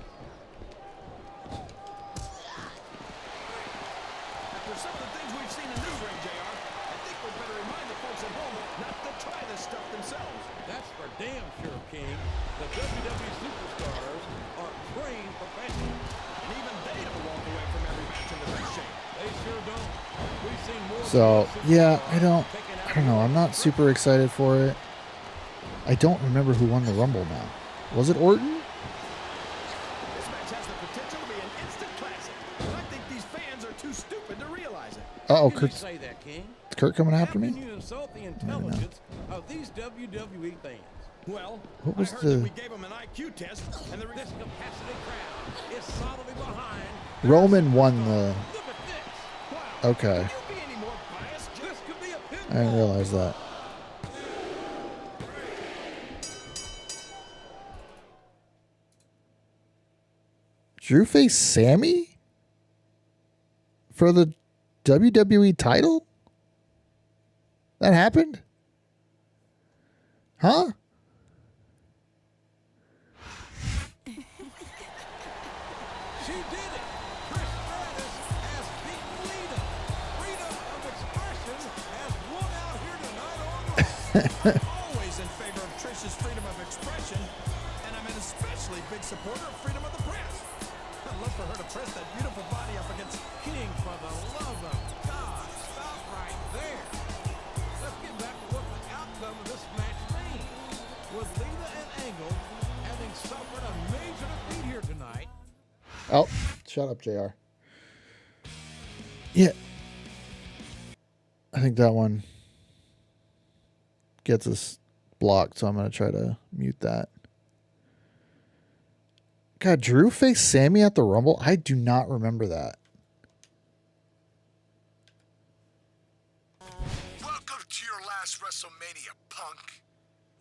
Speaker 3: After some of the things we've seen in this ring, JR, I think we'd better remind the folks at home not to try this stuff themselves.
Speaker 2: That's for damn sure, King. The WWE superstars are trained professionals.
Speaker 3: And even they don't walk away from every match in the best shape.
Speaker 2: They sure don't. We've seen more.
Speaker 1: So, yeah, I don't know. I'm not super excited for it. I don't remember who won the Rumble now. Was it Orton?
Speaker 3: This match has the potential to be an instant classic. And I think these fans are too stupid to realize it.
Speaker 1: Uh-oh,
Speaker 2: How can you
Speaker 1: Kurt's,
Speaker 2: say that, King?
Speaker 1: is Kurt coming after
Speaker 2: How can
Speaker 1: me?
Speaker 2: you insult the intelligence of these WWE fans?
Speaker 3: Well,
Speaker 1: What
Speaker 3: I
Speaker 1: was
Speaker 3: heard
Speaker 1: the-
Speaker 3: that we gave them an IQ test, and
Speaker 2: This capacity crowd is solidly behind.
Speaker 1: Roman won the...
Speaker 2: Look at this. Wow.
Speaker 1: Okay.
Speaker 3: Can you be any more biased?
Speaker 2: This could be a pinfall.
Speaker 1: I didn't realize that. Drew faced Sammy for the WWE title? That happened? Huh?
Speaker 2: She did it. Trish Stratus has beaten Lita. Freedom of expression has won out here tonight on Raw.
Speaker 3: Always in favor of Trish's freedom of expression, and I'm an especially big supporter of freedom of the press. I'd love for her to press that beautiful body up against
Speaker 2: King, for the love of God, stop right there. Let's get back to what the outcome of this match means. With Lita and Angle having suffered a major defeat here tonight,
Speaker 1: Oh, shut up, JR. Yeah. I think that one gets us blocked, so I'm going to try to mute that. God, Drew faced Sammy at the Rumble? I do not remember that.
Speaker 5: Welcome to your last WrestleMania, punk.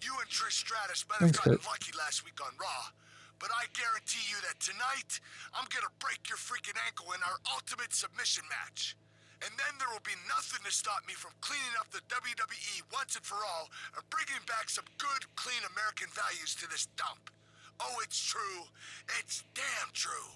Speaker 5: You and Trish Stratus might have
Speaker 1: Thanks,
Speaker 5: gotten
Speaker 1: Kurt.
Speaker 5: lucky last week on Raw, but I guarantee you that tonight, I'm gonna break your freaking ankle in our ultimate submission match. And then there will be nothing to stop me from cleaning up the WWE once and for all and bringing back some good, clean American values to this dump. Oh, it's true. It's damn true.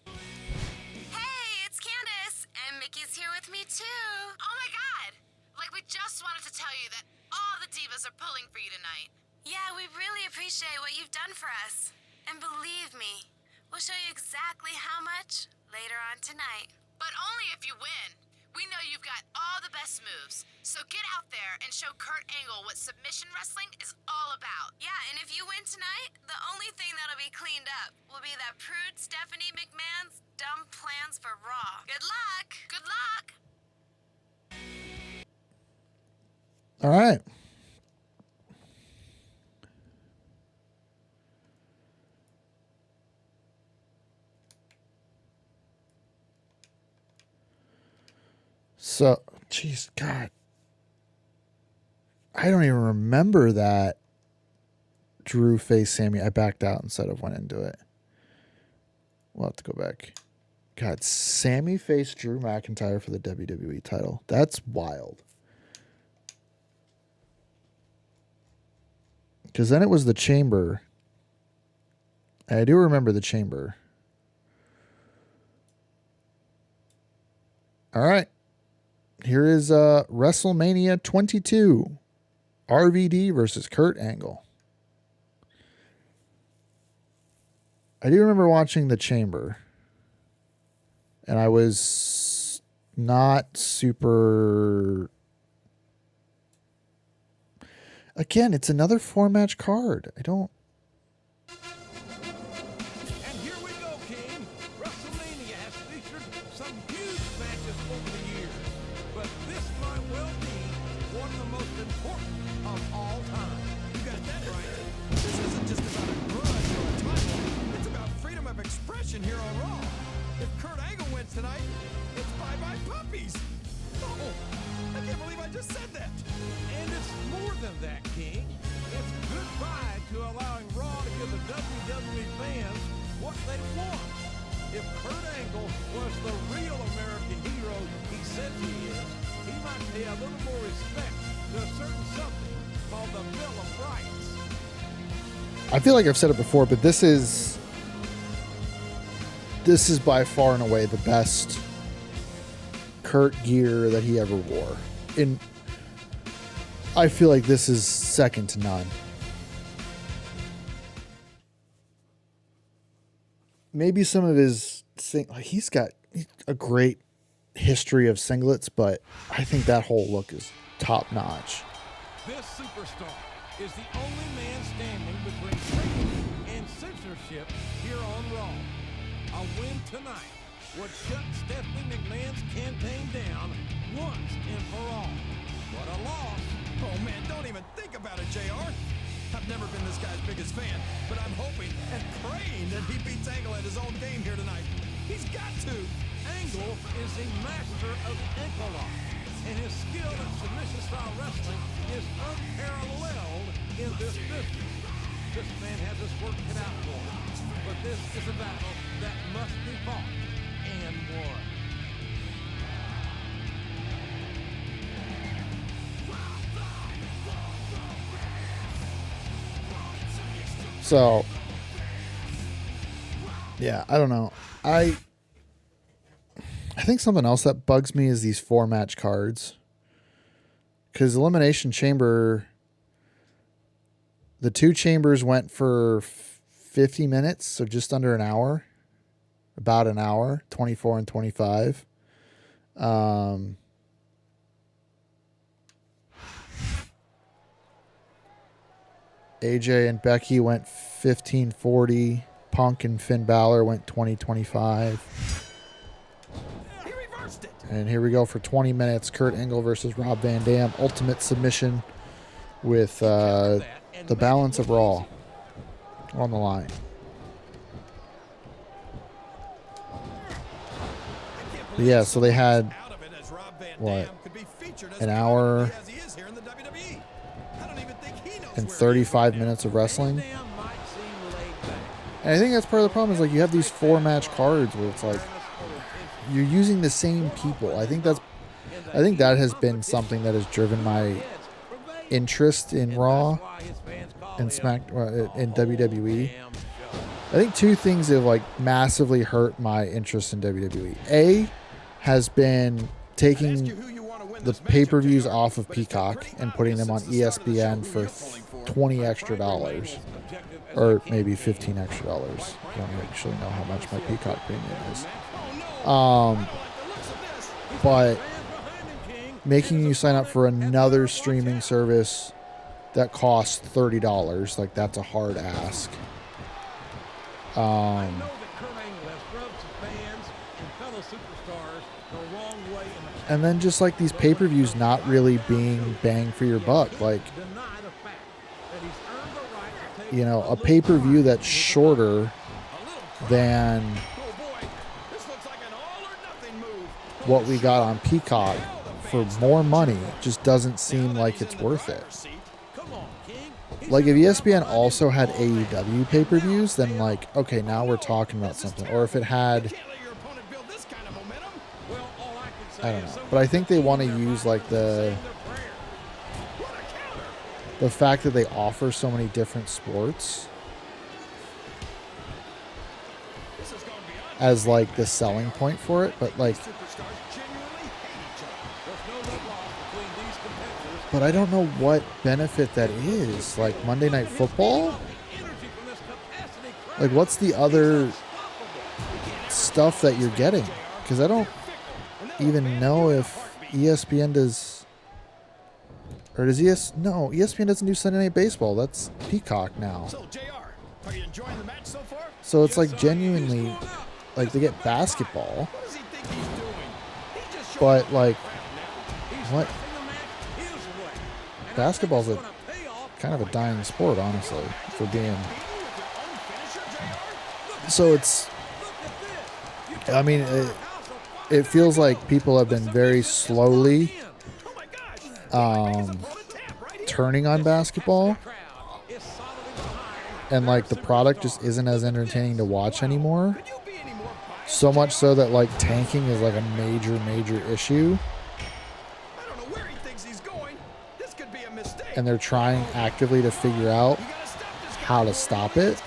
Speaker 11: Hey, it's Candace, and Mickey's here with me too. Oh my God! Like we just wanted to tell you that all the divas are pulling for you tonight. Yeah, we really appreciate what you've done for us. And believe me, we'll show you exactly how much later on tonight. But only if you win. We know you've got all the best moves, so get out there and show Kurt Angle what submission wrestling is all about. Yeah, and if you win tonight, the only thing that'll be cleaned up will be that prude Stephanie McMahon's dumb plans for Raw. Good luck! Good luck!
Speaker 1: All right. So, jeez, God. I don't even remember that Drew faced Sammy. I backed out instead of went into it. We'll have to go back. God, Sammy faced Drew McIntyre for the WWE title. That's wild. Because then it was the Chamber. I do remember the Chamber. All right. Here is WrestleMania 22. RVD versus Kurt Angle. I do remember watching the Chamber. And I was not super... Again, it's another 4-match card. I don't...
Speaker 2: and here we go, King. WrestleMania has featured some huge matches over the years, but this might well be one of the most important of all time.
Speaker 3: You got that right. This isn't just about a grudge or a title. It's about freedom of expression here on Raw. If Kurt Angle wins tonight, it's bye-bye puppies. Oh, I can't believe I just said that.
Speaker 2: And it's more than that, King. It's goodbye to allowing Raw to give the WWE fans what they want. If Kurt Angle was the real American hero he says he is, he might pay a little more respect to a certain something called the Bill of Rights.
Speaker 1: I feel like I've said it before, but this is by far and away the best Kurt gear that he ever wore. I feel like this is second to none. Maybe some of his he's got a great history of singlets, but I think that whole look is top notch.
Speaker 2: This superstar is the only man standing between freedom and censorship here on Raw. A win tonight would shut Stephanie McMahon's campaign down once and for all. But a loss.
Speaker 3: Oh man, don't even think about it, JR. I've never been this guy's biggest fan, but I'm hoping and praying that he beats Angle at his own game here tonight. He's got to.
Speaker 2: Angle is a master of the ankle lock, and his skill in submission-style wrestling is unparalleled in this business. This man has his work cut out for him, but this is a battle that must be fought and won.
Speaker 1: So, yeah, I don't know. I think something else that bugs me is these 4-match cards. Because Elimination Chamber, the 2 chambers went for 50 minutes, so just under an hour. About an hour, 24 and 25. AJ and Becky went 15-40. Punk and Finn Balor went 20-25.
Speaker 3: He reversed it.
Speaker 1: And here we go for 20 minutes. Kurt Angle versus Rob Van Dam. Ultimate submission with the balance of Raw on the line. But yeah, so they had, what, an hour and 35 minutes of wrestling. And I think that's part of the problem is like you have these 4-match cards where it's like you're using the same people. I think that has been something that has driven my interest in Raw and in WWE. I think 2 things have like massively hurt my interest in WWE. A has been taking the pay-per-views off of Peacock and putting them on ESPN for $20 extra, or maybe $15 extra. I don't actually know how much my Peacock premium is. But making you sign up for another streaming service that costs $30, like that's a hard ask. And then just like these pay-per-views not really being bang for your buck. Like, you know, a pay-per-view that's shorter than what we got on Peacock for more money just doesn't seem like it's worth it. Like if ESPN also had AEW pay-per-views, then like, okay, now we're talking about something. Or if it had, I don't know. But I think they want to use like the fact that they offer so many different sports as like the selling point for it. But like, but I don't know what benefit that is. Like Monday Night Football? Like what's the other stuff that you're getting? Because I don't even know if ESPN does, or does no, ESPN doesn't do Sunday Night Baseball. That's Peacock now.
Speaker 3: So JR, are you enjoying the match so far?
Speaker 1: So it's like genuinely, like they get basketball,
Speaker 3: What does he think he's doing? He just showed
Speaker 1: but
Speaker 3: up
Speaker 1: like,
Speaker 3: now.
Speaker 1: what? Basketball's a kind of a dying sport, honestly, for being. So it's, I mean, it feels like people have been very slowly turning on basketball, and like the product just isn't as entertaining to watch anymore. So much so that like tanking is like a major issue. And they're trying actively to figure out how to stop it.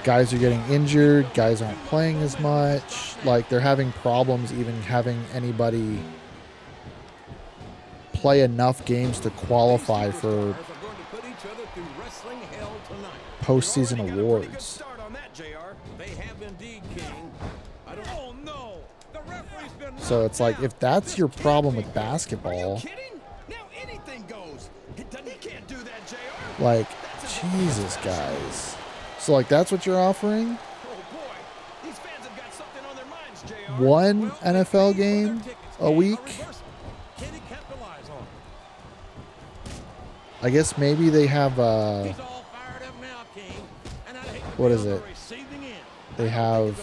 Speaker 1: Guys are getting injured. Guys aren't playing as much. Like, they're having problems even having anybody play enough games to qualify for postseason awards. So it's like, if that's your problem with basketball, like, Jesus, guys. So, like, that's what you're offering? One NFL game a week? I guess maybe they have, what is it? They have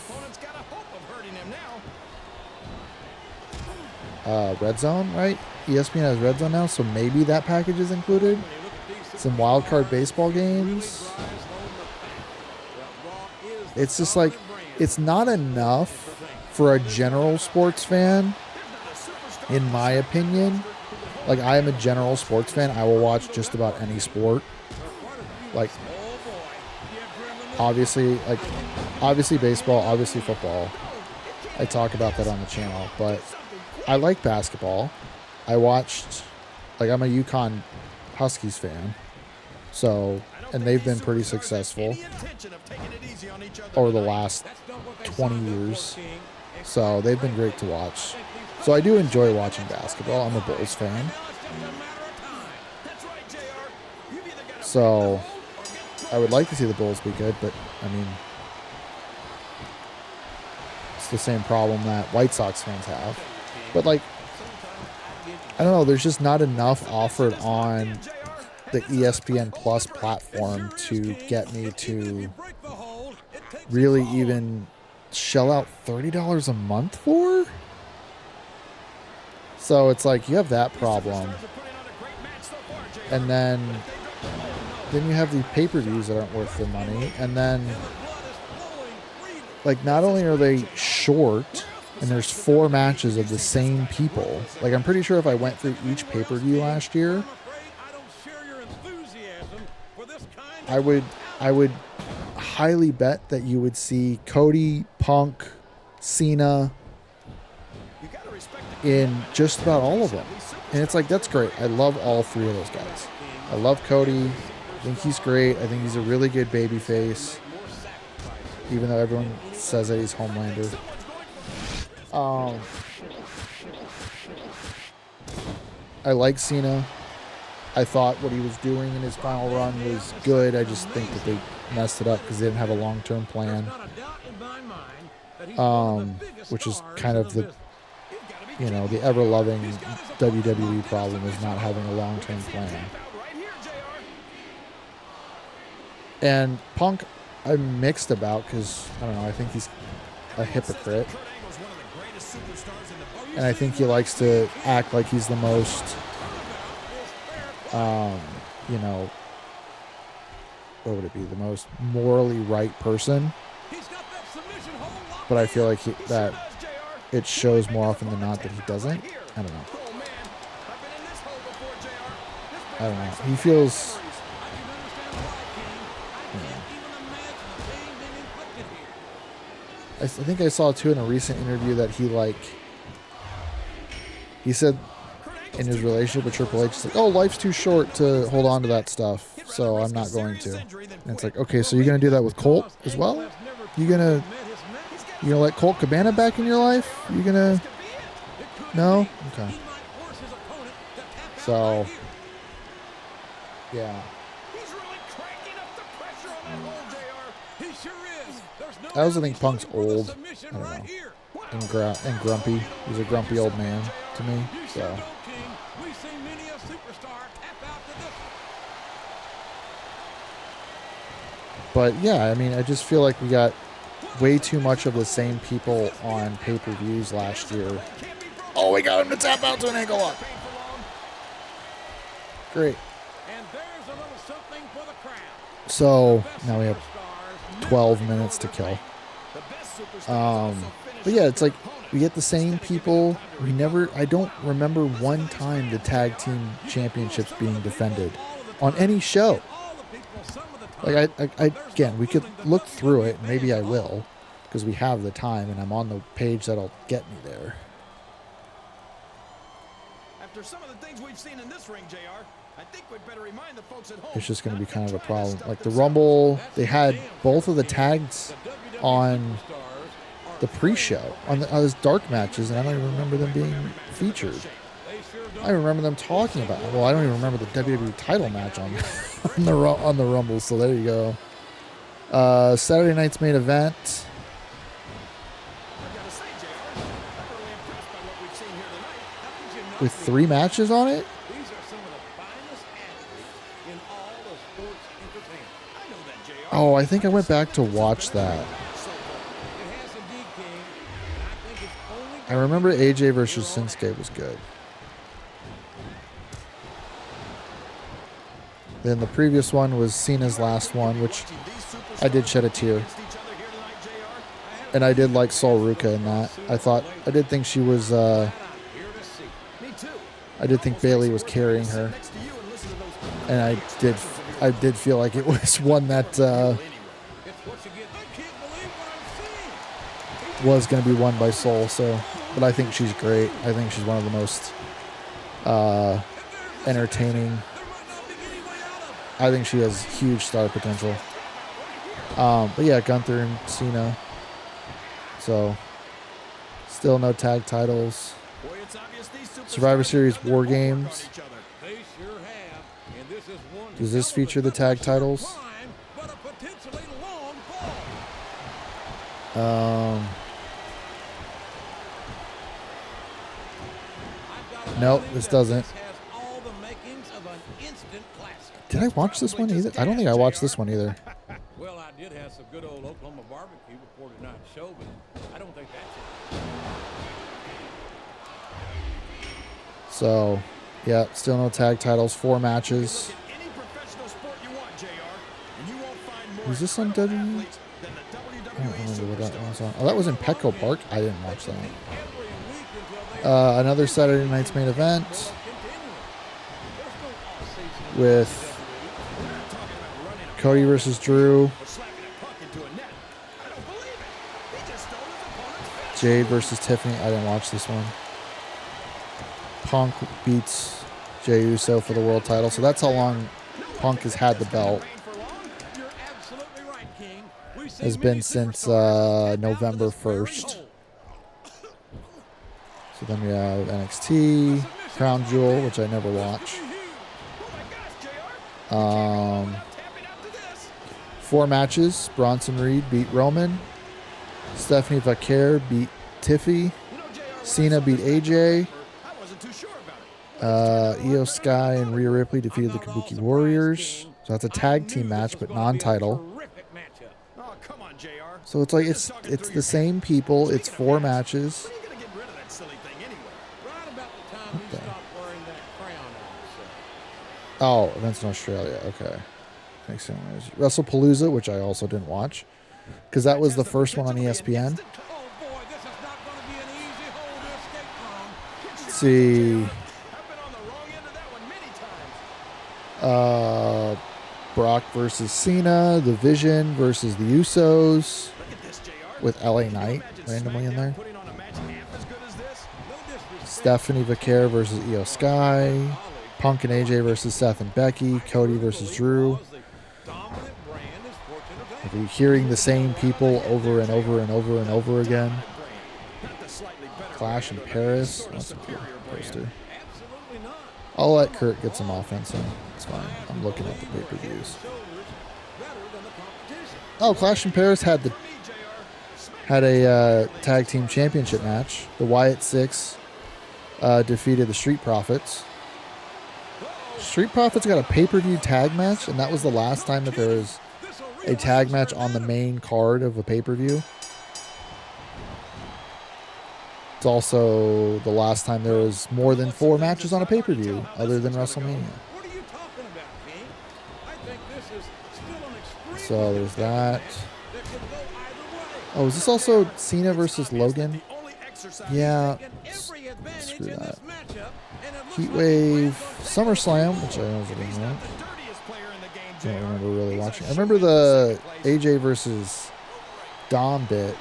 Speaker 1: Red Zone, right? ESPN has Red Zone now, so maybe that package is included. Some wild card baseball games. It's just like, it's not enough for a general sports fan, in my opinion. Like, I am a general sports fan. I will watch just about any sport. Like, obviously baseball, obviously football. I talk about that on the channel, but I like basketball. I watched, like, I'm a UConn Huskies fan. So, and they've been pretty successful over the last 20 years. So they've been great to watch. So I do enjoy watching basketball. I'm a Bulls fan. So I would like to see the Bulls be good, but I mean, it's the same problem that White Sox fans have. But, like, I don't know, there's just not enough offered on the ESPN Plus platform to get me to really even shell out $30 a month for. So it's like, you have that problem, and then you have the pay-per-views that aren't worth the money, and then, like, not only are they short, and there's 4 matches of the same people. Like, I'm pretty sure if I went through each pay-per-view last year, I would highly bet that you would see Cody, Punk, Cena in just about all of them. And it's like, that's great. I love all 3 of those guys. I love Cody. I think he's great. I think he's a really good babyface, even though everyone says that he's Homelander. I like Cena. I thought what he was doing in his final run was good. I just think that they messed it up because they didn't have a long-term plan. Which is kind of the, you know, the ever-loving WWE problem, is not having a long-term plan. And Punk, I'm mixed about because, I don't know, I think he's a hypocrite. And I think he likes to act like he's the most, you know, what would it be? The most morally right person. But I feel like that it shows more often than not that he doesn't. I don't know. I don't know. He feels... I think I saw, too, in a recent interview that he said in his relationship with Triple H, it's like, oh, life's too short to hold on to that stuff, so I'm not going to. And it's like, okay, so you're going to do that with Colt as well? You gonna let Colt Cabana back in your life? You gonna... No? Okay. So, yeah. I also think Punk's old. I don't know. And grumpy. He's a grumpy old man to me. So. But yeah, I mean, I just feel like we got way too much of the same people on pay-per-views last year. Oh, we got him to tap out to an ankle lock. Great. So now we have 12 minutes to kill. But yeah, it's like we get the same people. I don't remember one time the tag team championships being defended on any show. Like again, we could look through it, and maybe I will, because we have the time, and I'm on the page that'll get me there.
Speaker 3: After some of the things we've seen in this ring, JR, I think we'd better remind the folks at home.
Speaker 1: It's just going to be kind of a problem. Like the Rumble, they had both of the tags on the pre-show, on those dark matches, and I don't even remember them being featured. I remember them talking about it. Well, I don't even remember the WWE title match on on the Rumble. So there you go. Saturday night's main event with 3 matches on it.
Speaker 2: These are some of the finest athletes in all of sports entertainment. I know that, JR.
Speaker 1: Oh, I think I went back to watch that.
Speaker 2: It has indeed, King. And I think it's only
Speaker 1: I remember AJ versus Shinsuke was good. Then the previous one was Cena's last one, which I did shed a tear. And I did like Sol Ruka in that. I did think she was, I did think Bayley was carrying her. And I did feel like it was one that was going to be won by Sol. So, but I think she's great. I think she's one of the most entertaining. I think she has huge star potential. But yeah, Gunther and Cena. So, still no tag titles. Survivor Series War Games.
Speaker 2: They sure have. And this is one
Speaker 1: Does this feature the tag titles?
Speaker 2: climb, but a potentially long fall.
Speaker 1: Nope, this doesn't.
Speaker 2: Has all the makings of an instant classic.
Speaker 1: Did I watch this one either? I don't think I watched this one either.
Speaker 2: Well, I did have some good old Oklahoma barbecue before tonight's show, but I don't think that's it.
Speaker 1: So, yeah, still no tag titles. 4 matches.
Speaker 3: Any professional sport you want, JR, and you won't find more
Speaker 1: Was this on WWE?
Speaker 3: athletes than the
Speaker 1: I don't
Speaker 3: WWE
Speaker 1: remember what that
Speaker 3: superstars.
Speaker 1: was on. Oh, that was in Petco Park. I didn't watch that. Another Saturday night's main event with Cody versus Drew, Jade versus Tiffany. I didn't watch this one. Punk beats Jey Uso for the world title. So that's how long Punk has had the belt. Has been since November 1st. So then we have NXT, Crown Jewel, which I never watch. 4 matches. Bronson Reed beat Roman. Stephanie Vaquer beat Tiffy. Cena beat AJ. Io Sky and Rhea Ripley defeated the Kabuki Warriors. So that's a tag team match, but non-title. So it's like it's the same people. It's 4 matches. Okay. Oh, events in Australia. Okay. Makes sense. WrestlePalooza, which I also didn't watch, because that was the first one on ESPN. Let's see. Brock versus Cena, The Vision versus the Usos, with LA Knight randomly in there. Stephanie Vaquer versus Io Sky, Punk and AJ versus Seth and Becky, Cody versus Drew. Are we hearing the same people over and over and over and over again? Clash in Paris. That's a cool poster. I'll let Kurt get some offense in. It's fine. I'm looking at the pay-per-views. Oh, Clash in Paris had a tag team championship match. The Wyatt Six defeated the Street Profits. Street Profits got a pay-per-view tag match, and that was the last time that there was a tag match on the main card of a pay-per-view. It's also the last time there was more than 4 matches on a pay-per-view other than WrestleMania. So there's that. Oh, is this also Cena versus Logan? Yeah, screw that. Heatwave, SummerSlam, which I know is don't remember really watching. I remember the AJ versus Dom bit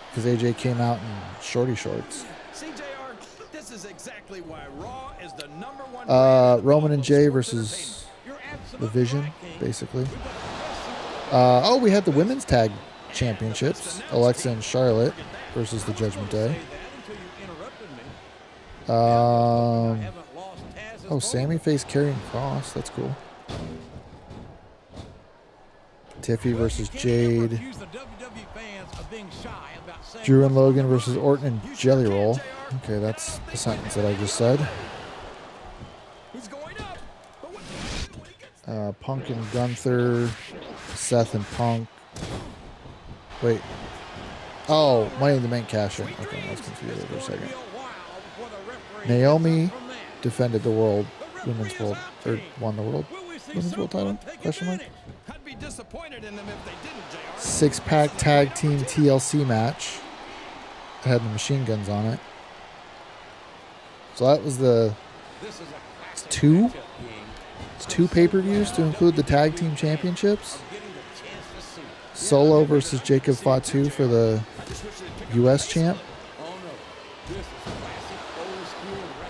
Speaker 1: because AJ came out in shorty shorts.
Speaker 3: CJR, this is exactly why Raw is the #1
Speaker 1: Roman and Jay versus the Vision, basically. Oh, we had the women's tag championships. Alexa and Charlotte versus the Judgment Day. Oh, Sammy faced Karrion Kross. That's cool. Tiffy versus Jade. Drew and Logan versus Orton and Jelly Roll. Okay, that's the sentence that I just said. Punk and Gunther. Seth and Punk. Wait. Oh, Money in the Bank cash-in. Okay, I was confused for a second. Naomi defended the women's world, or won the women's world title? Question mark.
Speaker 3: I'd be disappointed in them if they didn't, JR.
Speaker 1: 6-pack tag team TLC match. It had the machine guns on it. So that was it's two pay-per-views to include the tag team championships. Solo versus Jacob Fatu for the U.S. champ.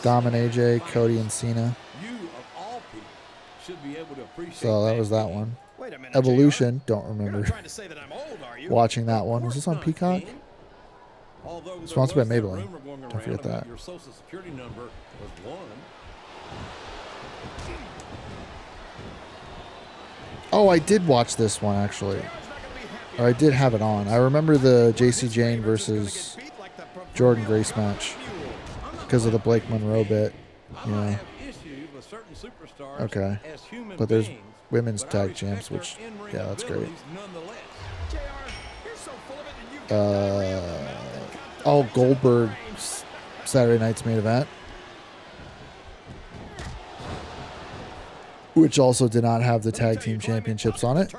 Speaker 1: Dom and AJ, Cody and Cena. So that was that one. Evolution, don't remember watching that one. Was this on Peacock? Sponsored by Maybelline. Don't forget that. Oh, I did watch this one actually. Or I did have it on. I remember the JC Jane versus Jordan Grace match because of the Blake Monroe bit. Yeah. Okay. But there's women's tag champs, which, yeah, that's great. Oh, Goldberg Saturday night's main event, which also did not have the tag team championships on it.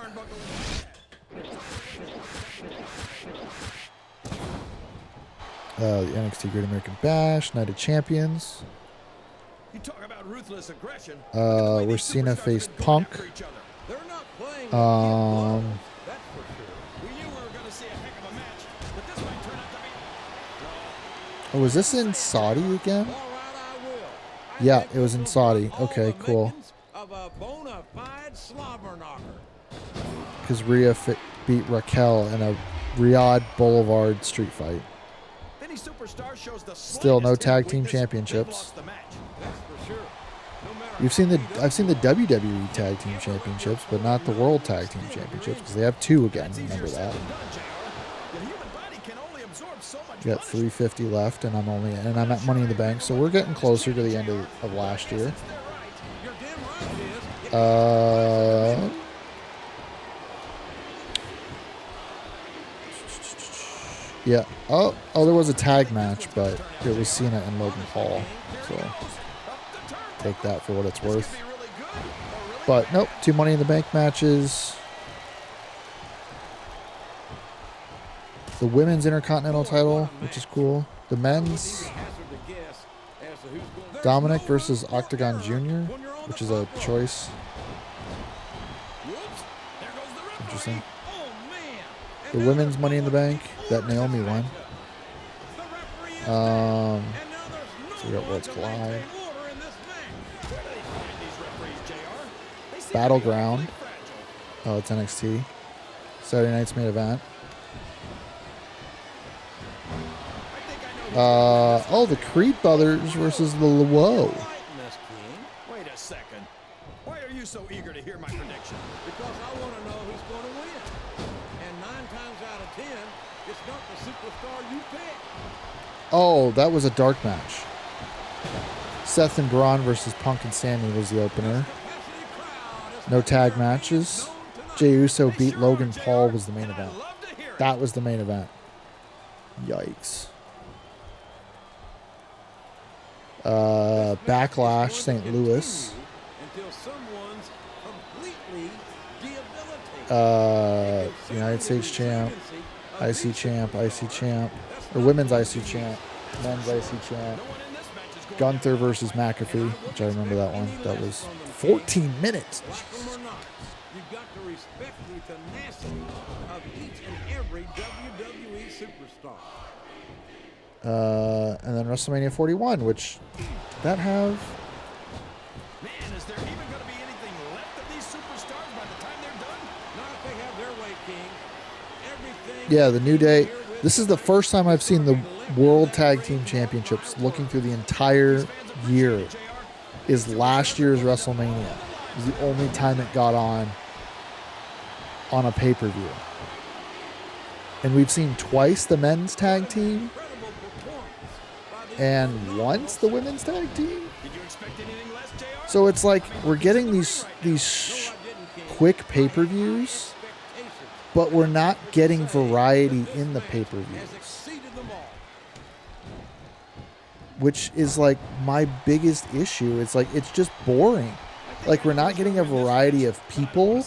Speaker 1: The NXT Great American Bash, Night of Champions. Where Cena faced Punk. Oh, was this in Saudi again? Yeah, it was in Saudi. Okay, cool. Because Rhea beat Raquel in a Riyadh Boulevard street fight. Still no tag team championships. I've seen the WWE tag team championships, but not the World Tag Team Championships because they have two again. Remember that. We got 350 left, and I'm at Money in the Bank, so we're getting closer to the end of last year. Yeah. Oh, there was a tag match, but it was Cena and Logan Paul. So take that for what it's worth. But nope, 2 Money in the Bank matches. The women's Intercontinental title, which is cool. The men's Dominic versus Octagon Jr., which is a choice. Interesting. The women's Money in the Bank that Naomi won. So we got Worlds Collide. Battleground. Oh, it's NXT. Saturday night's main event. The Creed Brothers versus the Luo.
Speaker 3: Wait a second. Why are you so eager to hear my prediction?
Speaker 2: Because I want to know who's going to win. And 9 times out of 10, it's not the superstar you pick.
Speaker 1: Oh, that was a dark match. Seth and Braun versus Punk and Sammy was the opener. No tag matches. Jey Uso beat Logan Paul was the main event. That was the main event. Yikes. Backlash, St. Louis. United States champ, IC champ, IC champ, or women's IC champ, men's IC champ. Gunther versus McAfee, which I remember that one. That was 14 minutes.
Speaker 2: respect the tenacity of each and every WWE superstar.
Speaker 1: And then WrestleMania 41, which that have.
Speaker 3: Man, is there even going to be anything left of these superstars by the time they're done?
Speaker 2: Not if they have their way, King. Everything.
Speaker 1: Yeah, the New Day. This is the first time I've seen the World Tag Team Championships looking through the entire year. Is last year's WrestleMania. It was the only time it got on a pay-per-view. And we've seen twice the men's tag team and once the women's tag team. So it's like we're getting these quick pay-per-views, but we're not getting variety in the pay-per-views, which is like my biggest issue. It's like it's just boring. Like we're not getting a variety of people,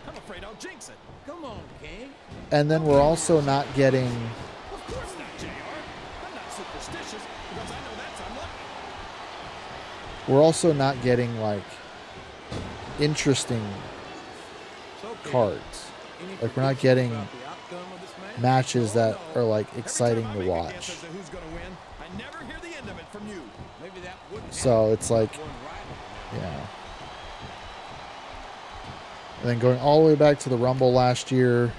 Speaker 3: I'm afraid I'll jinx it.
Speaker 2: Come on, King.
Speaker 1: and then we're also not getting.
Speaker 3: Of course not, JR. I'm not superstitious because I know that's unlucky.
Speaker 1: We're also not getting like interesting cards. Like we're not getting matches that are like exciting to watch.
Speaker 3: Who's going to win? I never hear the end of it from you.
Speaker 2: Maybe that wouldn't
Speaker 1: So it's like, yeah. And then going all the way back to the Rumble last year,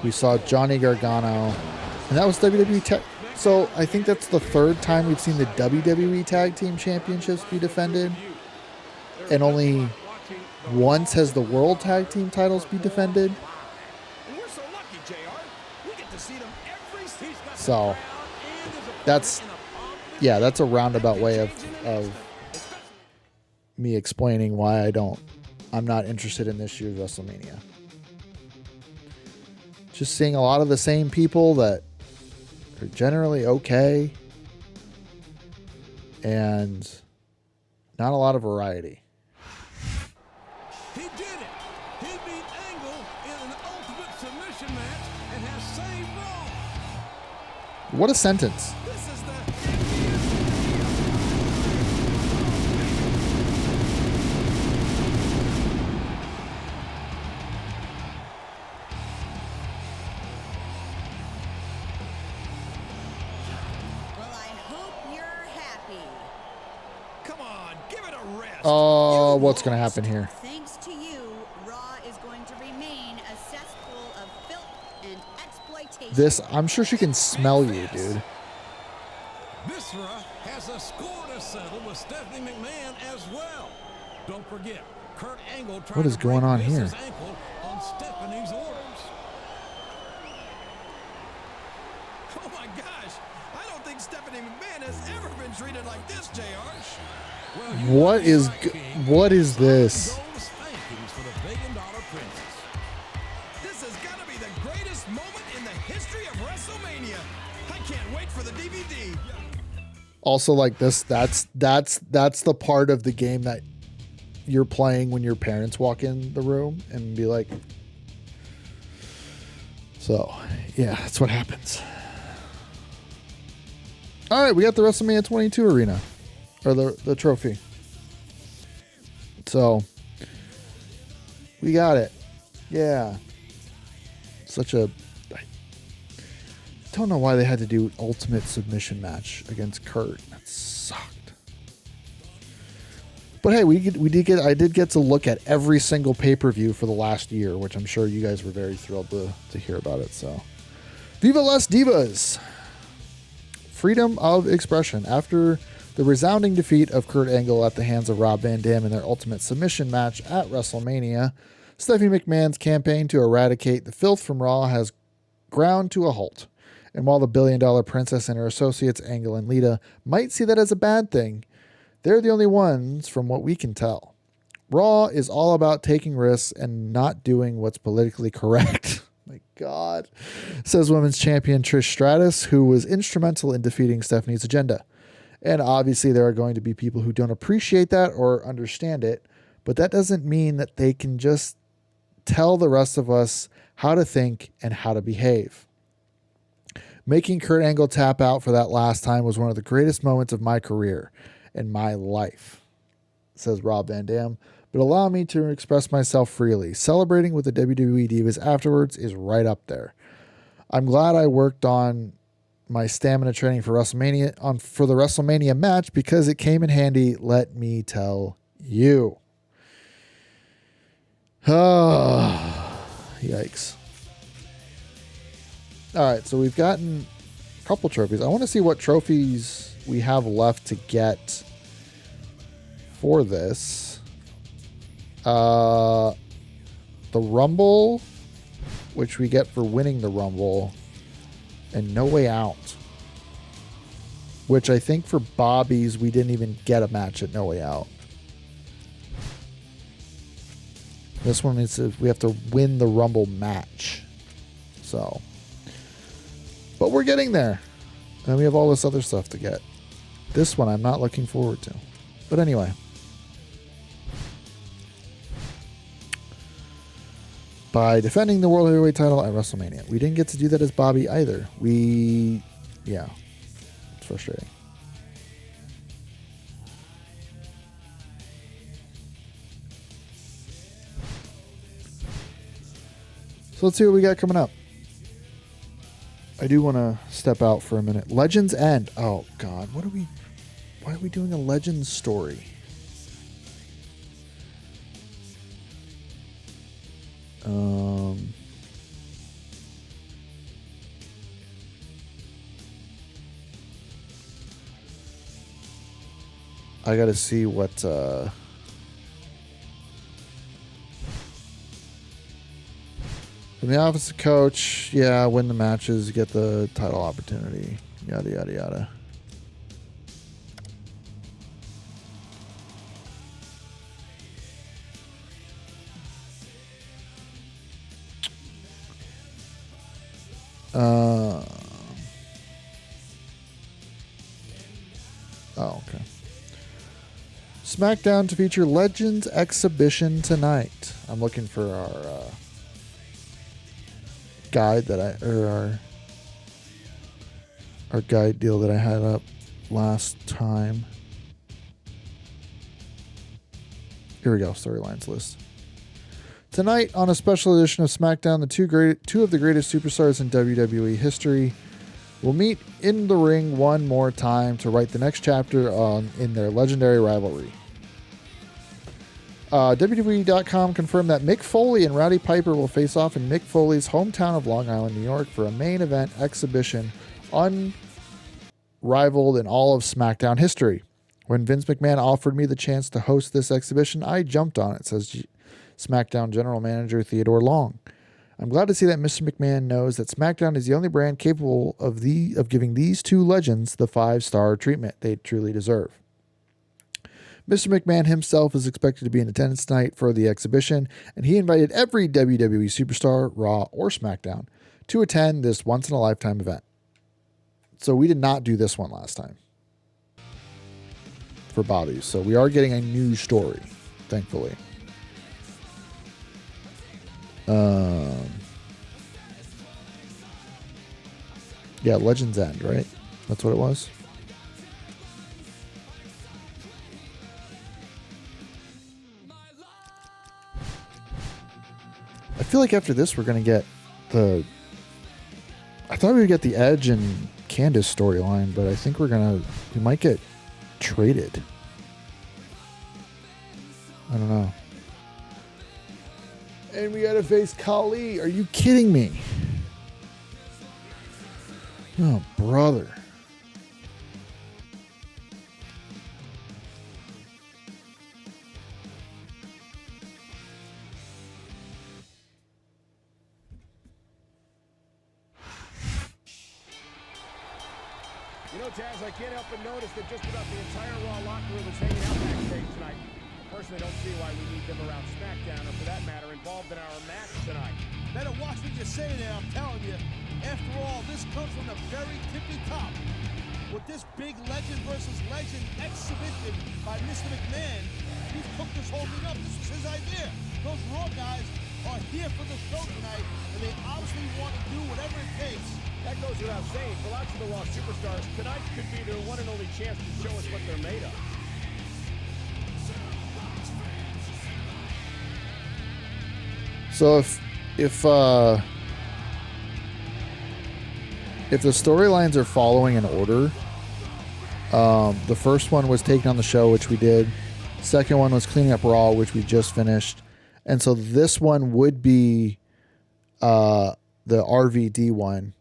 Speaker 1: we saw Johnny Gargano, and that was WWE Tag. So I think that's the third time we've seen the WWE Tag Team Championships be defended, and only once has the World Tag Team titles be defended.
Speaker 3: And we're so lucky, JR. We get to see them every season.
Speaker 1: So that's a roundabout way of me explaining why I'm not interested in this year's WrestleMania. Just seeing a lot of the same people that are generally okay and not a lot of variety.
Speaker 2: He did it. He beat Angle in an ultimate submission match and has saved Raw.
Speaker 1: What a sentence.
Speaker 3: This is the
Speaker 12: Well, I hope you're happy.
Speaker 3: Come on, give it a rest.
Speaker 1: Oh, what's going to happen here?
Speaker 12: Thanks to you, Raw is going to remain a cesspool of filth and exploitation.
Speaker 1: I'm sure she can smell you, dude.
Speaker 2: Viscera has a score to settle with Stephanie McMahon as well. Don't forget, Kurt Angle tried
Speaker 1: What is
Speaker 2: to
Speaker 1: going
Speaker 2: break
Speaker 1: on
Speaker 2: Vince's
Speaker 1: here?
Speaker 2: ankle on Stephanie's orders.
Speaker 3: Oh my gosh. I don't think Stephanie McMahon has ever been treated like this, JR.
Speaker 2: Well, you
Speaker 1: What
Speaker 2: might be
Speaker 1: is
Speaker 2: right,
Speaker 1: g-
Speaker 2: King.
Speaker 1: what is this?
Speaker 2: Golden spankings for the $1 billion princess.
Speaker 3: This has got to be the greatest moment in the history of WrestleMania. I can't wait for the DVD.
Speaker 1: Also, like this, that's the part of the game that you're playing when your parents walk in the room and be like, so yeah, that's what happens. All right, we got the WrestleMania 22 arena, or the trophy. So we got it. Yeah. I don't know why they had to do ultimate submission match against Kurt. That sucked. But hey, I did get to look at every single pay-per-view for the last year, which I'm sure you guys were very thrilled to hear about it. So, Viva Las Divas! Freedom of expression. After the resounding defeat of Kurt Angle at the hands of Rob Van Dam in their ultimate submission match at WrestleMania, Stephanie McMahon's campaign to eradicate the filth from Raw has ground to a halt. And while the $1 billion princess and her associates, Angle and Lita, might see that as a bad thing, they're the only ones from what we can tell. Raw is all about taking risks and not doing what's politically correct. My God, says women's champion Trish Stratus, who was instrumental in defeating Stephanie's agenda. And obviously there are going to be people who don't appreciate that or understand it, but that doesn't mean that they can just tell the rest of us how to think and how to behave. Making Kurt Angle tap out for that last time was one of the greatest moments of my career and my life, says Rob Van Dam. but allow me to express myself freely. Celebrating with the WWE Divas afterwards is right up there. I'm glad I worked on my stamina training for for the WrestleMania match because it came in handy, let me tell you. Yikes. All right, so we've gotten a couple trophies. I want to see what trophies we have left to get for this. The Rumble, which we get for winning the Rumble, and No Way Out, which I think for Bobby's we didn't even get a match at No Way Out. This one is we have to win the Rumble match. So, but we're getting there. And we have all this other stuff to get. This one I'm not looking forward to. But anyway. By defending the World Heavyweight title at WrestleMania. We didn't get to do that as Bobby either. Yeah. It's frustrating. So let's see what we got coming up. I do want to step out for a minute. Legends End. Oh, God. Why are we doing a Legends story? I got to see what... From the office of coach, yeah, win the matches, get the title opportunity, yada, yada, yada. Oh, okay. Smackdown to feature Legends exhibition tonight. I'm looking for our guide that our guide deal that I had up last time. Here we go, storylines list. Tonight on a special edition of SmackDown, the two of the greatest superstars in WWE history will meet in the ring one more time to write the next chapter in their legendary rivalry. WWE.com confirmed that Mick Foley and Rowdy Piper will face off in Mick Foley's hometown of Long Island, New York for a main event exhibition unrivaled in all of SmackDown history. When Vince McMahon offered me the chance to host this exhibition, I jumped on it, says SmackDown General Manager Theodore Long. I'm glad to see that Mr. McMahon knows that SmackDown is the only brand capable of giving these two legends the 5-star treatment they truly deserve. Mr. McMahon himself is expected to be in attendance tonight for the exhibition, and he invited every WWE superstar, Raw or SmackDown, to attend this once-in-a-lifetime event. So we did not do this one last time for Bobby's. So we are getting a new story, thankfully. Yeah, Legends End, right? That's what it was. I feel like after this we're going to get I thought we would get the Edge and Candice storyline, but I think we might get traded. I don't know. And we got to face Khali. Are you kidding me? Oh, brother.
Speaker 3: You know, Taz, I can't help but notice that just about the entire Raw locker room is hanging out backstage tonight. I personally don't see why we need them around SmackDown, or for that matter, involved in our match tonight.
Speaker 7: Better watch what you say there, I'm telling you. After all, this comes from the very tippy top. With this big legend versus legend exhibition by Mr. McMahon, he's cooked this whole thing up. This was his idea. Those Raw guys are here for the show tonight, and they obviously want to do whatever it takes.
Speaker 3: That goes without saying. For lots of the Raw superstars, tonight could be their one and only chance to show us what they're made of.
Speaker 1: So if the storylines are following in order, the first one was taking on the show, which we did. Second one was cleaning up Raw, which we just finished. And so this one would be the RVD one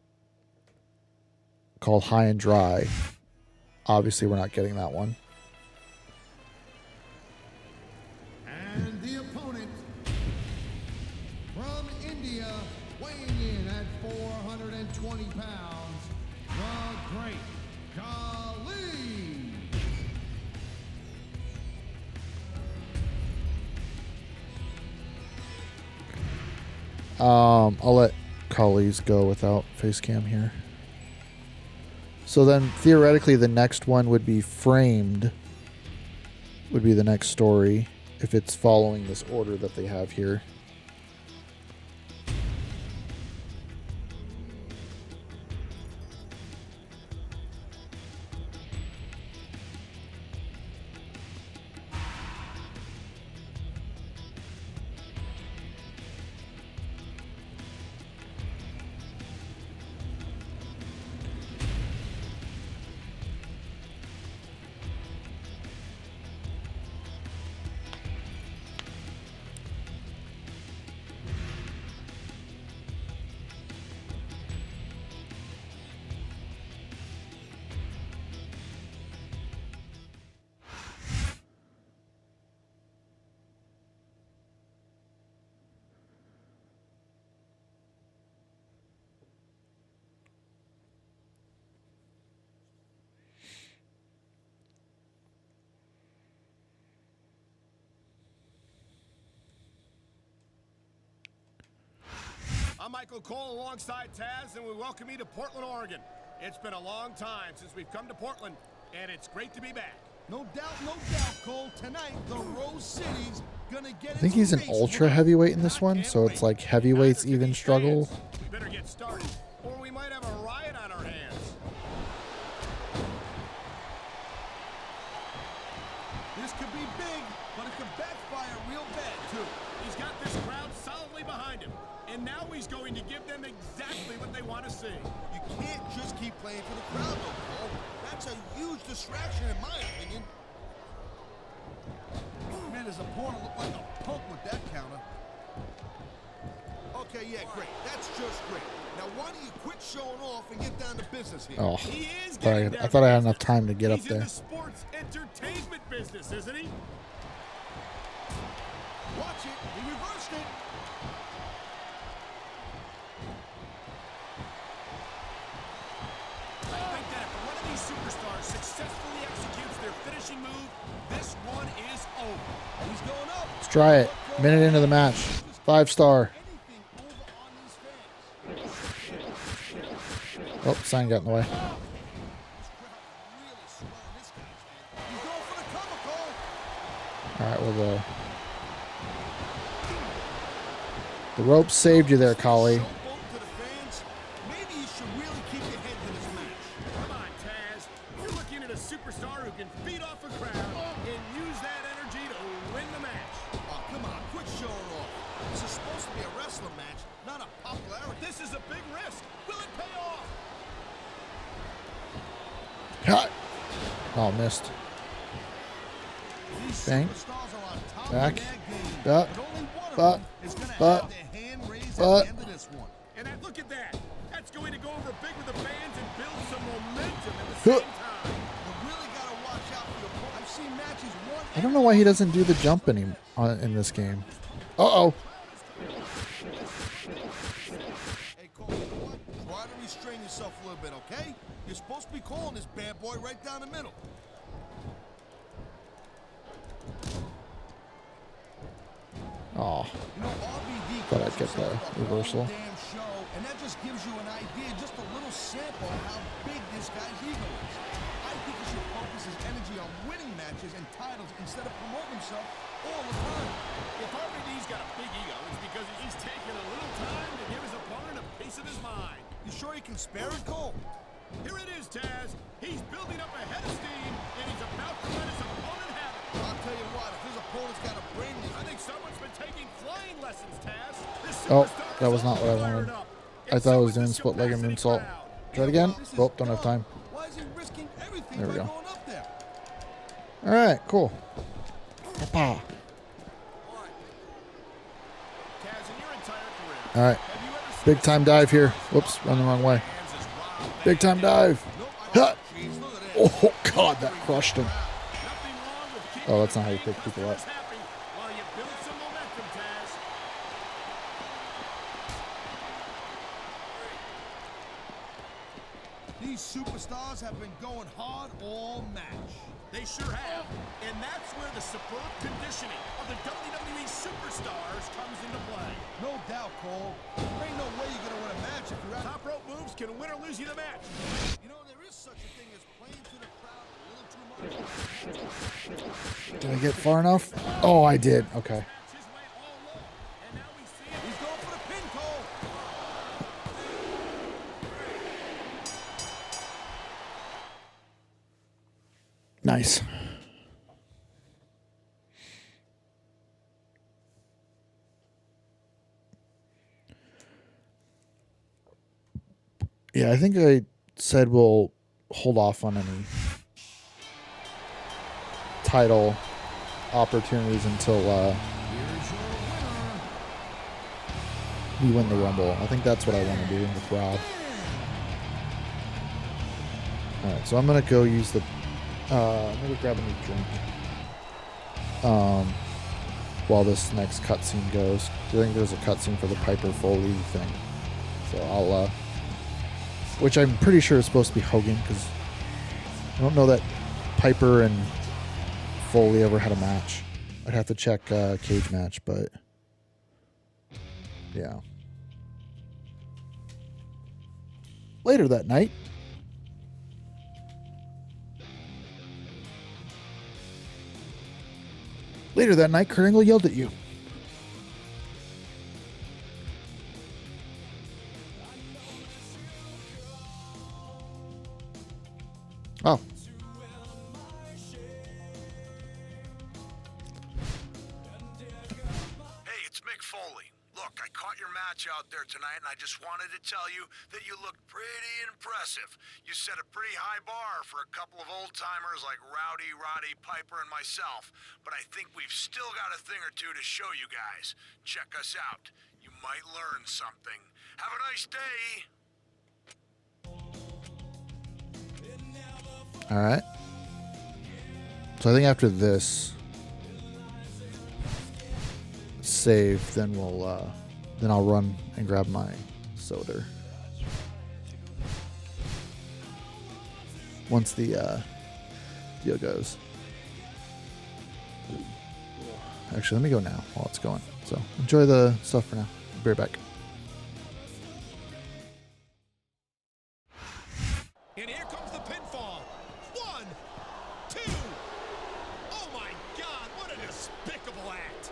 Speaker 1: called High and Dry. Obviously, we're not getting that one.
Speaker 7: And the opponent from India, weighing in at 420 pounds, the Great Khali.
Speaker 1: I'll let Khali's go without face cam here. So then theoretically the next one would be Framed, would be the next story if it's following this order that they have here.
Speaker 3: I'm Michael Cole alongside Taz, and we welcome you to Portland, Oregon. It's been a long time since we've come to Portland, and it's great to be back.
Speaker 7: No doubt, Cole. Tonight, the Rose City's gonna get.
Speaker 1: I think he's an ultra heavyweight in this one, so it's like heavyweights even struggle.
Speaker 3: We better get started, or we might have a riot on our hands.
Speaker 7: This could be big, but it could backfire real bad too.
Speaker 3: He's got this crowd solidly behind him, and now he's going to give them exactly what they want to see.
Speaker 7: You can't just keep playing for the crowd, though, Cole. That's a huge distraction, in my opinion. Man, his opponent looked like a punk with that counter. Okay, yeah, great. That's just great. Now, why don't you quit showing off and get down to business here?
Speaker 1: Oh, I thought I had enough time to get up there.
Speaker 3: He's in the sports entertainment business, isn't he?
Speaker 7: Watch it. He reversed it.
Speaker 3: I think that if one of these superstars successfully executes their finishing move, this one is over. He's going up.
Speaker 1: Let's try it. Minute into the match. 5-star. Oh, sign got in the way. Alright, well the rope saved you there, Khali.
Speaker 7: Maybe you should really keep your head to this match.
Speaker 3: Come on, Taz. You're looking at a superstar who can feed off a crowd and use that energy to win the match.
Speaker 7: Oh, come on, quit showing off. This is supposed to be a wrestling match, not a popularity.
Speaker 3: This is a big risk. Will it pay off?
Speaker 1: Cut. Oh, missed. Bang. Back. But.
Speaker 3: And look at that. That's going to go over big with the fans and build some momentum at the same time.
Speaker 7: You really got to watch out for your opponent. I've seen matches one.
Speaker 1: I don't know why he doesn't do the jump in this game. Uh-oh.
Speaker 7: Hey, Cole, you know what? Try to restrain yourself a little bit, okay? You're supposed to be calling this bad boy right down the middle.
Speaker 1: Oh,
Speaker 7: You know, RVD
Speaker 1: thought I'd get the reversal.
Speaker 7: damn show, and that just gives you an idea, just a little sample of how big this guy's ego is. I think he should focus his energy on winning matches and titles instead of promoting himself all the time.
Speaker 3: If RVD's got a big ego, it's because he's taking a little time to give his opponent a piece of his mind.
Speaker 7: You sure you can spare it, Cole?
Speaker 3: Here it is, Taz. He's building up a head of steam, and he's about to let his opponent have it.
Speaker 7: I'll tell you what, if his opponent's got a brain,
Speaker 3: I think someone's been taking flying lessons, Taz. This
Speaker 1: Oh, that was not what I wanted. I thought I was doing split leg and moonsault. Try it again. Oh, don't have time.
Speaker 3: Why is he risking everything
Speaker 1: There we
Speaker 3: by
Speaker 1: go.
Speaker 3: going up there?
Speaker 1: All right, cool. Papa. All right. Big time dive here. Whoops, run the wrong way. Big time dive. Ha! Oh, God, that crushed him. Oh, that's not how you pick people up.
Speaker 3: These superstars have been going hard all match.
Speaker 14: They sure have. And that's where the superb conditioning of the WWE superstars comes into play.
Speaker 3: No doubt, Cole. There ain't no way you're going to win a match if you're out.
Speaker 14: Top rope moves can win or lose you the match.
Speaker 3: You know, there is such a thing as playing to the crowd a little too much.
Speaker 1: Did I get far enough? Oh, I did. Okay.
Speaker 3: He's going for the pin, Cole.
Speaker 1: Nice. Yeah, I think I said we'll hold off on any title opportunities until we win the Rumble. I think that's what I want to do with Rob. Alright, so I'm going to go use the... I'm going to grab a new drink while this next cutscene goes. I think there's a cutscene for the Piper Foley thing. So I'll... which I'm pretty sure is supposed to be Hogan, because I don't know that Piper and Foley ever had a match. I'd have to check Cage Match, but... yeah. Later that night... Later that night, Kurt Angle yelled at you. Oh.
Speaker 6: Hey, it's Mick Foley. Look, I caught your match out there tonight, and I just wanted to tell you that you looked pretty impressive. You set a pretty high bar for a couple of old-timers like Rowdy, Roddy, Piper, and myself, but I think we've still got a thing or two to show you guys. Check us out. You might learn something. Have a nice day.
Speaker 1: All right. So I think after this save, then we'll then I'll run and grab my soda. Once the deal goes. Actually, let me go now while it's going. So enjoy the stuff for now. I'll be right back.
Speaker 14: And here comes the pinfall. 1, 2. Oh my God, what a despicable act.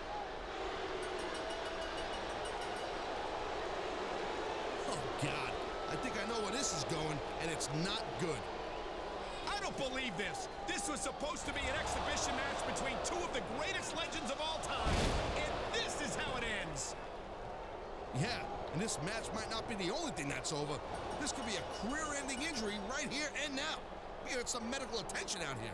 Speaker 3: Oh, God. I think I know where this is going, and it's not good.
Speaker 14: I don't believe this. This was supposed to be an exhibition match between two of the greatest legends of all time. And this is how it ends.
Speaker 3: Yeah, and this match might not be the only thing that's over. This could be a career-ending injury right here and now. We get some medical attention out here.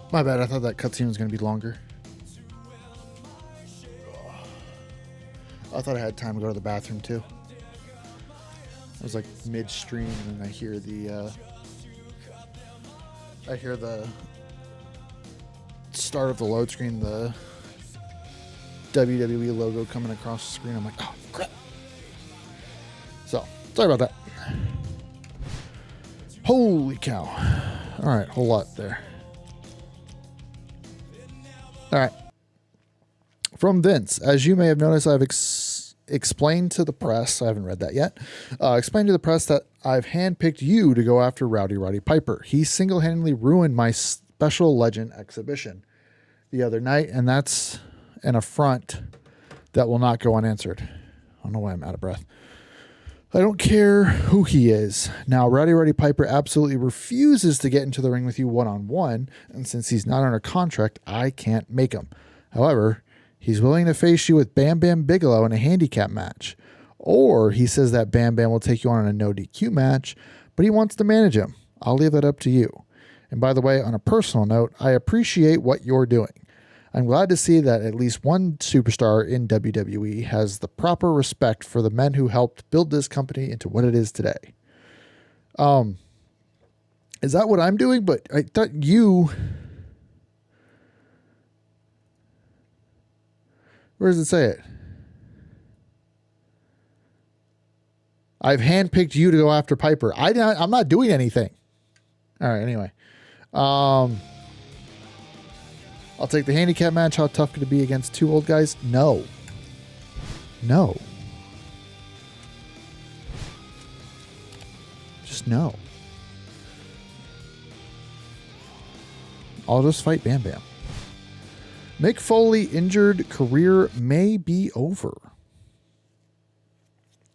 Speaker 1: My bad. I thought that cutscene was going to be longer. I thought I had time to go to the bathroom too. I was like midstream, and I hear the start of the load screen, the WWE logo coming across the screen. I'm like, oh crap! So sorry about that. Holy cow! All right, whole lot there. All right. From Vince, as you may have noticed, I've explained to the press, I haven't read that yet, explained to the press that I've handpicked you to go after Roddy Piper. He single-handedly ruined my special legend exhibition the other night, and that's an affront that will not go unanswered. I don't know why I'm out of breath. I don't care who he is. Now, Roddy Piper absolutely refuses to get into the ring with you one-on-one, and since he's not under contract, I can't make him. However, he's willing to face you with Bam Bam Bigelow in a handicap match. Or he says that Bam Bam will take you on a no DQ match, but he wants to manage him. I'll leave that up to you. And by the way, on a personal note, I appreciate what you're doing. I'm glad to see that at least one superstar in WWE has the proper respect for the men who helped build this company into what it is today. Is that what I'm doing? But I thought you... Where does it say it? I've handpicked you to go after Piper. I'm not doing anything. All right, anyway. I'll take the handicap match. How tough could it be against two old guys? No. Just no. I'll just fight Bam Bam. Mick Foley injured career may be over.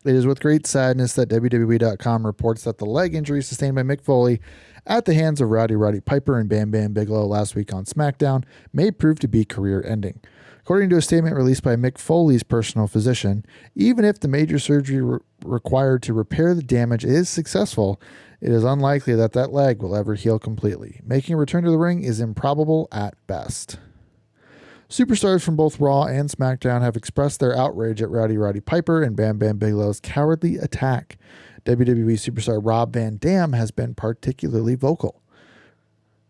Speaker 1: It is with great sadness that WWE.com reports that the leg injury sustained by Mick Foley at the hands of Roddy Piper and Bam Bam Bigelow last week on Smackdown may prove to be career-ending. According to a statement released by Mick Foley's personal physician, even if the major surgery required to repair the damage is successful, it is unlikely that that leg will ever heal completely. Making a return to the ring is improbable at best. Superstars from both Raw and SmackDown have expressed their outrage at Roddy Piper and Bam Bam Bigelow's cowardly attack. WWE superstar Rob Van Dam has been particularly vocal,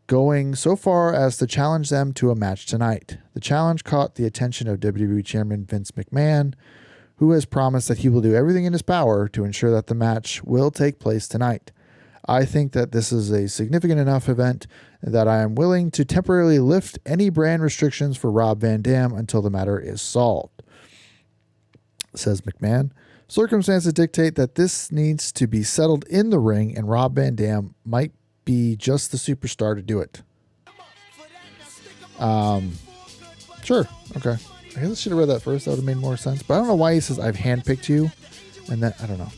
Speaker 1: going so far as to challenge them to a match tonight. The challenge caught the attention of WWE Chairman Vince McMahon, who has promised that he will do everything in his power to ensure that the match will take place tonight. I think that this is a significant enough event that I am willing to temporarily lift any brand restrictions for Rob Van Dam until the matter is solved, says McMahon. Circumstances dictate that this needs to be settled in the ring, and Rob Van Dam might be just the superstar to do it. Sure. Okay. I guess I should have read that first. That would have made more sense. But I don't know why he says I've handpicked you. And then, I don't know.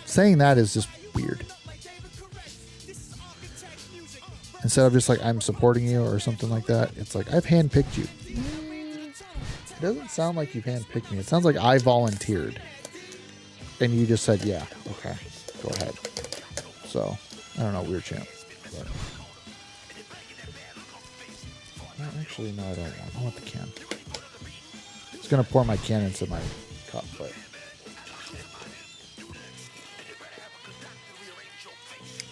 Speaker 1: Saying that is just weird. Instead of just like, I'm supporting you or something like that, it's like, I've handpicked you. It doesn't sound like you've handpicked me. It sounds like I volunteered. And you just said, yeah, okay, go ahead. So, I don't know, weird champ. But. Actually, no, I don't want. I want the can. I was going to pour my can into my cup, but.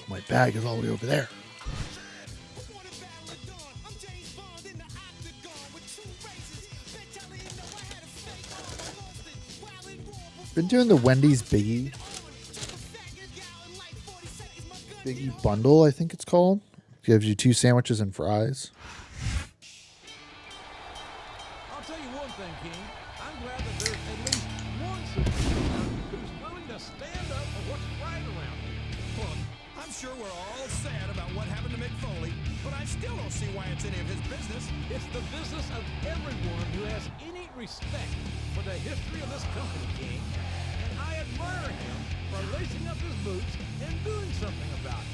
Speaker 1: My bag is all the way over there. Been doing the Wendy's Biggie bundle, I think it's called. Gives you 2 sandwiches and fries.
Speaker 2: I'll tell you one thing, King. I'm glad that there's at least one superstar who's willing to stand up for what's right around here.
Speaker 3: Look, I'm sure we're all sad about what happened to Mick Foley, but I still don't see why it's any of his business.
Speaker 2: It's the business of everyone who has any respect for the history of this company, King. And I admire him for lacing up his boots and doing something about it.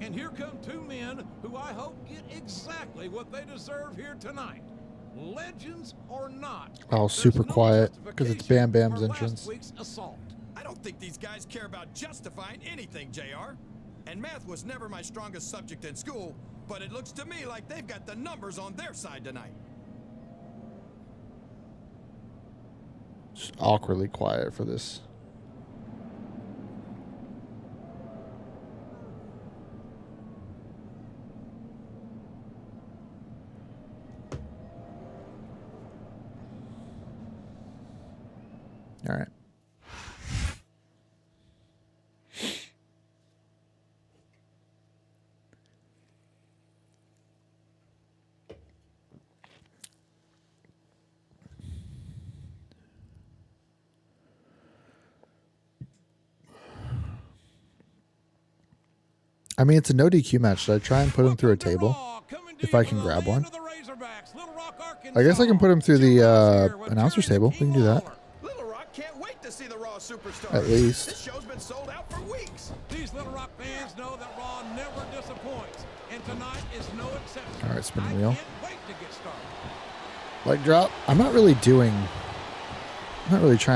Speaker 2: And here come 2 men who I hope get exactly what they deserve here tonight. Legends or not.
Speaker 1: Oh, super quiet because it's Bam Bam's entrance.
Speaker 2: Week's assault.
Speaker 3: I don't think these guys care about justifying anything, JR. And math was never my strongest subject in school, but it looks to me like they've got the numbers on their side tonight.
Speaker 1: Just awkwardly quiet for this. All right. I mean, it's a no DQ match. Should I try and put him through a table? If I can grab one. I guess I can put him through the announcer's table. We can do that.
Speaker 3: Little Rock can't wait to see the Raw superstars.
Speaker 1: At least.
Speaker 3: This show's been sold out for weeks.
Speaker 2: These Little Rock fans know that Raw never disappoints, and tonight is no exception.
Speaker 1: All right, spinning wheel.
Speaker 2: Can't wait to get started.
Speaker 1: Leg drop. I'm not really trying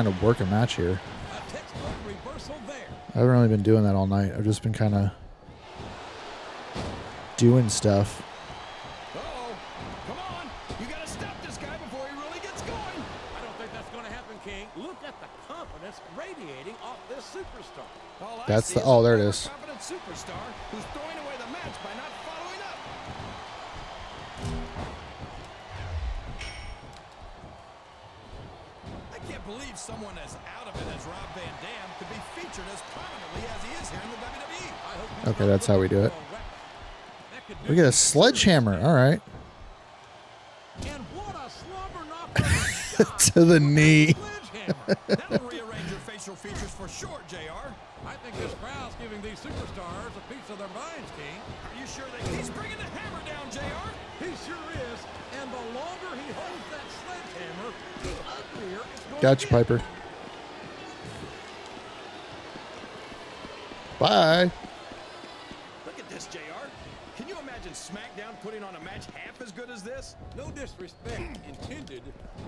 Speaker 1: to work a match here.
Speaker 2: A textbook reversal there.
Speaker 1: I haven't really been doing that all night. I've just been kind of doing stuff.
Speaker 3: Uh-oh. Come on. You got to stop this guy before he really gets going.
Speaker 2: I don't think that's going to happen, King. Look at the confidence radiating off this superstar.
Speaker 3: All I
Speaker 1: That's
Speaker 3: see
Speaker 1: the
Speaker 3: is
Speaker 1: oh, there
Speaker 3: a
Speaker 1: it is.
Speaker 3: confident superstar who's throwing away the match by not following up. I can't believe someone as out of it as Rob Van Dam could be featured as prominently as he is here in the WWE.
Speaker 1: Okay, that's how we do it. We get a sledgehammer. All right.
Speaker 2: And what a slumber knocker.
Speaker 1: To the knee.
Speaker 3: That'll rearrange your facial features for sure, JR.
Speaker 2: I think this crowd's giving these superstars a piece of their minds, King.
Speaker 3: Are you sure that he's bringing the hammer down, JR?
Speaker 2: He sure is. And the longer he holds that sledgehammer, the uglier it's going
Speaker 1: Gotcha,
Speaker 2: to get.
Speaker 1: Piper. Bye.
Speaker 3: Look at this, JR. Can you imagine SmackDown putting on a match half as good as this?
Speaker 2: No disrespect intended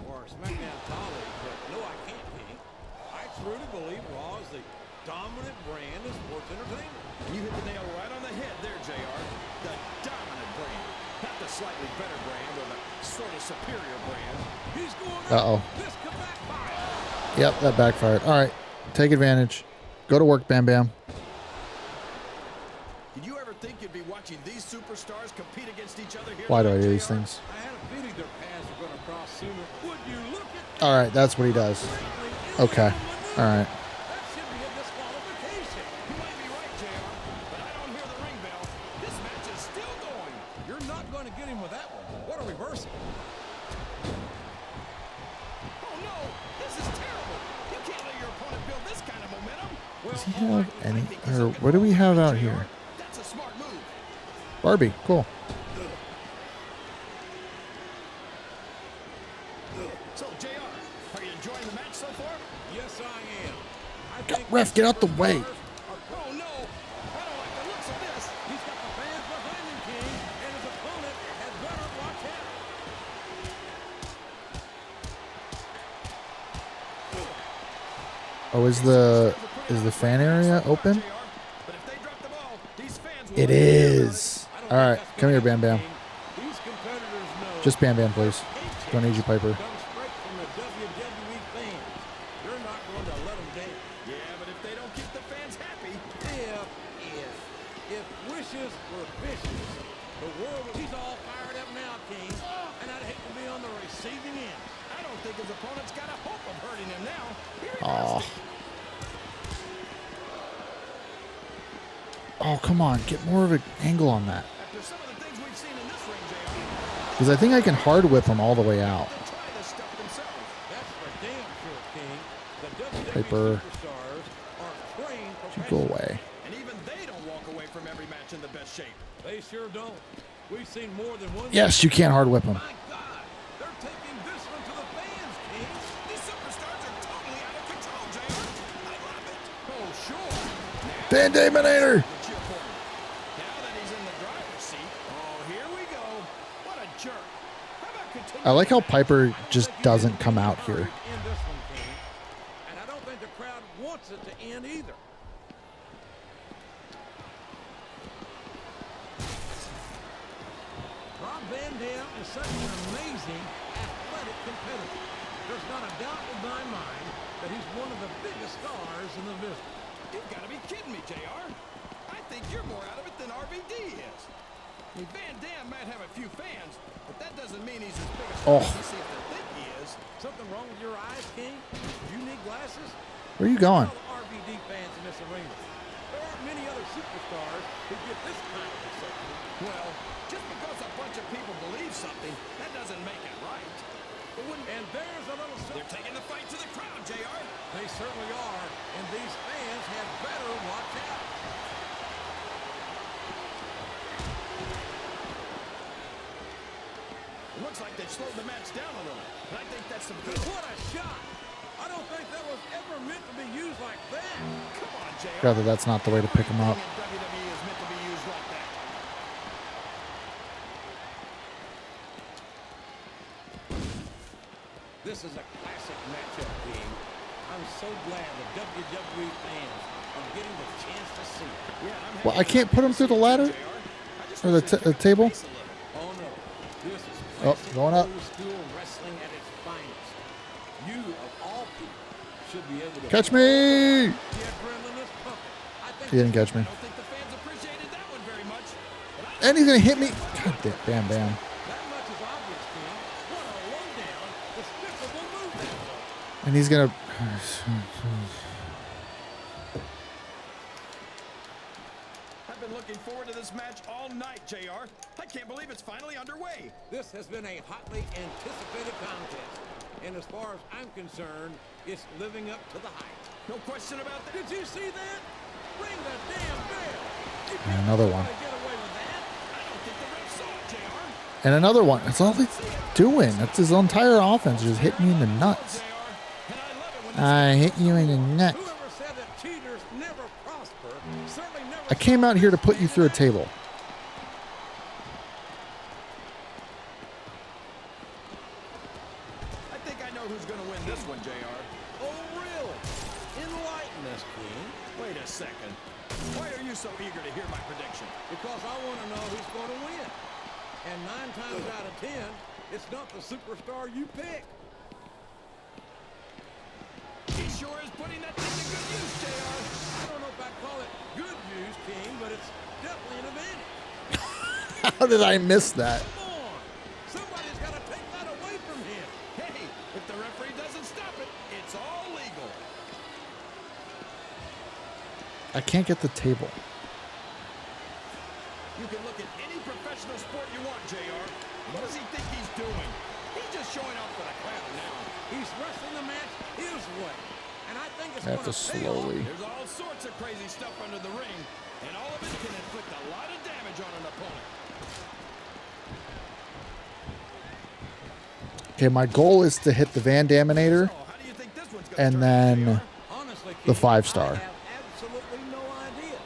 Speaker 2: for our SmackDown colleagues, but no, I can't, King. I truly believe Raw is the dominant brand of sports entertainment.
Speaker 3: You hit the nail right on the head there, JR. The dominant brand. Not the slightly better brand or the sort of superior brand.
Speaker 2: He's going
Speaker 1: Uh-oh.
Speaker 2: This could backfire.
Speaker 1: Yep, that backfired. All right. Take advantage. Go to work, Bam Bam.
Speaker 3: Did you ever think you'd be watching these superstars compete against each other here?
Speaker 1: Why do I
Speaker 3: tonight,
Speaker 1: do these
Speaker 3: JR?
Speaker 1: things?
Speaker 2: I had a feeling their paths were going to cross sooner. Would you look at
Speaker 1: All right, that's what he does. Okay. All right.
Speaker 2: that should be a disqualification.
Speaker 3: You might be right, JR, but I don't hear the ring bell. This match is still going.
Speaker 2: You're not going to get him with that one. What a reversal.
Speaker 3: Oh, no. This is terrible. You can't let your opponent build this kind of momentum.
Speaker 1: Does he have any? Or what do we have out here?
Speaker 3: That's a smart move.
Speaker 1: Barbie. Cool.
Speaker 3: So, JR, are you enjoying the match so far?
Speaker 2: Yes, I am. I think
Speaker 1: Ref, get out the way.
Speaker 3: Oh, no. I don't like the looks of this.
Speaker 2: he's got the fans behind him, King, and his opponent had better watch out.
Speaker 1: Oh, is the fan area open?
Speaker 3: But if they drop the ball, these fans will
Speaker 1: It is. All right, come here, Bam Bam.
Speaker 2: These competitors know
Speaker 1: Just Bam Bam, please. Don't need you, Piper.
Speaker 2: comes straight from the WWE fans. You're not going to let them down.
Speaker 3: Yeah, but if they don't keep the fans happy,
Speaker 2: If wishes were fishes, the world he's all fired up now, King, and I'd hate to be on the receiving end.
Speaker 3: I don't think his opponent's got a hope of hurting him now. Here he
Speaker 1: Oh.
Speaker 3: goes.
Speaker 1: Oh, come on. Get more of an angle on that.
Speaker 3: After some of the things we've seen in this ring, JR,
Speaker 1: Because I think I can hard whip him all the way out.
Speaker 3: they'll try this stuff themselves.
Speaker 2: That's for damn sure, King. The WWE
Speaker 1: Piper.
Speaker 2: superstars are trained
Speaker 1: You go
Speaker 2: professionals.
Speaker 1: away.
Speaker 3: And even they don't walk away from every match in the best shape.
Speaker 2: They sure don't. We've seen more than one.
Speaker 1: Yes, you can hard whip him.
Speaker 2: My God, they're taking this one to the fans, King.
Speaker 3: These superstars are totally out of control, JR. I love it. Oh, sure.
Speaker 1: Bandaminator.
Speaker 3: What's your point? Now that he's in the driver's seat, oh, here we go. What a jerk. How about continue?
Speaker 1: I like how Piper just doesn't come out here.
Speaker 2: In this one, King. And I don't think the crowd wants it to end either. Dam is such an amazing athletic competitor. There's not a doubt in my mind that he's one of the biggest stars in the business.
Speaker 3: You've got to be kidding me, JR. I think you're more out of it than RVD is. I mean, Van Dam might have a few fans, but that doesn't mean he's as big a star as he seems to think he is.
Speaker 2: Something wrong with your eyes, King? You need glasses?
Speaker 1: Where are you going?
Speaker 2: All the RVD fans in this arena. There aren't many other superstars who get this kind of reception.
Speaker 3: Well, just because a bunch of people believe something, that doesn't make it right.
Speaker 2: And there's a little...
Speaker 3: They're taking the fight to the crowd, JR.
Speaker 2: They certainly are, and these fans had better watch out.
Speaker 3: It looks like they've slowed the match down a little, and I think that's some good.
Speaker 2: What a shot! I don't think that was ever meant to be used like that.
Speaker 3: Come on, JR.
Speaker 1: Rather, that's not the way to pick him up.
Speaker 3: WWE is meant to be used like that.
Speaker 2: This is a classic matchup, King. I'm so glad the WWE fans are getting the chance to see it.
Speaker 3: Yeah,
Speaker 1: Well, I can't put him through the ladder or the table.
Speaker 2: Oh no, this is classic
Speaker 1: going up.
Speaker 2: old school wrestling at its finest. You of all people should be able to
Speaker 1: Catch me!
Speaker 2: The adrenaline is pumping. I think
Speaker 1: He didn't catch me.
Speaker 3: I don't think the fans appreciated that one very much.
Speaker 1: And he's gonna hit me. God damn, bam, bam.
Speaker 2: that much is obvious, King. What a lowdown, despicable move that was.
Speaker 1: And he's gonna.
Speaker 3: I've been looking forward to this match all night, JR. I can't believe it's finally underway.
Speaker 2: This has been a hotly anticipated contest. And as far as I'm concerned, it's living up to the hype.
Speaker 3: No question about that.
Speaker 2: Did you see that? Ring the damn bell. You
Speaker 1: And another one.
Speaker 2: can't get away with that.
Speaker 3: I don't think the ref saw it, JR.
Speaker 1: And another one. That's all he's doing. That's his entire offense. Just hit me in the nuts. I hit you in the nuts.
Speaker 2: Whoever said that cheaters never prosper certainly never.
Speaker 1: I came out here to put you through a table.
Speaker 3: I think I know who's going to win this one, JR.
Speaker 2: Oh, really? Enlighten us, King.
Speaker 3: Wait a second. Why are you so eager to hear my prediction?
Speaker 2: Because I want to know who's going to win. And 9 times out of 10, it's not the superstar you pick.
Speaker 3: He sure is putting that thing to good use, JR.
Speaker 2: I don't know if I'd call it good use, King, but it's definitely an advantage.
Speaker 1: How did I miss that?
Speaker 2: Come on. Somebody's got to take that away from him.
Speaker 3: Hey, if the referee doesn't stop it, it's all legal.
Speaker 1: I can't get the table.
Speaker 3: You can look at any professional sport you want, JR. What does he think he's doing? He's just showing off for the crowd now.
Speaker 2: He's wrestling the match his way. And I think it's
Speaker 1: I have
Speaker 2: going
Speaker 1: to
Speaker 2: to pay off.
Speaker 1: slowly.
Speaker 3: There's all sorts of crazy stuff under the ring, and all of it can inflict a lot of damage on an opponent.
Speaker 1: Okay, my goal is to hit the Van Daminator
Speaker 3: So, how do you think this one's going to
Speaker 1: and
Speaker 3: turn out,
Speaker 1: then
Speaker 3: JR?
Speaker 2: Honestly,
Speaker 1: the
Speaker 2: King,
Speaker 1: 5-star.
Speaker 2: I have absolutely no idea.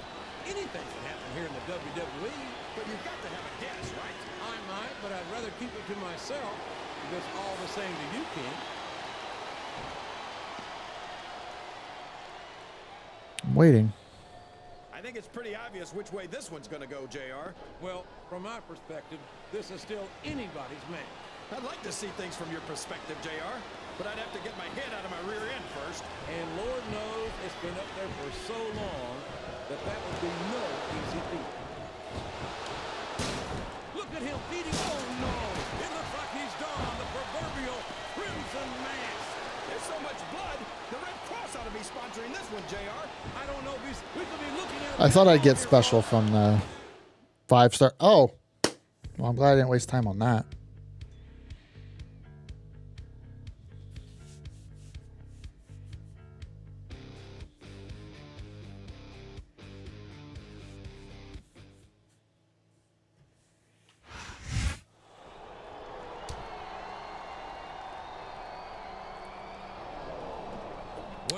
Speaker 2: Anything can happen here in the WWE.
Speaker 3: But you've got to have a guess, right?
Speaker 2: I might, but I'd rather keep it to myself because all the same to you, King.
Speaker 1: I'm waiting.
Speaker 3: I think it's pretty obvious which way this one's going to go, JR.
Speaker 2: Well, from my perspective, this is still anybody's match.
Speaker 3: I'd like to see things from your perspective, JR, but I'd have to get my head out of my rear end first.
Speaker 2: And Lord knows it's been up there for so long that that would be no easy feat. Look at him beating. Oh, no. It looks like he's donned the proverbial crimson mask.
Speaker 3: There's so much blood, the Red Cross ought to be sponsoring this one, JR.
Speaker 2: I don't know if we could be looking at.
Speaker 1: I thought I'd get special from the 5-star. Oh, well, I'm glad I didn't waste time on that.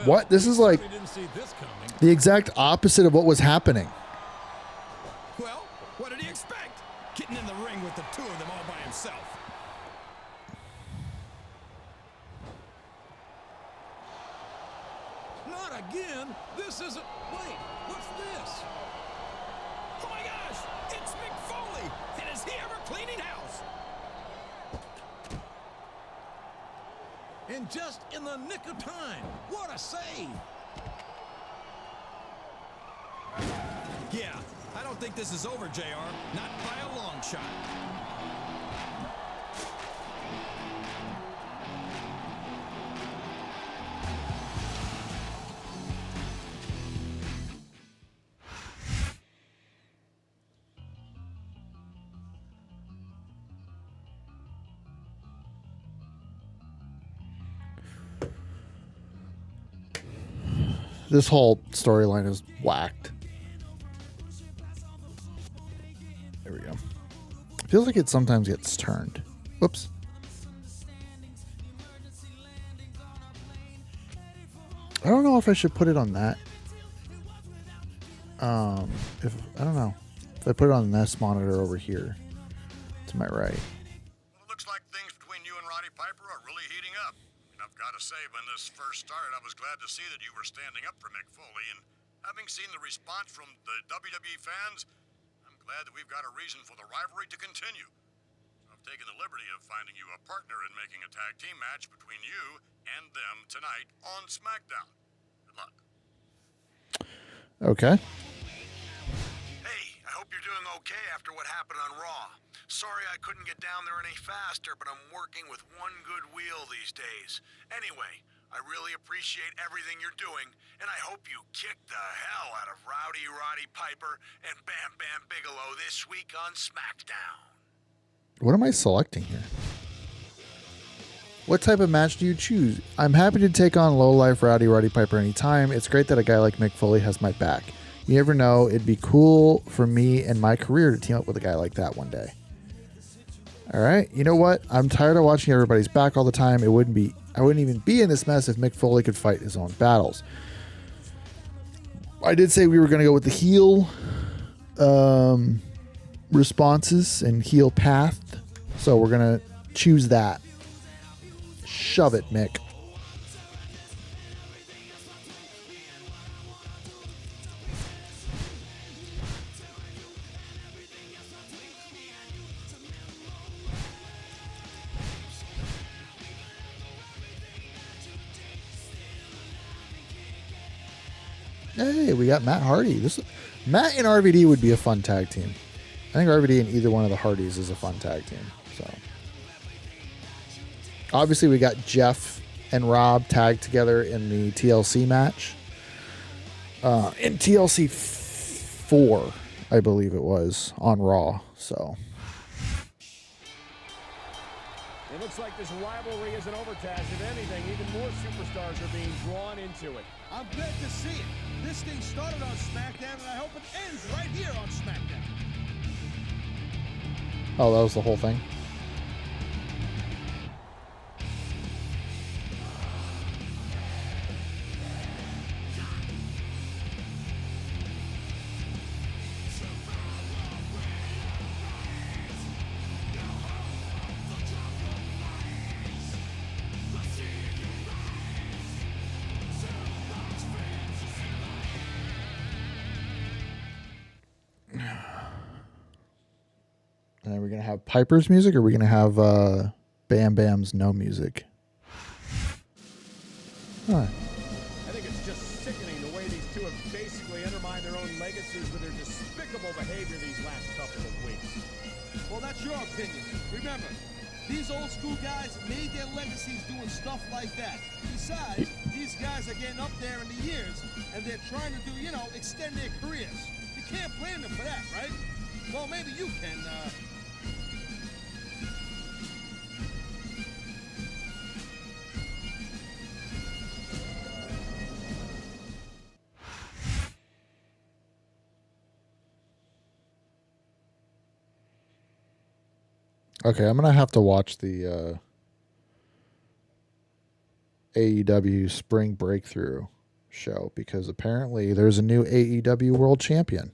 Speaker 1: What? This is like
Speaker 2: Didn't see this coming.
Speaker 1: the exact opposite of what was happening.
Speaker 3: Well, what did he expect? Getting in the ring with the two of them all by himself.
Speaker 2: Not again. This isn't. Wait, what's this?
Speaker 3: Oh my gosh, it's Mick Foley! And is he ever cleaning house?
Speaker 2: the nick of time. What a save.
Speaker 3: Yeah, I don't think this is over, JR. Not by a long shot.
Speaker 1: This whole storyline is whacked. There we go. Feels like it sometimes gets turned. Whoops. I don't know if I should put it on that. If I don't know. If I put it on this monitor over here to my right.
Speaker 6: Well, it looks like things between you and Roddy Piper are really heating up. And I've got to say, when this first started, I was glad to see that you were standing up for Mick Foley. And having seen the response from the WWE fans, I'm glad that we've got a reason for the rivalry to continue. So I've taken the liberty of finding you a partner in making a tag team match between you and them tonight on Smackdown. Good luck.
Speaker 1: Okay.
Speaker 9: Hey, I hope you're doing okay after what happened on Raw. Sorry I couldn't get down there any faster, but I'm working with one good wheel these days. Anyway, I really appreciate everything you're doing, and I hope you kick the hell out of Roddy Piper and Bam Bam Bigelow this week on Smackdown.
Speaker 1: What am I selecting here? What type of match do you choose? I'm happy to take on low-life Roddy Piper anytime. It's great that a guy like Mick Foley has my back. You never know. It'd be cool for me and my career to team up with a guy like that one day. All right. You know what? I'm tired of watching everybody's back all the time. I wouldn't even be in this mess if Mick Foley could fight his own battles. I did say we were going to go with the heel responses and heel path. So we're going to choose that. Shove it, Mick. Hey, we got Matt Hardy. Matt and RVD would be a fun tag team. I think RVD and either one of the Hardys is a fun tag team. So obviously we got Jeff and Rob tagged together in the TLC match. In TLC 4, I believe it was, on Raw. So
Speaker 14: It looks like this rivalry isn't over, Taz. If anything, even more superstars are being drawn into it.
Speaker 7: I'm glad to see it. This thing started on SmackDown, and I hope it ends right here on SmackDown.
Speaker 1: oh, that was the whole thing. And are we going to have Piper's music, or are we going to have Bam Bam's no music? Huh.
Speaker 14: I think it's just sickening the way these two have basically undermined their own legacies with their despicable behavior these last couple of weeks.
Speaker 7: Well, that's your opinion. Remember, these old school guys made their legacies doing stuff like that. Besides, these guys are getting up there in the years, and they're trying to do, extend their careers. You can't blame them for that, right? Well, maybe you can,
Speaker 1: Okay, I'm going to have to watch the AEW Spring Breakthrough show, because apparently there's a new AEW World Champion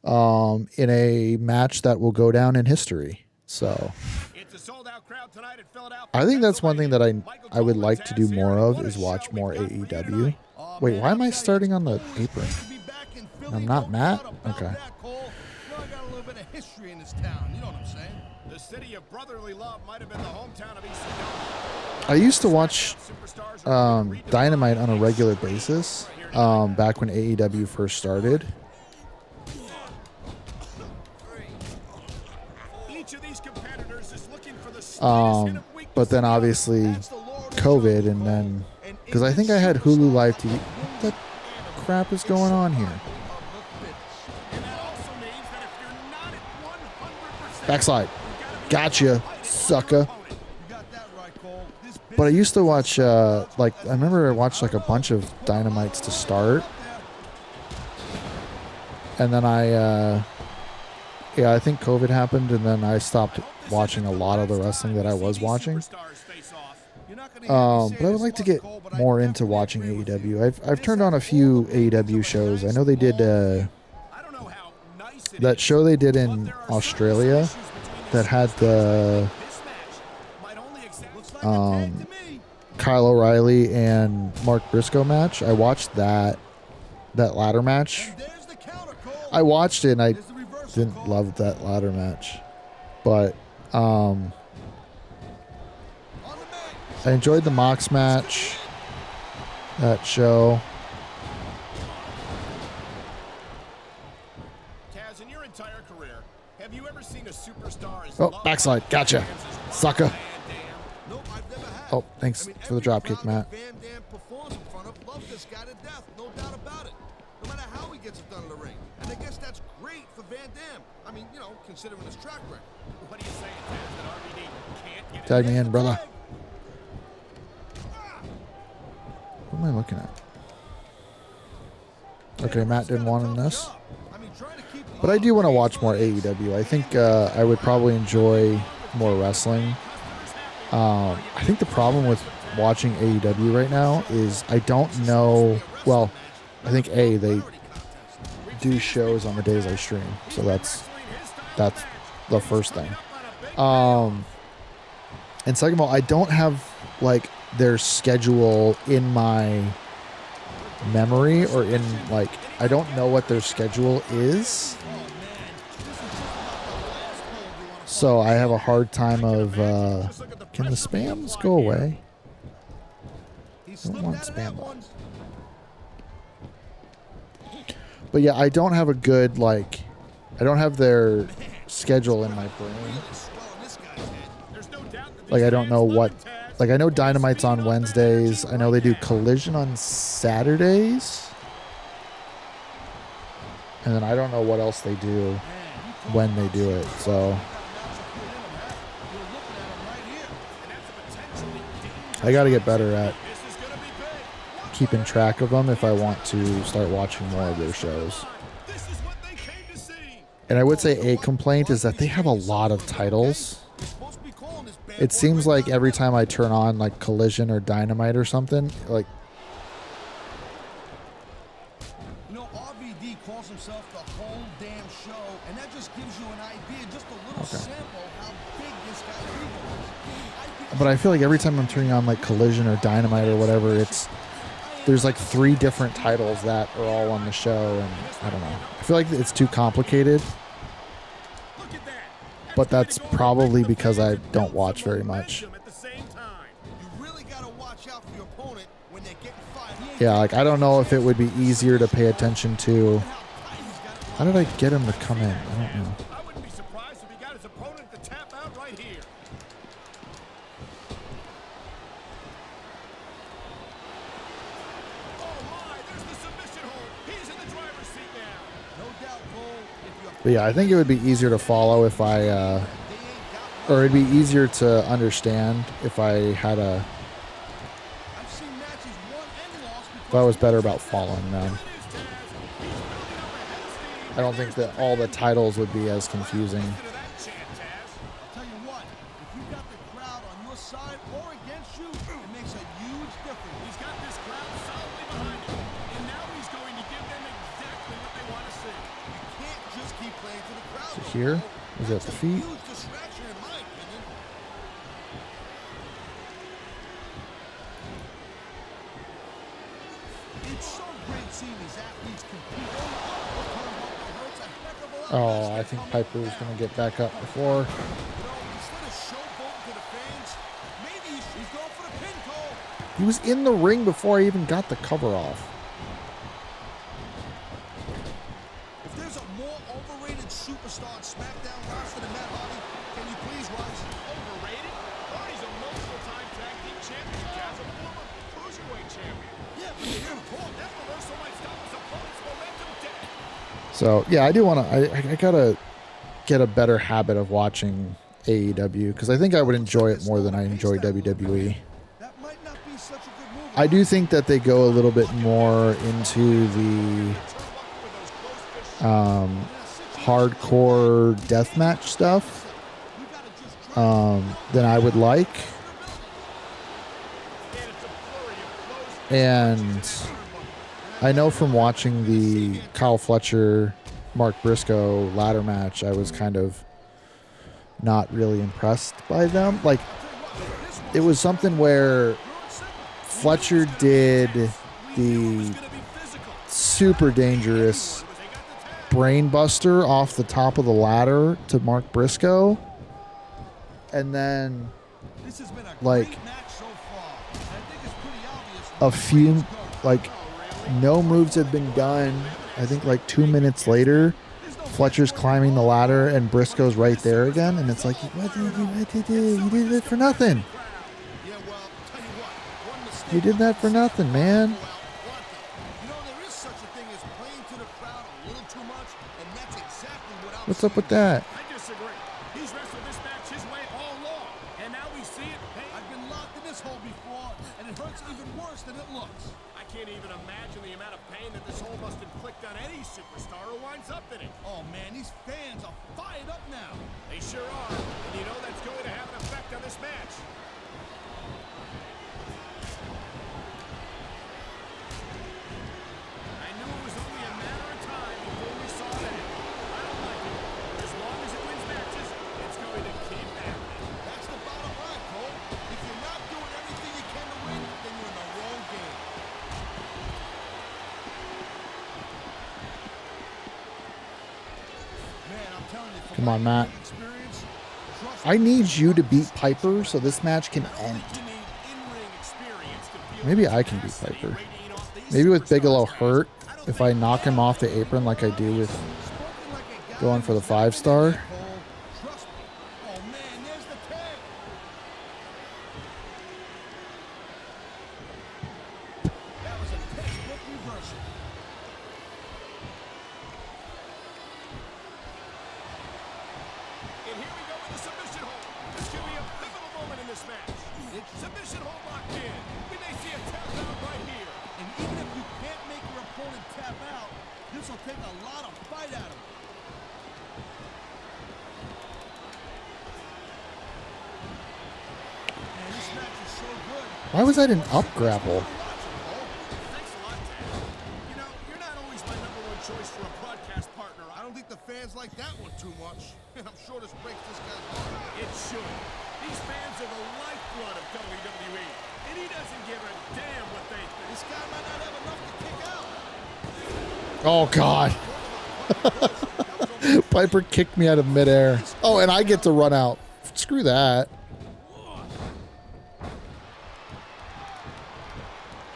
Speaker 1: in a match that will go down in history. So
Speaker 14: It's a sold-out crowd tonight at Philadelphia.
Speaker 1: I think that's one thing that I would like to do more of, is watch more AEW. Wait, why am I starting on the apron? I'm not Matt? Okay.
Speaker 7: I got a little bit of
Speaker 14: of history in this town. You know what I'm saying? The city of brotherly love might have been the hometown of ECW.
Speaker 1: I used to watch Dynamite on a regular basis back when AEW first started.
Speaker 14: Each of these competitors is looking for the slightest hint of weakness.
Speaker 1: But then obviously COVID, and then because I think I had Hulu Live TV. What the crap is going on here? Backslide. Gotcha, sucker. But I used to watch, like, I remember I watched like a bunch of Dynamites to start. And then I think COVID happened, and then I stopped watching a lot of the wrestling that I was watching. But I would like to get more into watching AEW. I've turned on a few AEW shows. I know they did that show they did in Australia that had the Kyle O'Reilly and Mark Briscoe match. I watched that ladder match. I watched it and I didn't love that ladder match, but I enjoyed the Mox match, that show.
Speaker 14: Taz, in your entire career, have you ever seen a superstar as
Speaker 1: Oh, backslide. Gotcha. Sucker. Oh, thanks for the dropkick, Matt.
Speaker 7: Van Dam performs in front of, love this guy to death, no doubt about it. No matter how he gets it done in the ring. And I guess that's great for Van Dam. I mean, you know, considering his track record.
Speaker 14: What are you saying, Taz, that RVD can't get
Speaker 1: Tag me in, brother. What am I looking at? Okay, Matt didn't want in this. But I do want to watch more AEW. I think I would probably enjoy more wrestling. I think the problem with watching AEW right now is I don't know. Well, I think they do shows on the days I stream, so that's the first thing. And second of all, I don't have like their schedule in my memory, or in like I don't know what their schedule is. So I have a hard time of can the spams go away? I don't want spam. But yeah, I don't have a good I don't have their schedule in my brain. Like I don't know what, I know Dynamite's on Wednesdays. I know they do Collision on Saturdays. And then I don't know what else they do when they do it, so I got to get better at keeping track of them if I want to start watching more of their shows. And I would say a complaint is that they have a lot of titles. It seems like every time I turn on like Collision or Dynamite or something, like
Speaker 7: RVD calls himself the whole damn show, and that just gives you an idea, just a little sample how big this guy is.
Speaker 1: But I feel like every time I'm turning on like Collision or Dynamite or whatever, there's like 3 different titles that are all on the show, and I don't know. I feel like it's too complicated. But that's probably because I don't watch very much. Yeah, like I don't know if it would be easier to pay attention to. How did I get him to come in? I don't know.
Speaker 14: I wouldn't be surprised if he got his opponent to tap out right here.
Speaker 1: But yeah, I think it would be easier to follow if I, or it'd be easier to understand if I had if I was better about following them. I don't think that all the titles would be as confusing.
Speaker 7: Tell you what, if you got the crowd on your side or against you, it makes a huge difference.
Speaker 14: He's got this crowd solidly behind him, and now he's going to give them exactly what they want to see.
Speaker 7: You can't just keep playing to the crowd.
Speaker 1: So here is at the feet.
Speaker 7: Huge distraction in my opinion. It's so great seeing these athletes compete. Hurts a heck of a
Speaker 1: Oh, I think Piper's going to get back up before.
Speaker 14: You know, instead of showboating to the fans, maybe he's going for the pin, Cole.
Speaker 1: He was in the ring before I even got the cover off.
Speaker 14: If there's a more overrated superstar on SmackDown roster than Matt Hardy, can you please rise? Overrated? Hardy's a multiple-time tag team champion, Kaz, a former cruiserweight champion. Yeah, but you hear him talk, that reversal might stop his opponent's momentum dead.
Speaker 1: So, yeah, I do want to... I got to get a better habit of watching AEW because I think I would enjoy it more than I enjoy WWE.
Speaker 14: That might not be such a good move.
Speaker 1: I do think that they go a little bit more into the hardcore deathmatch stuff than I would like. And I know from watching the Kyle Fletcher, Mark Briscoe ladder match, I was kind of not really impressed by them. Like, it was something where Fletcher did the super dangerous brain buster off the top of the ladder to Mark Briscoe. And then, like, a few, like, no moves have been done. I think like 2 minutes later, Fletcher's climbing the ladder and Briscoe's right there again. And it's like, what did you did it for nothing. You did that for nothing, man.
Speaker 14: You know, there is such a thing as playing to the crowd a little too much, and that's exactly what I'm
Speaker 1: What's up with that?
Speaker 14: I disagree. He's wrestled this match his way all along, and now we see it. Hey, I've been locked in this hole before, and it hurts even worse than it looks. I can't even imagine the amount of pain that this hole must inflict on any superstar who winds up in it. Oh man, these fans are fired up now. They sure are, and you know that's going to have an effect on this match. I knew it was only a matter of time before we saw that. I don't like it. As long as it wins matches, it's going to keep happening. That's the bottom line, Cole. If you're not doing everything you can to win, then you're in the wrong game. Man, I'm telling you,
Speaker 1: Come on, Matt. I need you to beat Piper so this match can end. Maybe I can beat Piper. Maybe with Bigelow hurt, if I knock him off the apron like I do with going for the 5-star.
Speaker 14: And here we go with the submission hold. This could be a pivotal moment in this match. Submission hold locked in. We may see a tap out right here. And even if you can't make your opponent tap out, this will take a lot of fight out of him. Man, this match is so good.
Speaker 1: Why was that an up grapple?
Speaker 14: Thanks a lot, Taz. You know, you're not always my #1 choice for a broadcast partner. I don't think the fans like that one too much. And I'm sure this breaks this guy's heart. It should. These fans are the lifeblood of WWE. And he doesn't give a damn what they think. This guy might not have enough to kick out.
Speaker 1: Oh, God. Piper kicked me out of midair. Oh, and I get to run out. Screw that.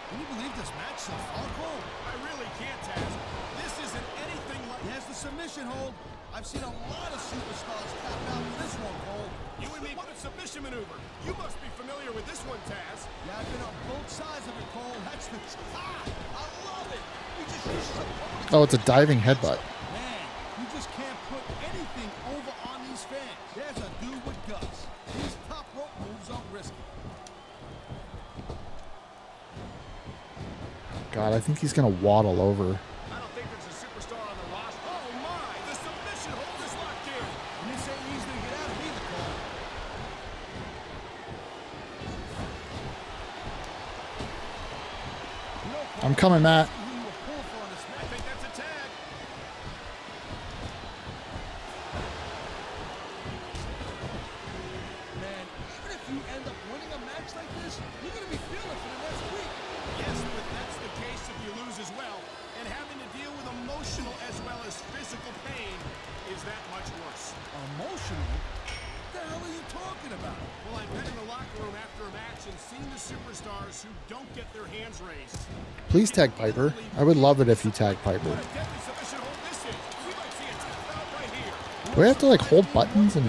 Speaker 14: Can you believe this match so far, Cole? I really can't, Taz. This isn't anything like... There's the submission hold. I've seen a lot of superstars tap out in this one, Cole. You and me, what a submission maneuver. You must be familiar with this one, Taz. Yeah, I've been on both sides of it, Cole. That's the... Ah, I love it. He just uses opponents.
Speaker 1: Oh, it's a diving headbutt.
Speaker 14: Man, you just can't put anything over on these fans. There's a dude with guts. These top rope moves are risky.
Speaker 1: God, I think he's going to waddle over.
Speaker 14: I don't think there's a superstar on the roster. Oh my, the submission hold is locked in. And this ain't easy to get out of either, Cole.
Speaker 1: I'm coming, Matt.
Speaker 14: I think that's a tag. Man, even if you end up winning a match like this, you're going to be feeling for the next week. Yes, but that's the case if you lose as well. And having to deal with emotional as well as physical pain won't get their hands raised.
Speaker 1: Please tag Piper. I would love it if you tag Piper.
Speaker 14: What a deadly submission hold this is. We might see a tap out right here.
Speaker 1: Do I have to like hold buttons and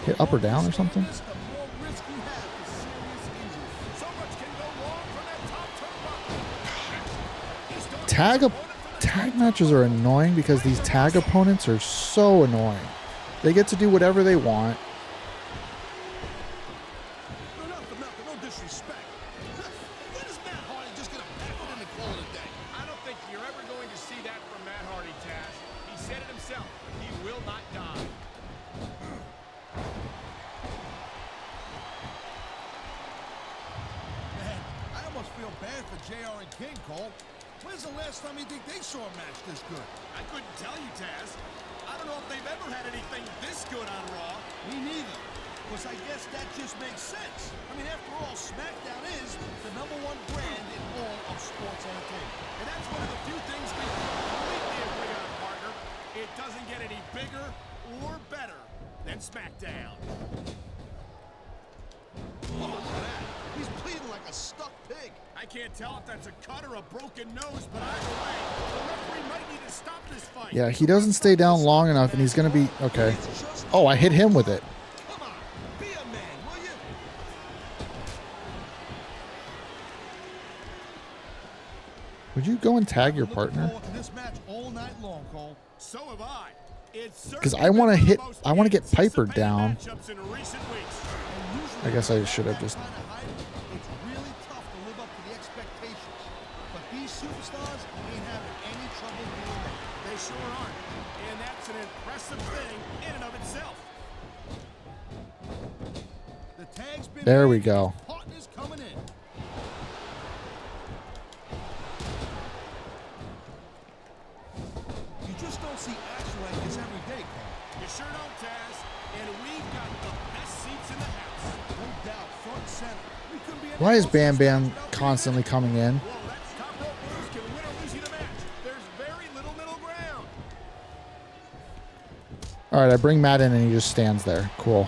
Speaker 1: hit up or down or something?
Speaker 14: The more risk you have for serious injury. So much can go wrong from that top turnbuckle.
Speaker 1: Tag matches are annoying because these tag opponents are so annoying. They get to do whatever they want.
Speaker 14: No disrespect. When is Matt Hardy just gonna pack it in and call it a day? I don't think you're ever going to see that from Matt Hardy, Taz. He said it himself. He will not die. Man, I almost feel bad for JR and King, Cole. When's the last time you think they saw a match this good? I couldn't tell you, Taz. I don't know if they've ever had anything this good on Raw. Me neither. Because I guess that just makes sense. I mean, after all, Smackdown is the #1 brand in all of sports entertainment. And that's one of the few things we completely agree on, partner. It doesn't get any bigger or better than Smackdown. Oh, look at that. He's bleeding like a stuck pig. I can't tell if that's a cut or a broken nose, but either way, the referee might need to stop this fight.
Speaker 1: Yeah, he doesn't stay down long enough and he's going to be... Okay. Oh, I hit him with it.
Speaker 14: Come on, be a man, will you?
Speaker 1: Would you go and tag your partner?
Speaker 14: This match all night long, Cole. So have I.
Speaker 1: Because I want to hit... I want to get Piper down. I guess I should have just...
Speaker 14: It's really tough to live up to the expectations. But these superstars ain't having any trouble doing that. They sure aren't. And that's an impressive thing in and of itself. The tag's been
Speaker 1: There we go.
Speaker 14: Partners coming in. You just don't see action like this every day, Cole. You sure don't, Taz. And we've got the best seats in the house. No doubt, front and center. We couldn't be
Speaker 1: Why is Bam Bam constantly coming in?
Speaker 14: Well, that's top rope moves can win or lose you the match. There's very little middle ground.
Speaker 1: All right, I bring Matt in and he just stands there. Cool.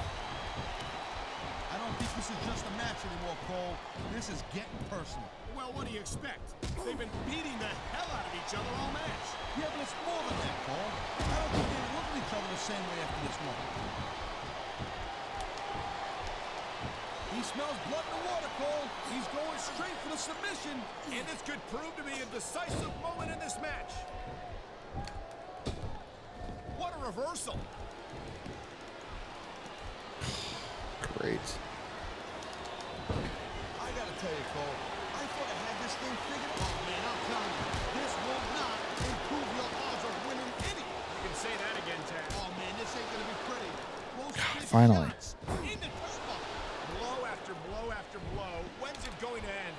Speaker 14: I don't think this is just a match anymore, Cole. This is getting personal. Well, what do you expect? They've been beating the hell out of each other all match. Yeah, but it's more than that, Cole. I don't think they look at each other the same way after this one. He smells blood in the water, Cole. He's going straight for the submission. And this could prove to be a decisive moment in this match. What a reversal.
Speaker 1: Great.
Speaker 14: I gotta tell you, Cole, I thought I had this thing figured out. Oh, man, I'm telling you, this will not improve your odds of winning any. You can say that again, Taz. Oh, man, this ain't gonna be pretty.
Speaker 1: Finally.
Speaker 14: In the turnbuckle. Blow after blow after blow. When's it going to end?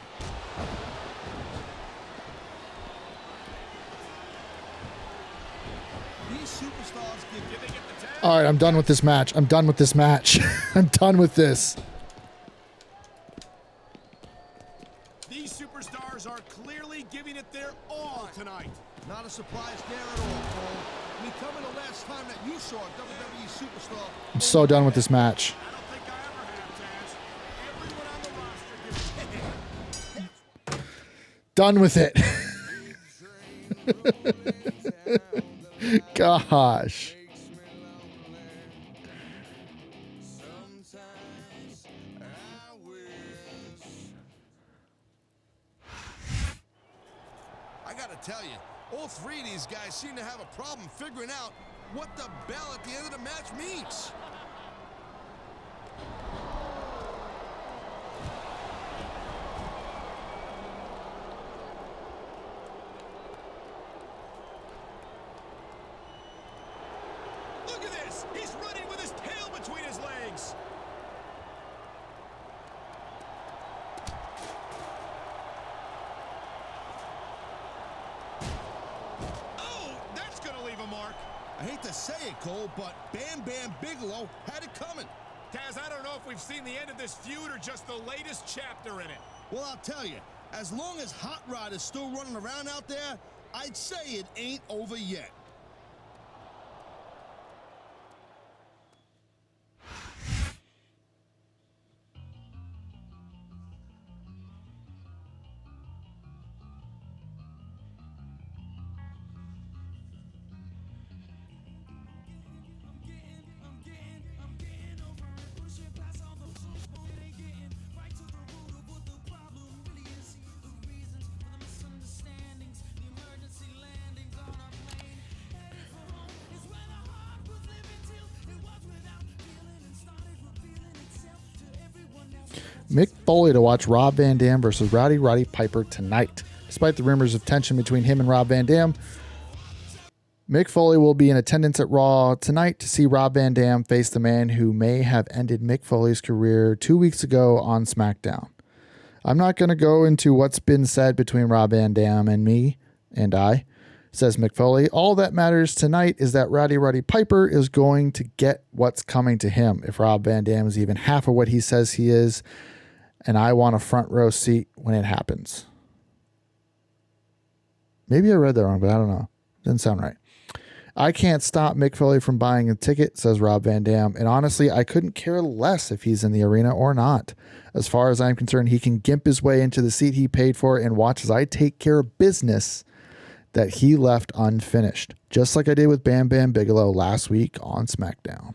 Speaker 14: These superstars give you the tag.
Speaker 1: All right, I'm done with this match. I'm done with this match. I'm done with this.
Speaker 14: These superstars are clearly giving it their all tonight. Not a surprise there at all, Cole. I mean, tell me the last time that you saw a WWE superstar.
Speaker 1: I'm so done with this match.
Speaker 14: I don't think I ever have, Taz. Everyone on the roster gives
Speaker 1: Done with it. Gosh.
Speaker 14: I gotta tell you, all three of these guys seem to have a problem figuring out what the bell at the end of the match means. Look at this! He's running with his tail between his legs! Oh, that's gonna leave a mark. I hate to say it, Cole, but Bam Bam Bigelow had it coming. Taz, I don't know if we've seen the end of this feud or just the latest chapter in it. Well, I'll tell you, as long as Hot Rod is still running around out there, I'd say it ain't over yet.
Speaker 1: Mick Foley to watch Rob Van Dam versus Roddy Piper tonight. Despite the rumors of tension between him and Rob Van Dam, Mick Foley will be in attendance at Raw tonight to see Rob Van Dam face the man who may have ended Mick Foley's career 2 weeks ago on Smackdown. I'm not going to go into what's been said between Rob Van Dam and me and I, says Mick Foley. All that matters tonight is that Roddy Piper is going to get what's coming to him. If Rob Van Dam is even half of what he says he is, and I want a front row seat when it happens. Maybe I read that wrong, but I don't know. Didn't sound right. I can't stop Mick Foley from buying a ticket, says Rob Van Dam. And honestly, I couldn't care less if he's in the arena or not. As far as I'm concerned, he can gimp his way into the seat he paid for and watch as I take care of business that he left unfinished. Just like I did with Bam Bam Bigelow last week on SmackDown.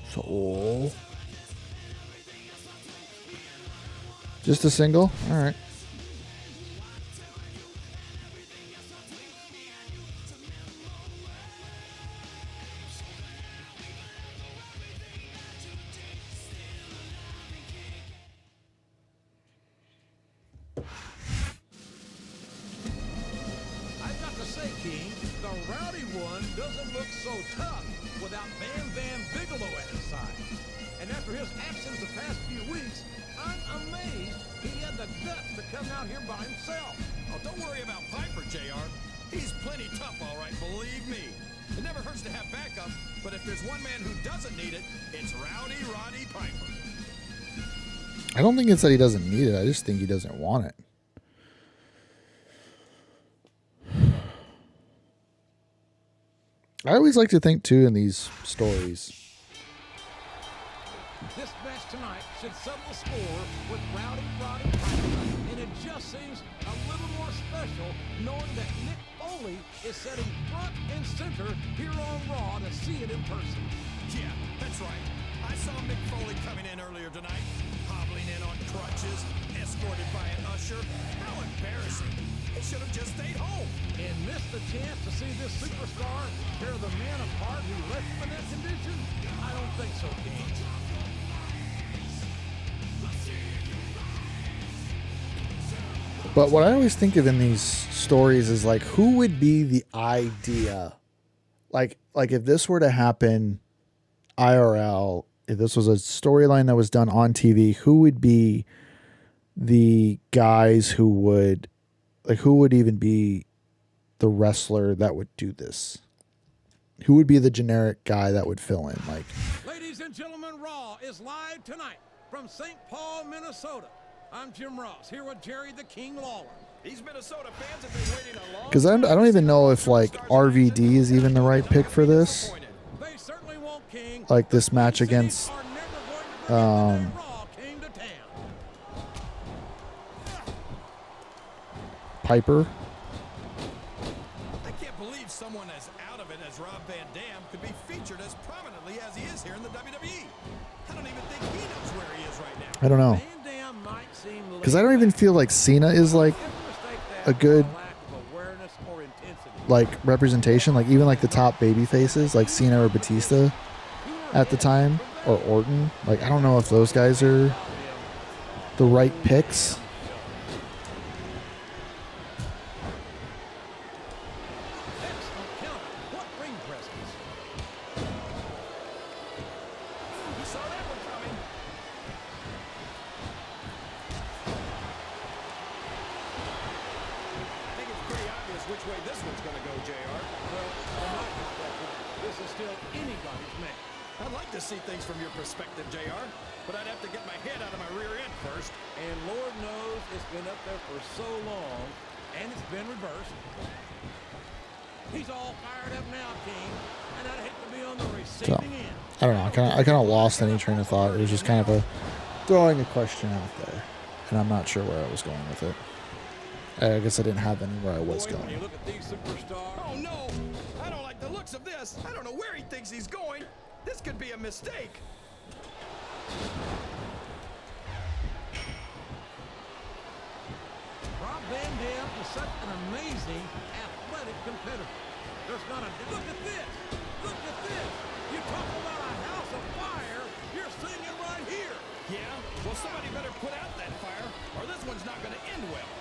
Speaker 1: So, just a single? All right.
Speaker 2: I've got to say, King, the Rowdy one doesn't look so tough without Bam Bam Bigelow at his side. And after his absence the past few weeks, I'm amazed he had the guts to come out here by himself.
Speaker 3: Oh, don't worry about Piper, JR. He's plenty tough, all right, believe me. It never hurts to have backup, but if there's one man who doesn't need it, it's Roddy Piper.
Speaker 1: I don't think it's that he doesn't need it. I just think he doesn't want it. I always like to think, too, in these stories.
Speaker 2: This match tonight should settle the score with Roddy Piper, and it just seems a little more special knowing that Mick Foley is sitting front and center here on Raw to see it in person.
Speaker 3: Yeah, that's right. I saw Mick Foley coming in earlier tonight, hobbling in on crutches, escorted by an usher. How embarrassing. He should have just stayed home.
Speaker 2: And missed the chance to see this superstar tear the man apart who left him in that condition? I don't think so, King.
Speaker 1: But what I always think of in these stories is like, who would be the idea? Like if this were to happen IRL, if this was a storyline that was done on TV, who would be the guys who would, like, who would even be the wrestler that would do this? Who would be the generic guy that would fill in? Like,
Speaker 2: Ladies and gentlemen, Raw is live tonight from St. Paul, Minnesota. I'm Jim Ross, here with Jerry the King Lawler.
Speaker 3: These Minnesota fans have been waiting a long
Speaker 1: because I don't even know if like RVD is even the right pick for this.
Speaker 2: They certainly won't, King.
Speaker 1: Like this match against Piper.
Speaker 3: I can't believe someone as out of it as Rob Van Dam could be featured as prominently as he is here in the WWE. I don't even think he knows where he is right now.
Speaker 1: I don't know. Because I don't even feel like Cena is like a good like representation. Like even like the top baby faces like Cena or Batista at the time, or Orton. Like I don't know if those guys are the right picks.
Speaker 3: Which way this one's going to go, JR?
Speaker 2: Well, from my perspective, this is still anybody's match.
Speaker 3: I'd like to see things from your perspective, JR, but I'd have to get my head out of my rear end first.
Speaker 2: And Lord knows it's been up there for so long, and it's been reversed. He's all fired up now, King, and I'd hate to be on the receiving end.
Speaker 1: I don't know. I kind of lost any train of thought. It was just kind of a throwing a question out there, and I'm not sure where I was going with it. I guess I didn't have anywhere I was
Speaker 2: Boy, when you
Speaker 1: going.
Speaker 2: look at these superstars,
Speaker 3: Oh no! I don't like the looks of this. I don't know where he thinks he's going. This could be a mistake.
Speaker 2: Rob Van Dam is such an amazing athletic competitor. There's not a look at this. Look at this. You talk about a house of fire. You're seeing it right here.
Speaker 3: Yeah? Well, somebody better put out that fire, or this one's not going to end well.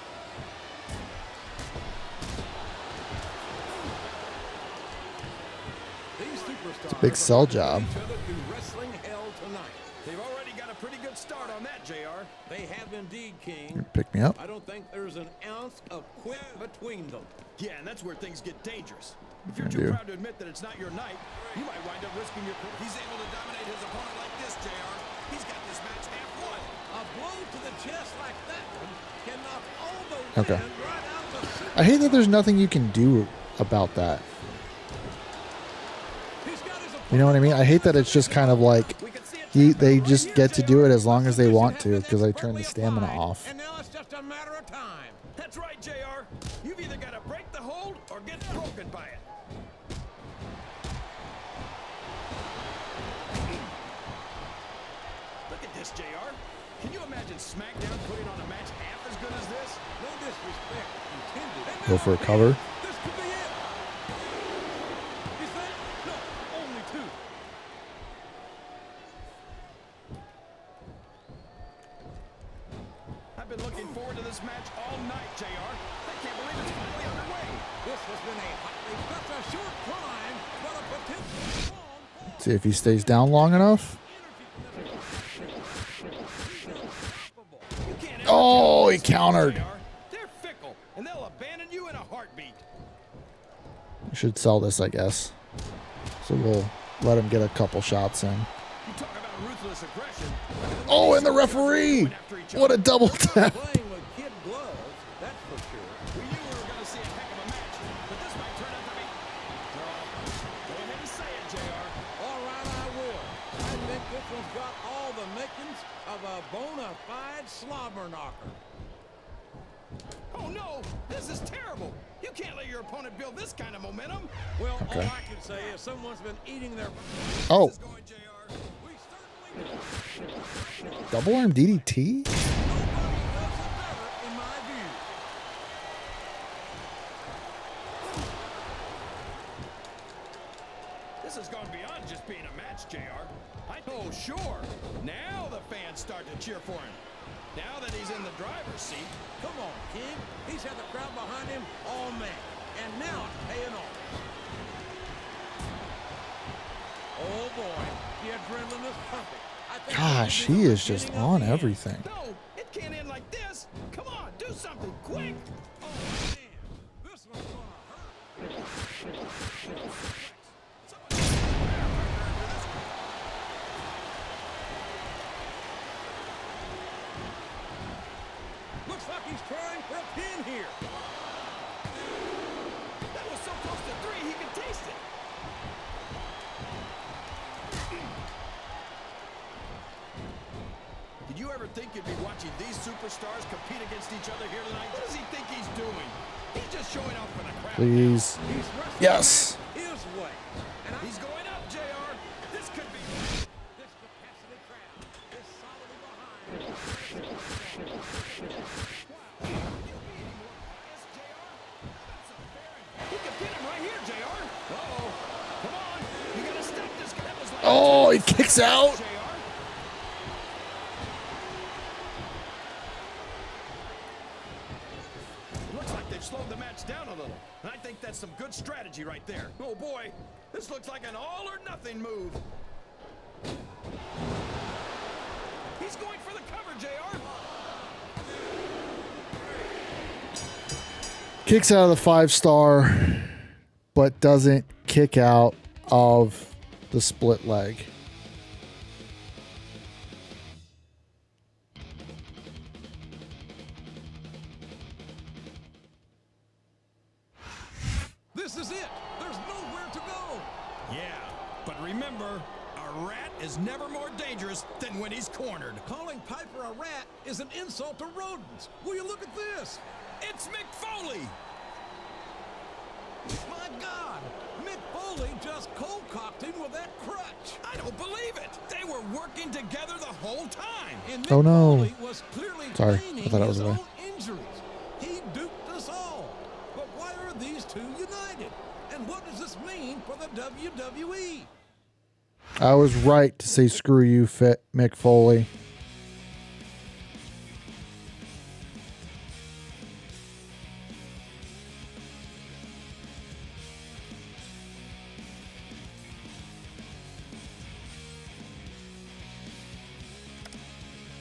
Speaker 2: These superstars
Speaker 1: It's a big sell job.
Speaker 2: each other through wrestling hell tonight.
Speaker 3: They've already got a pretty good start on that, JR.
Speaker 2: They have indeed, King.
Speaker 1: Pick me up.
Speaker 2: I don't think there's an ounce of quit between them.
Speaker 3: Yeah, and that's where things get dangerous. If
Speaker 1: I
Speaker 3: you're too
Speaker 1: do.
Speaker 3: proud to admit that it's not your night, you might wind up risking your career.
Speaker 14: He's able to dominate his opponent like this, JR. He's got this match half won.
Speaker 2: A blow to the chest like that one can knock all the
Speaker 1: Okay.
Speaker 2: wind right out the super.
Speaker 1: I hate that there's nothing you can do about that.
Speaker 2: He's got his
Speaker 1: You know what I mean? I hate that it's just kind of like they just get to do it as long as they want to because I turn the stamina off.
Speaker 2: And now it's just a matter of time.
Speaker 3: That's right, JR. You've either got to break the hold or get broken by it. Look at this, JR. Can you imagine Smackdown putting on a match half as good as this?
Speaker 2: No disrespect intended.
Speaker 1: Go for a cover.
Speaker 2: This could be it. You think? No, only two.
Speaker 3: I've been looking forward to this match all night, JR. I can't believe it's finally underway.
Speaker 2: This has been a hotly, such a short climb, but a potential long fall.
Speaker 1: See if he stays down long enough.
Speaker 3: You can't ever
Speaker 1: Oh,
Speaker 3: tell
Speaker 1: he
Speaker 3: these guys,
Speaker 1: countered.
Speaker 3: JR. They're fickle, and they'll abandon you in a heartbeat.
Speaker 1: We should sell this, I guess. So we'll let him get a couple shots in.
Speaker 3: You talk about ruthless aggression.
Speaker 1: Oh, and the referee! What a double tap.
Speaker 2: Playing with kid gloves, that's for sure.
Speaker 3: We knew we were going to see a heck of a match, but this might turn out to be... Go ahead and say it, JR.
Speaker 2: All right, I will. I think this one's got all the makings of a bona fide slobber knocker.
Speaker 3: Oh, no! This is terrible! You can't let your opponent build this kind of momentum.
Speaker 2: Well,
Speaker 1: Okay.
Speaker 2: all I can say is someone's been eating their...
Speaker 1: Oh,
Speaker 3: Going, JR.
Speaker 2: We certainly
Speaker 1: double arm DDT?
Speaker 2: nobody does it better, in my view.
Speaker 3: This has gone beyond just being a match, JR. Oh, sure. Now the fans start to cheer for him. Now that he's in the driver's seat.
Speaker 2: Come on, King. He's had the crowd behind him all match, and now it's paying off. Oh boy, the adrenaline is pumping. I think
Speaker 1: Gosh,
Speaker 2: this
Speaker 1: he
Speaker 2: the
Speaker 1: is just
Speaker 2: beginning of
Speaker 1: on
Speaker 2: the end.
Speaker 1: everything.
Speaker 3: No, it can't end like this. Come on, do something quick.
Speaker 2: Oh man, this one's gonna hurt. Looks like he's trying for a pin here.
Speaker 3: That was so close to 3, he could taste it. Did you ever think you'd be watching these superstars compete against each other here tonight? What does he think he's doing? He's just showing off for the crowd.
Speaker 1: Please.
Speaker 2: He's wrestling
Speaker 1: Yes.
Speaker 2: his way. And I
Speaker 3: He's going up, JR. This could be...
Speaker 2: this capacity crowd is solidly behind.
Speaker 3: He could pin him right here, JR. Uh-oh. Come on. You gotta stop this guy. That was like
Speaker 1: Oh, he kicks out.
Speaker 3: JR. Looks like they've slowed the match down a little. And I think that's some good strategy right there. Oh boy, this looks like an all or nothing move. He's going for the cover, JR.
Speaker 1: Kicks out of the 5-star, but doesn't kick out of the split leg.
Speaker 2: This is it. There's nowhere to go.
Speaker 3: Yeah, but remember, a rat is never more dangerous than when he's cornered.
Speaker 2: Calling Piper a rat is an insult to rodents. Will you look at this?
Speaker 3: It's Mick Foley.
Speaker 2: My God, Mick Foley just cold-cocked him with that crutch.
Speaker 3: I don't believe it. They were working together the whole time.
Speaker 2: And Mick
Speaker 1: Oh, no.
Speaker 2: Foley was clearly
Speaker 1: Sorry, I
Speaker 2: feigning
Speaker 1: thought it was
Speaker 2: his
Speaker 1: away.
Speaker 2: own injuries. He duped us all. But why are these two united? And what does this mean for the WWE?
Speaker 1: I was right to say screw you, Mick Foley.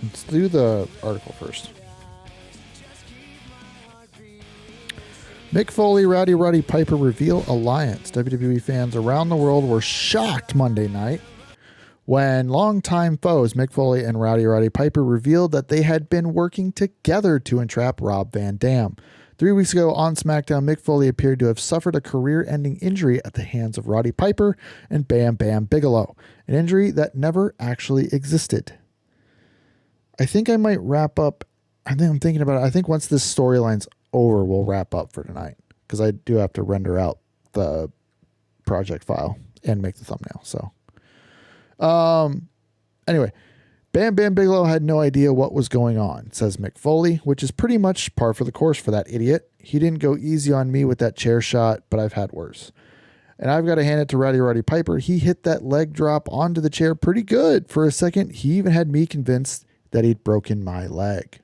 Speaker 1: Let's do the article first. Mick Foley, Roddy Piper reveal alliance. WWE fans around the world were shocked Monday night when longtime foes Mick Foley and Roddy Piper revealed that they had been working together to entrap Rob Van Dam. 3 weeks ago on SmackDown, Mick Foley appeared to have suffered a career-ending injury at the hands of Roddy Piper and Bam Bam Bigelow, an injury that never actually existed. I think I might wrap up. I'm thinking about it. I think once this storyline's over, we'll wrap up for tonight because I do have to render out the project file and make the thumbnail. So, anyway, Bam Bam Bigelow had no idea what was going on, says Mick Foley, which is pretty much par for the course for that idiot. He didn't go easy on me with that chair shot, but I've had worse. And I've got to hand it to Roddy Piper. He hit that leg drop onto the chair pretty good. For a second, he even had me convinced that he'd broken my leg.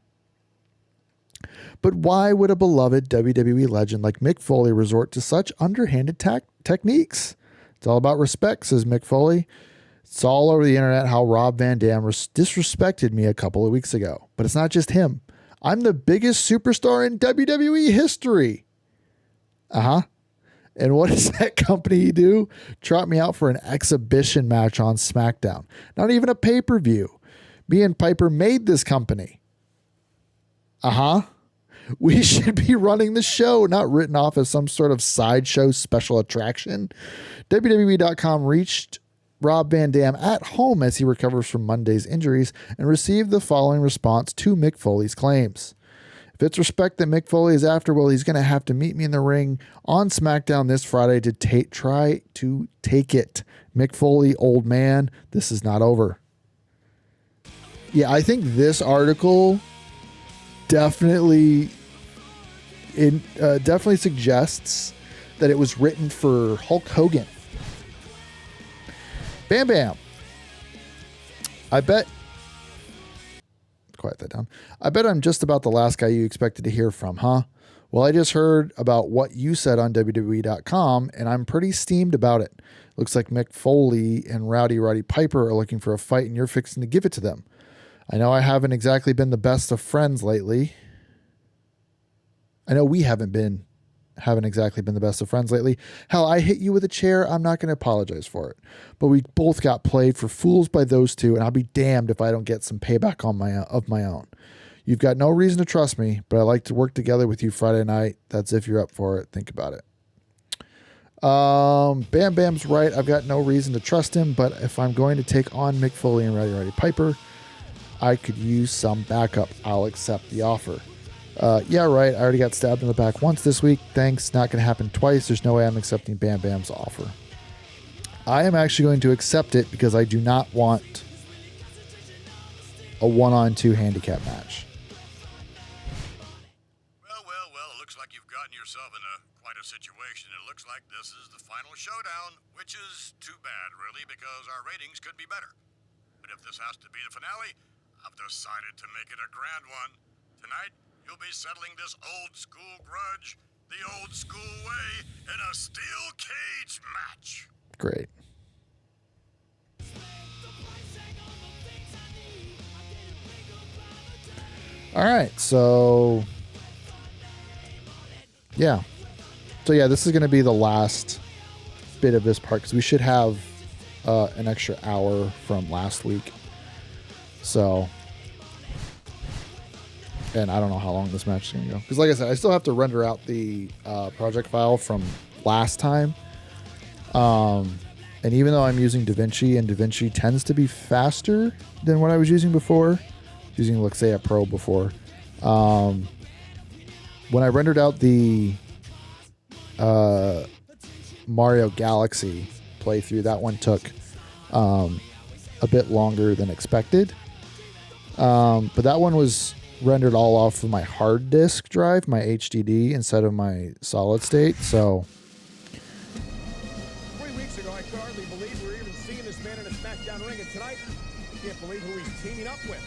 Speaker 1: But why would a beloved WWE legend like Mick Foley resort to such underhanded techniques? It's all about respect, says Mick Foley. It's all over the internet how Rob Van Dam disrespected me a couple of weeks ago. But it's not just him. I'm the biggest superstar in WWE history. And what does that company do? Trot me out for an exhibition match on SmackDown. Not even a pay-per-view. Me and Piper made this company. We should be running the show, not written off as some sort of sideshow special attraction. WWE.com reached Rob Van Dam at home as he recovers from Monday's injuries and received the following response to Mick Foley's claims. If it's respect that Mick Foley is after, well, he's going to have to meet me in the ring on SmackDown this Friday to try to take it. Mick Foley, old man, this is not over. Yeah, I think this article definitely suggests that it was written for Hulk Hogan. Bam Bam. Quiet that down. I bet I'm just about the last guy you expected to hear from, huh? Well, I just heard about what you said on WWE.com, and I'm pretty steamed about it. Looks like Mick Foley and Roddy Piper are looking for a fight, and you're fixing to give it to them. I know I haven't exactly been the best of friends lately. I know we haven't exactly been the best of friends lately. Hell, I hit you with a chair. I'm not going to apologize for it. But we both got played for fools by those two, and I'll be damned if I don't get some payback of my own. You've got no reason to trust me, but I like to work together with you Friday night. That's if you're up for it. Think about it. Bam Bam's right. I've got no reason to trust him, but if I'm going to take on Mick Foley and Roddy Piper, I could use some backup. I'll accept the offer. Yeah, right. I already got stabbed in the back once this week. Thanks. Not going to happen twice. There's no way I'm accepting Bam Bam's offer. I am actually going to accept it because I do not want a 1-on-2 handicap match.
Speaker 6: Well, it looks like you've gotten yourself in quite a situation. It looks like this is the final showdown, which is too bad, really, because our ratings could be better. But if this has to be the finale, I've decided to make it a grand one. Tonight, you'll be settling this old-school grudge the old-school way in a steel cage match.
Speaker 1: Great. All right, so yeah. So yeah, this is going to be the last bit of this part because we should have an extra hour from last week. So, and I don't know how long this match is going to go. Because like I said, I still have to render out the project file from last time. And even though I'm using DaVinci, and DaVinci tends to be faster than what I was using before, using Luxea Pro before, when I rendered out the Mario Galaxy playthrough, that one took a bit longer than expected. But that one was rendered all off of my hard disk drive, my HDD, instead of my solid state. So
Speaker 14: 3 weeks ago, I could hardly believe we were even seeing this man in a Smackdown ring, and tonight, I can't believe who he's teaming up with.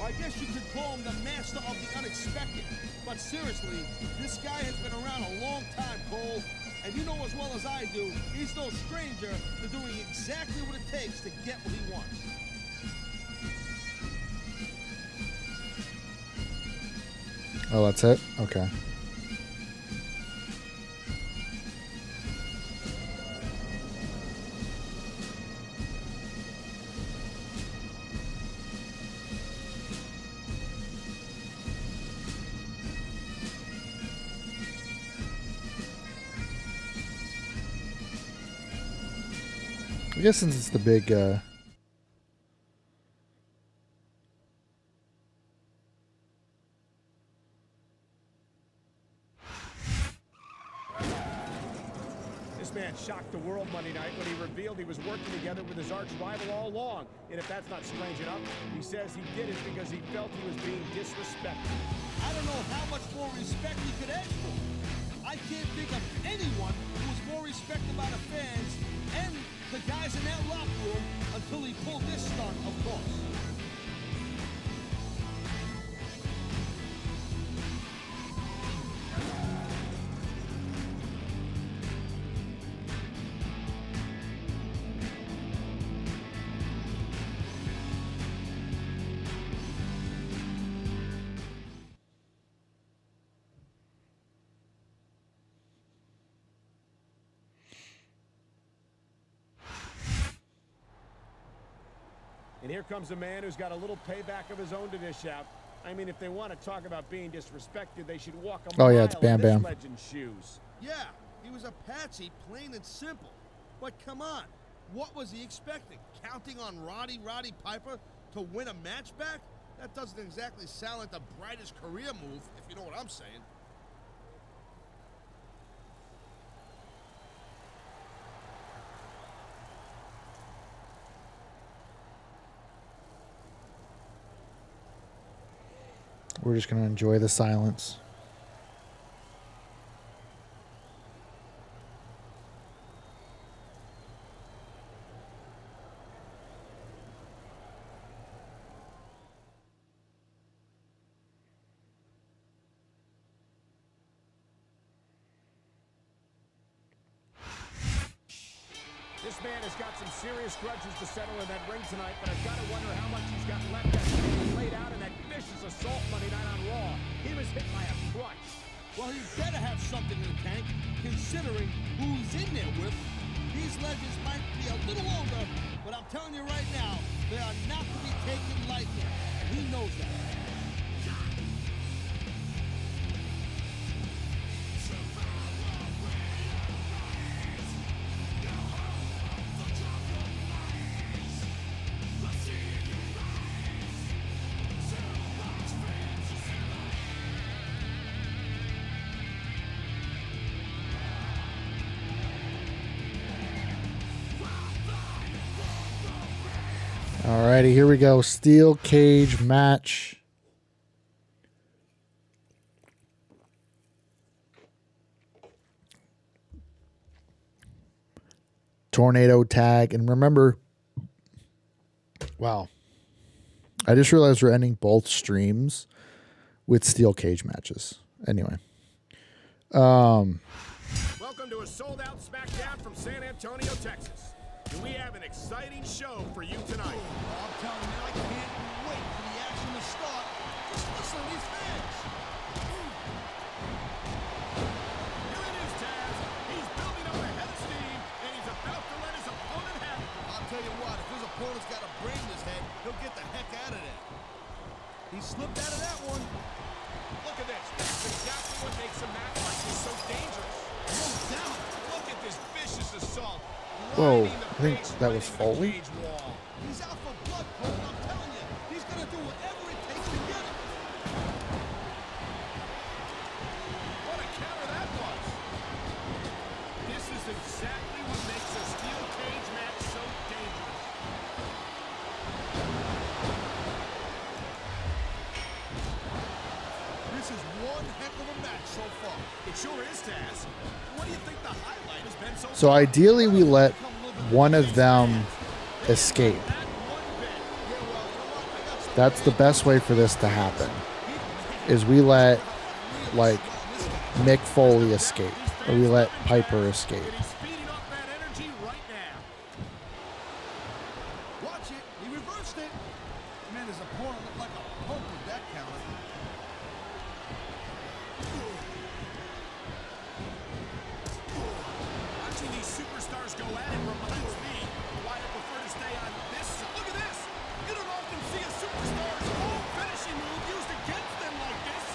Speaker 14: I guess you could call him the master of the unexpected. But seriously, this guy has been around a long time, Cole. And you know as well as I do, he's no stranger to doing exactly what it takes to get what he wants.
Speaker 1: oh, that's it? Okay. I guess since it's the big
Speaker 14: This man shocked the world Monday night when he revealed he was working together with his arch rival all along. And if that's not strange enough, he says he did it because he felt he was being disrespected. I don't know how much more respect he could ask for. I can't think of anyone who was more respected by the fans and the guys in that locker room until he pulled this stunt, of course. And here comes a man who's got a little payback of his own to dish out. I mean, if they want to talk about being disrespected, they should walk a mile
Speaker 1: it's Bam
Speaker 14: in this
Speaker 1: Bam.
Speaker 14: legend's shoes. Yeah, he was a patsy, plain and simple. But come on, what was he expecting? Counting on Roddy Piper to win a match back? That doesn't exactly sound like the brightest career move, if you know what I'm saying.
Speaker 1: We're just going to enjoy the silence.
Speaker 14: This man has got some serious grudges to settle in that ring tonight, but I've got to wonder how much he's got left after getting laid out in that vicious assault Monday night on Raw. He was hit by a crutch. Well, he better have something in the tank, considering who he's in there with. These legends might be a little older, but I'm telling you right now, they are not to be taken lightly, and he knows that.
Speaker 1: Alrighty, here we go. Steel cage match. Tornado tag. And remember, wow. I just realized we're ending both streams with steel cage matches. Anyway.
Speaker 14: Welcome to a sold-out Smackdown from San Antonio, Texas. And we have an exciting show for you tonight. I'm telling you, I can't wait for the action to start. Just listen to these fans. Here it is, Taz. He's building up a head of steam, and he's about to let his opponent have it. I'll tell you what, if his opponent's got a brain in his head, he'll get the heck out of there. He slipped out of that one. Look at this. That's exactly what makes a match like this so dangerous. No doubt. Look at this vicious assault.
Speaker 1: Whoa, I think that was Foley.
Speaker 14: He's out for blood, Cole, I'm telling you. He's going to do whatever it takes to get it. This is one heck of a match so far.
Speaker 3: It sure is, Taz. What do you think the highlight has been so
Speaker 1: So ideally, we let one of them escape. That's the best way for this to happen. Is we let like Mick Foley escape, or we let Piper escape.
Speaker 3: He's speeding up that energy right now.
Speaker 14: Watch it. He reversed it. Man, his opponent looked like a punk with that counter.
Speaker 3: Watching these superstars go at it reminds me why I prefer to stay on this. Look at this. You don't often see a superstar's own finishing move used against them like this.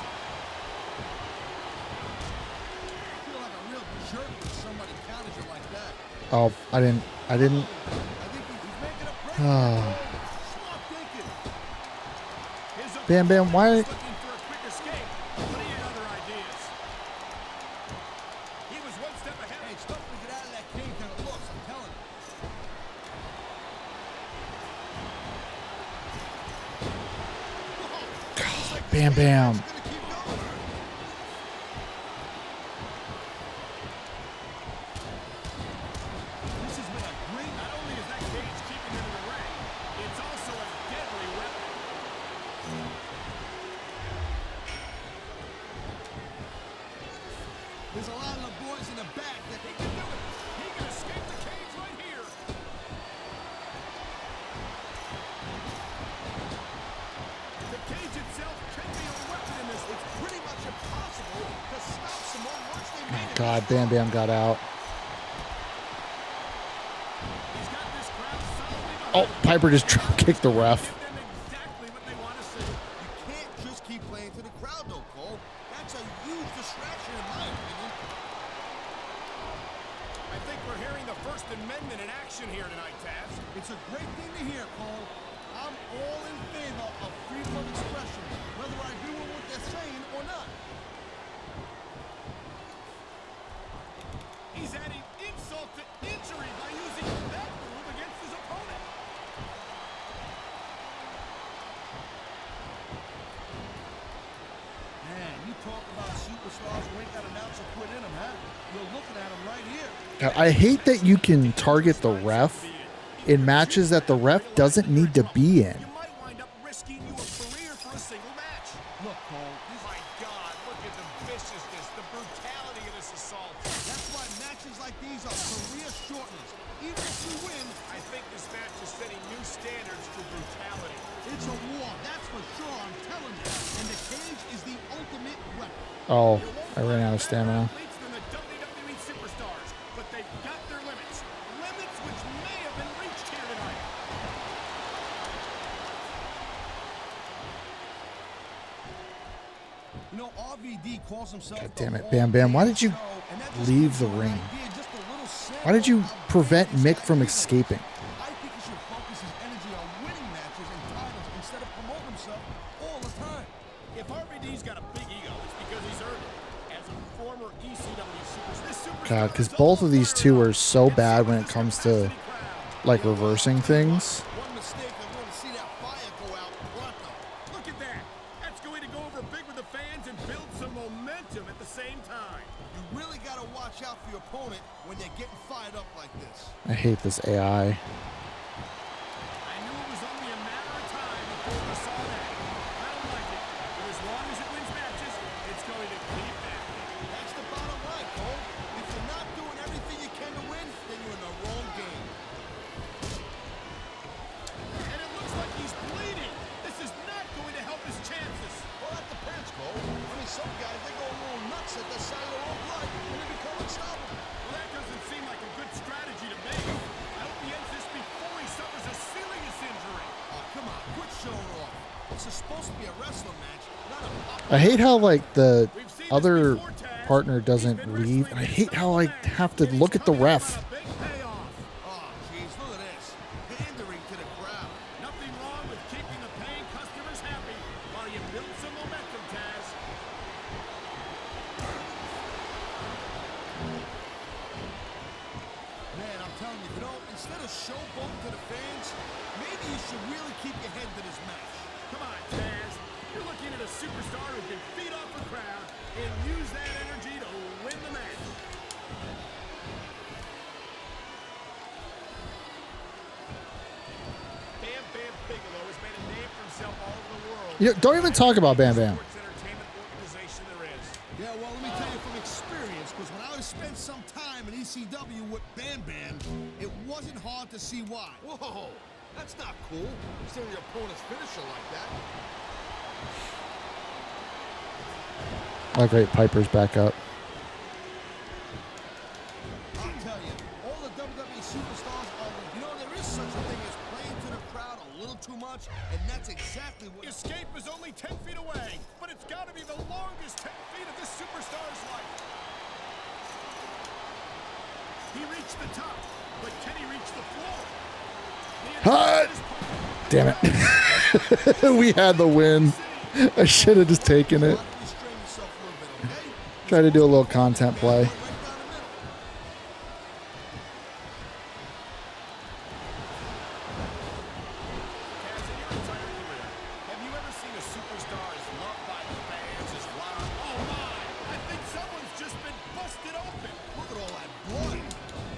Speaker 14: I feel like a real jerk when somebody counters you like that.
Speaker 1: Oh, I didn't.
Speaker 14: I think he's making a break. Smart thinking.
Speaker 1: Bam Bam, why?
Speaker 3: Looking for a quick escape, but he had other ideas. He was one step ahead.
Speaker 14: Hey, it's tough to get out of that cage than it looks, I'm telling you.
Speaker 1: Bam Bam.
Speaker 14: He's gonna keep going. This has been a great.
Speaker 3: Not only is that cage keeping him in the ring, it's also a deadly weapon.
Speaker 14: There's a lot of the boys in the back that
Speaker 3: He can do it. He can escape the cage right here. The cage itself can be a weapon in this.
Speaker 14: it's pretty much impossible to stop someone once they make it.
Speaker 1: God, Bam Bam got out.
Speaker 3: He's got this crowd solidly behind
Speaker 1: Oh,
Speaker 3: him.
Speaker 1: Piper just drop kicked the ref.
Speaker 3: Give them exactly what they want to see.
Speaker 14: You can't just keep playing to the crowd, though, Cole. That's a huge distraction, in my opinion.
Speaker 3: I think we're hearing the First Amendment in action here tonight, Taz.
Speaker 14: It's a great thing to hear, Cole. I'm all in favor of freedom of expression, whether I agree with what they're saying or not.
Speaker 3: He's adding insult to injury by using that move against his opponent.
Speaker 14: Man, you talk about superstars who ain't got an ounce of quit in them, huh? You're looking at them right here.
Speaker 1: God, I hate that you can target the ref in matches that the ref doesn't need to be in.
Speaker 3: You might wind up risking your career for a single match.
Speaker 14: Look, Cole,
Speaker 3: My God, look at the viciousness, the brutality of this assault.
Speaker 14: that's why matches like these are career shorteners. Even if you win,
Speaker 3: I think this match is setting new standards for brutality.
Speaker 14: it's a war, that's for sure, I'm telling you. And the cage is the ultimate weapon.
Speaker 1: Oh, I ran out of stamina.
Speaker 3: Athletes than the WWE superstars, but they've got their limits. Limits which may have been reached here tonight.
Speaker 14: You know, RVD calls himself
Speaker 1: God
Speaker 14: the
Speaker 1: damn it,
Speaker 14: Hall
Speaker 1: Bam Bam. Why did you
Speaker 14: Show, and that just
Speaker 1: leave
Speaker 14: gives
Speaker 1: the
Speaker 14: you an
Speaker 1: ring?
Speaker 14: idea, just a little sample
Speaker 1: Why did you
Speaker 14: of how
Speaker 1: prevent
Speaker 14: big this
Speaker 1: Mick
Speaker 14: guy
Speaker 1: from
Speaker 14: is.
Speaker 1: escaping?
Speaker 14: I think he should focus his energy on winning matches and titles instead of promoting himself all the time.
Speaker 3: If RVD's got a big ego, it's because he's earned it. As a former ECW superstar, this superstar
Speaker 1: God, because
Speaker 3: is
Speaker 1: both
Speaker 3: all
Speaker 1: of these two are so
Speaker 3: fired up
Speaker 1: bad when it
Speaker 3: against
Speaker 1: comes
Speaker 3: this
Speaker 1: to
Speaker 3: capacity crowd.
Speaker 1: like reversing things.
Speaker 14: One mistake, I'm going to see that fire go out pronto.
Speaker 3: Look at that. That's going to go over big with the fans and build some momentum at the same time.
Speaker 14: You really got to watch out for your opponent when they're getting fired up like this.
Speaker 1: I hate this AI.
Speaker 3: I knew it was only a matter of time before we saw that. I don't like it, but as long as it wins matches, it's going to keep happening.
Speaker 14: That's the bottom line, Cole. If you're not doing everything you can to win, then you're in the wrong game.
Speaker 3: And it looks like he's bleeding. This is not going to help his chances.
Speaker 14: Well, that depends, Cole. I mean, some guys, they go a little nuts at the sight of their own blood and they become unstoppable.
Speaker 3: Well, that doesn't seem like a good strategy to me. I hope he ends this before he suffers a serious injury.
Speaker 14: Oh, come on, quit showing off. This is supposed to be a wrestling match, not a pop.
Speaker 1: I hate how like the
Speaker 3: We've seen this
Speaker 1: other
Speaker 3: before, Taz.
Speaker 1: partner
Speaker 3: He's
Speaker 1: doesn't
Speaker 3: been
Speaker 1: leave,
Speaker 3: wrestling
Speaker 1: and I
Speaker 3: this
Speaker 1: hate how I
Speaker 3: single match,
Speaker 1: have to
Speaker 3: and he's
Speaker 1: look at the
Speaker 3: coming up
Speaker 1: ref.
Speaker 3: on a big payoff.
Speaker 14: Oh, jeez, look at this. Pandering to the crowd.
Speaker 3: Nothing wrong with keeping the paying customers happy while you build some momentum, Taz.
Speaker 14: Man, I'm telling you, instead of showboating to the fans, maybe you should really keep your head to this match.
Speaker 3: Come on, Taz. You're looking at a superstar who can feed off a
Speaker 14: and use that energy to win the match. Bam Bam Bigelow has made a name for himself all over the world.
Speaker 1: You know, don't even talk about Bam Bam.
Speaker 14: Sports entertainment organization there is. Yeah, well, let me tell you from experience, because when I spent some time in ECW with Bam Bam, it wasn't hard to see why.
Speaker 3: Whoa, that's not cool. Stealing your opponent's finisher like that.
Speaker 1: Oh, great. Piper's back up.
Speaker 14: I'll tell you, all the WWE superstars are, you know, there is such a thing as playing to the crowd a little too much, and that's exactly what... Escape is only 10 feet away, but it's got to be the longest 10 feet of this superstar's life. He reached the top, but can he reach the floor?
Speaker 1: Hut! Damn it. We had the win. I should have just taken it. Try to do a little content play.
Speaker 14: Have you ever seen a superstar as loved by the fans as loud? Oh my! I think someone's just been busted open. Look at all that blood.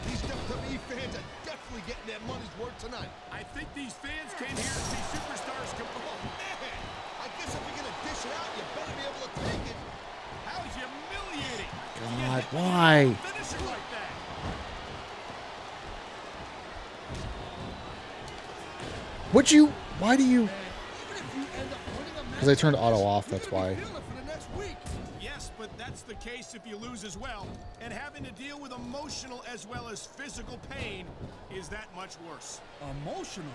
Speaker 14: These WWE fans are definitely getting their money's worth tonight. I think these fans came here to see superstars come. Oh man! I guess if you're gonna dish it out, you better be able to take it. How humiliating!
Speaker 1: God, why?
Speaker 14: Finish it like that.
Speaker 1: Would you? Why do you? Because I turned auto off, that's why.
Speaker 14: Yes, but that's the case if you lose as well. And having to deal with emotional as well as physical pain is that much worse. Emotional?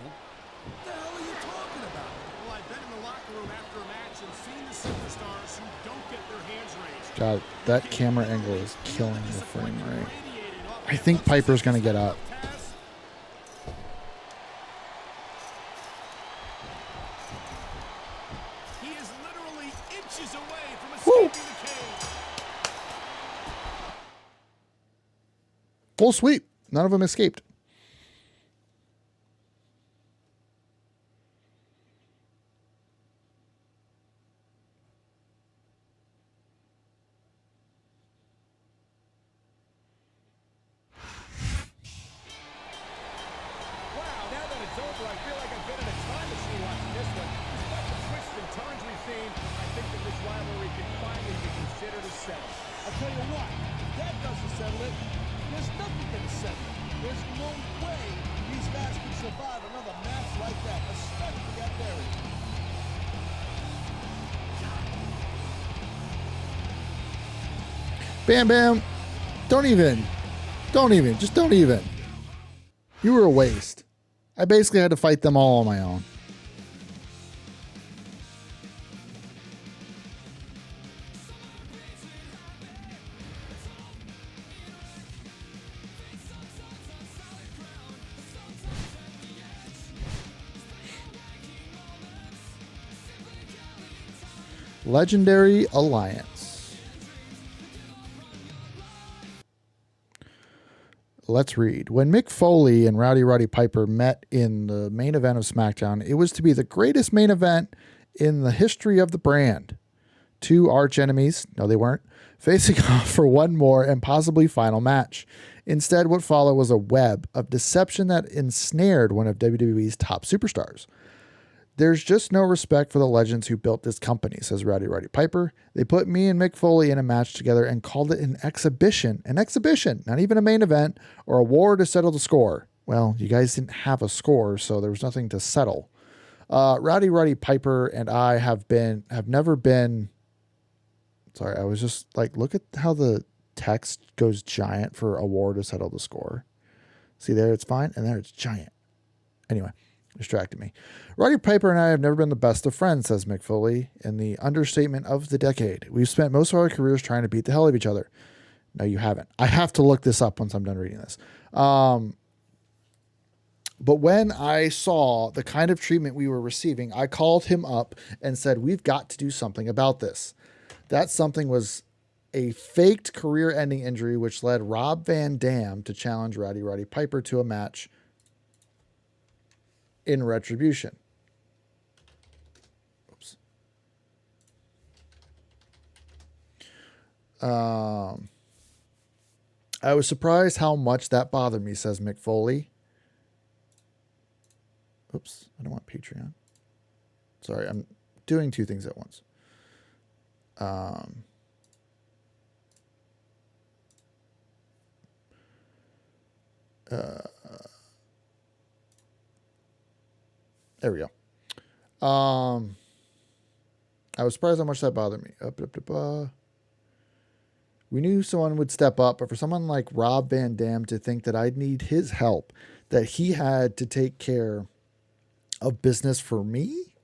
Speaker 14: What the hell are you talking about? Well, I've been in the locker room after a match and seen the superstars who don't get their hands raised.
Speaker 1: God, that camera angle is killing the frame rate. I think Piper's going to get up.
Speaker 14: He is literally inches away from escaping the cage.
Speaker 1: Full sweep. None of them escaped.
Speaker 14: I'll tell you what, if that doesn't settle it, there's nothing going to settle it. There's no way these guys can survive another match like that, especially at Barry.
Speaker 1: Bam Bam. Don't even. Just don't even. You were a waste. I basically had to fight them all on my own. Legendary Alliance. Let's read. When Mick Foley and Roddy Piper met in the main event of SmackDown, it was to be the greatest main event in the history of the brand. Two arch enemies, no they weren't, facing off for one more and possibly final match. Instead, what followed was a web of deception that ensnared one of WWE's top superstars. There's just no respect for the legends who built this company, says Roddy Piper. They put me and Mick Foley in a match together and called it an exhibition. An exhibition, not even a main event or a war to settle the score. Well, you guys didn't have a score, so there was nothing to settle. Roddy Piper and I have never been. Sorry, I was just like, look at how the text goes giant for a war to settle the score. See there, it's fine, and there it's giant. Anyway. Distracted me. Roddy Piper and I have never been the best of friends, says Mick Foley, in the understatement of the decade. We've spent most of our careers trying to beat the hell out of each other. No, you haven't. I have to look this up once I'm done reading this. But when I saw the kind of treatment we were receiving, I called him up and said, we've got to do something about this. That something was a faked career-ending injury, which led Rob Van Dam to challenge Roddy Piper to a match in Retribution. Oops. I was surprised how much that bothered me, says Mick Foley. Oops, I don't want Patreon. Sorry, I'm doing two things at once. There we go. I was surprised how much that bothered me. We knew someone would step up, but for someone like Rob Van Dam to think that I'd need his help, that he had to take care of business for me,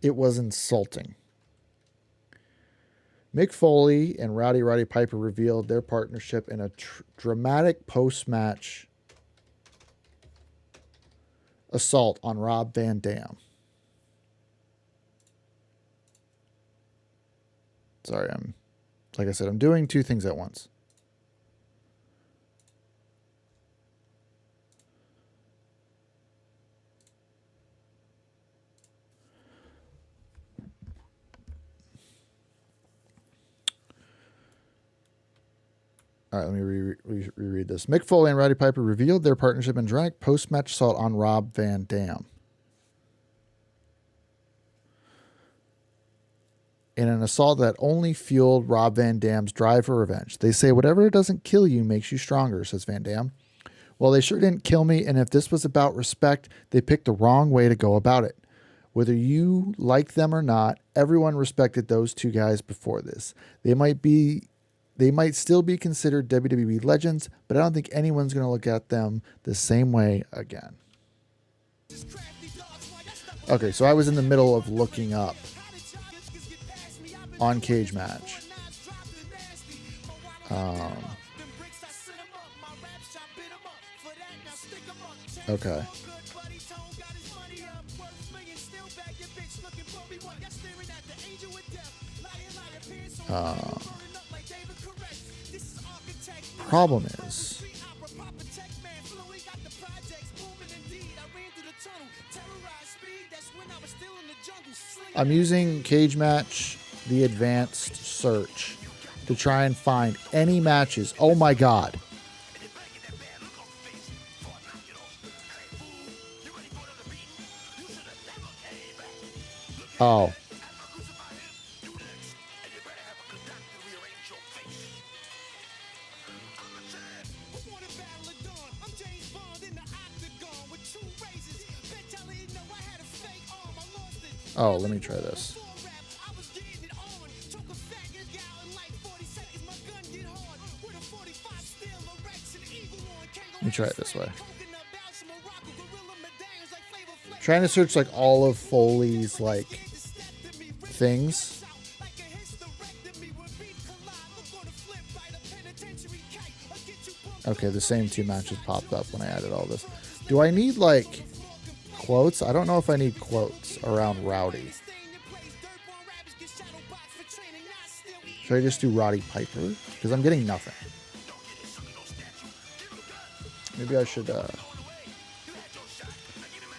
Speaker 1: it was insulting. Mick Foley and Roddy Piper revealed their partnership in a dramatic post-match assault on Rob Van Dam. Sorry, like I said, I'm doing two things at once. All right, let me reread this. Mick Foley and Roddy Piper revealed their partnership in dramatic post-match assault on Rob Van Dam. In an assault that only fueled Rob Van Dam's drive for revenge. They say whatever doesn't kill you makes you stronger, says Van Dam. Well, they sure didn't kill me, and if this was about respect, they picked the wrong way to go about it. Whether you like them or not, everyone respected those two guys before this. They might still be considered WWE legends, but I don't think anyone's going to look at them the same way again. Okay, so I was in the middle of looking up on Cage Match. Okay. Problem is, I'm using Cage Match, the advanced search, to try and find any matches. Oh my God. Oh. Oh, let me try this. Let me try it this way. Trying to search like all of Foley's like things. Okay, the same two matches popped up when I added all this. Do I need like quotes? I don't know if I need quotes around Rowdy. Should I just do Roddy Piper? Because I'm getting nothing. Maybe I should,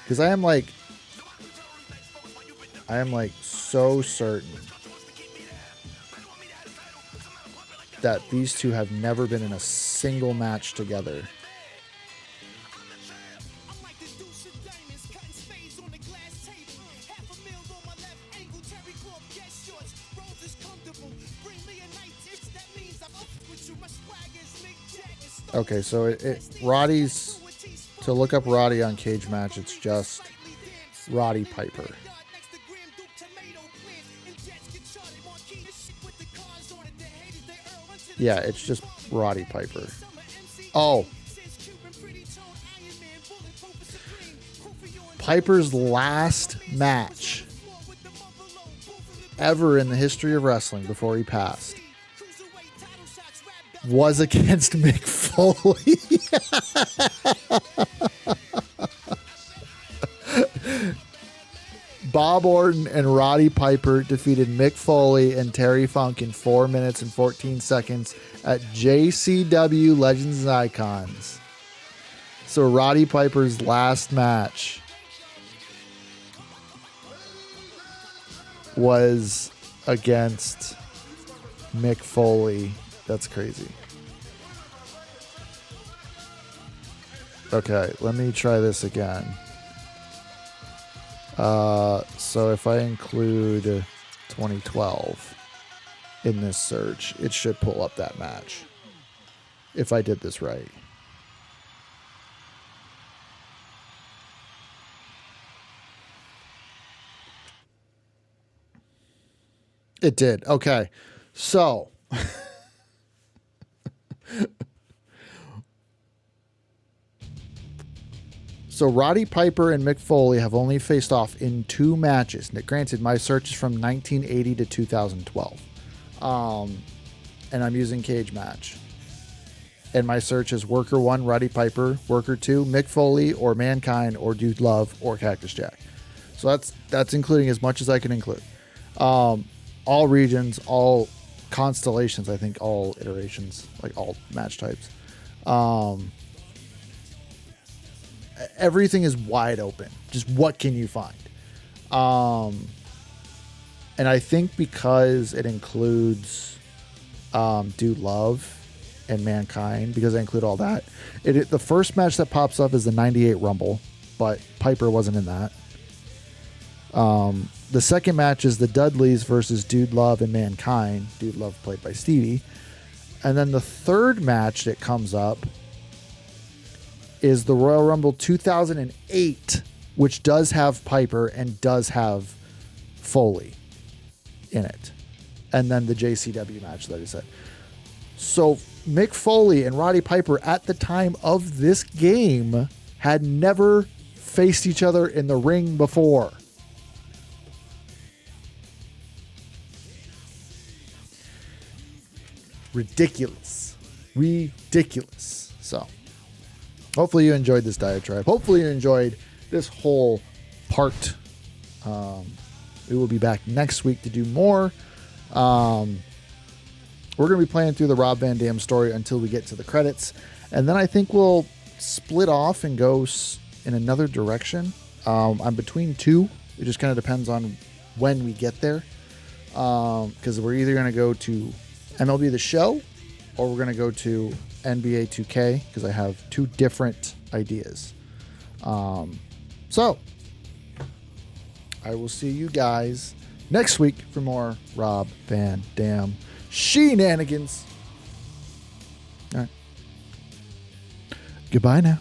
Speaker 1: because I am like so certain that these two have never been in a single match together. Okay, so Roddy's, to look up Roddy on Cage Match, it's just Roddy Piper. Yeah, it's just Roddy Piper. Oh. Piper's last match ever in the history of wrestling before he passed was against Mick Foley. Bob Orton and Roddy Piper defeated Mick Foley and Terry Funk in 4 minutes and 14 seconds at JCW Legends and Icons. So Roddy Piper's last match was against Mick Foley. That's crazy. Okay, let me try this again. So if I include 2012 in this search, it should pull up that match. If I did this right. It did. Okay. So So Roddy Piper and Mick Foley have only faced off in 2 matches. Now, granted, my search is from 1980 to 2012. And I'm using Cage Match. And my search is Worker 1, Roddy Piper, Worker 2, Mick Foley, or Mankind, or Dude Love, or Cactus Jack. So that's including as much as I can include. All regions, all constellations, I think all iterations, like all match types. Everything is wide open. Just what can you find? And I think because it includes Dude Love and Mankind, because I include all that, the first match that pops up is the 98 Rumble, but Piper wasn't in that. The second match is the Dudleys versus Dude Love and Mankind. Dude Love played by Stevie. And then the third match that comes up is the Royal Rumble 2008, which does have Piper and does have Foley in it. And then the JCW match that I said. So Mick Foley and Roddy Piper at the time of this game had never faced each other in the ring before. Ridiculous. So hopefully you enjoyed this diatribe. Hopefully you enjoyed this whole part. We will be back next week to do more. We're going to be playing through the Rob Van Dam story until we get to the credits. And then I think we'll split off and go in another direction. I'm between 2. It just kind of depends on when we get there. Because we're either going to go to MLB The Show or we're going to go to NBA 2K because I have 2 different ideas. So I will see you guys next week for more Rob Van Dam shenanigans. All right. Goodbye now.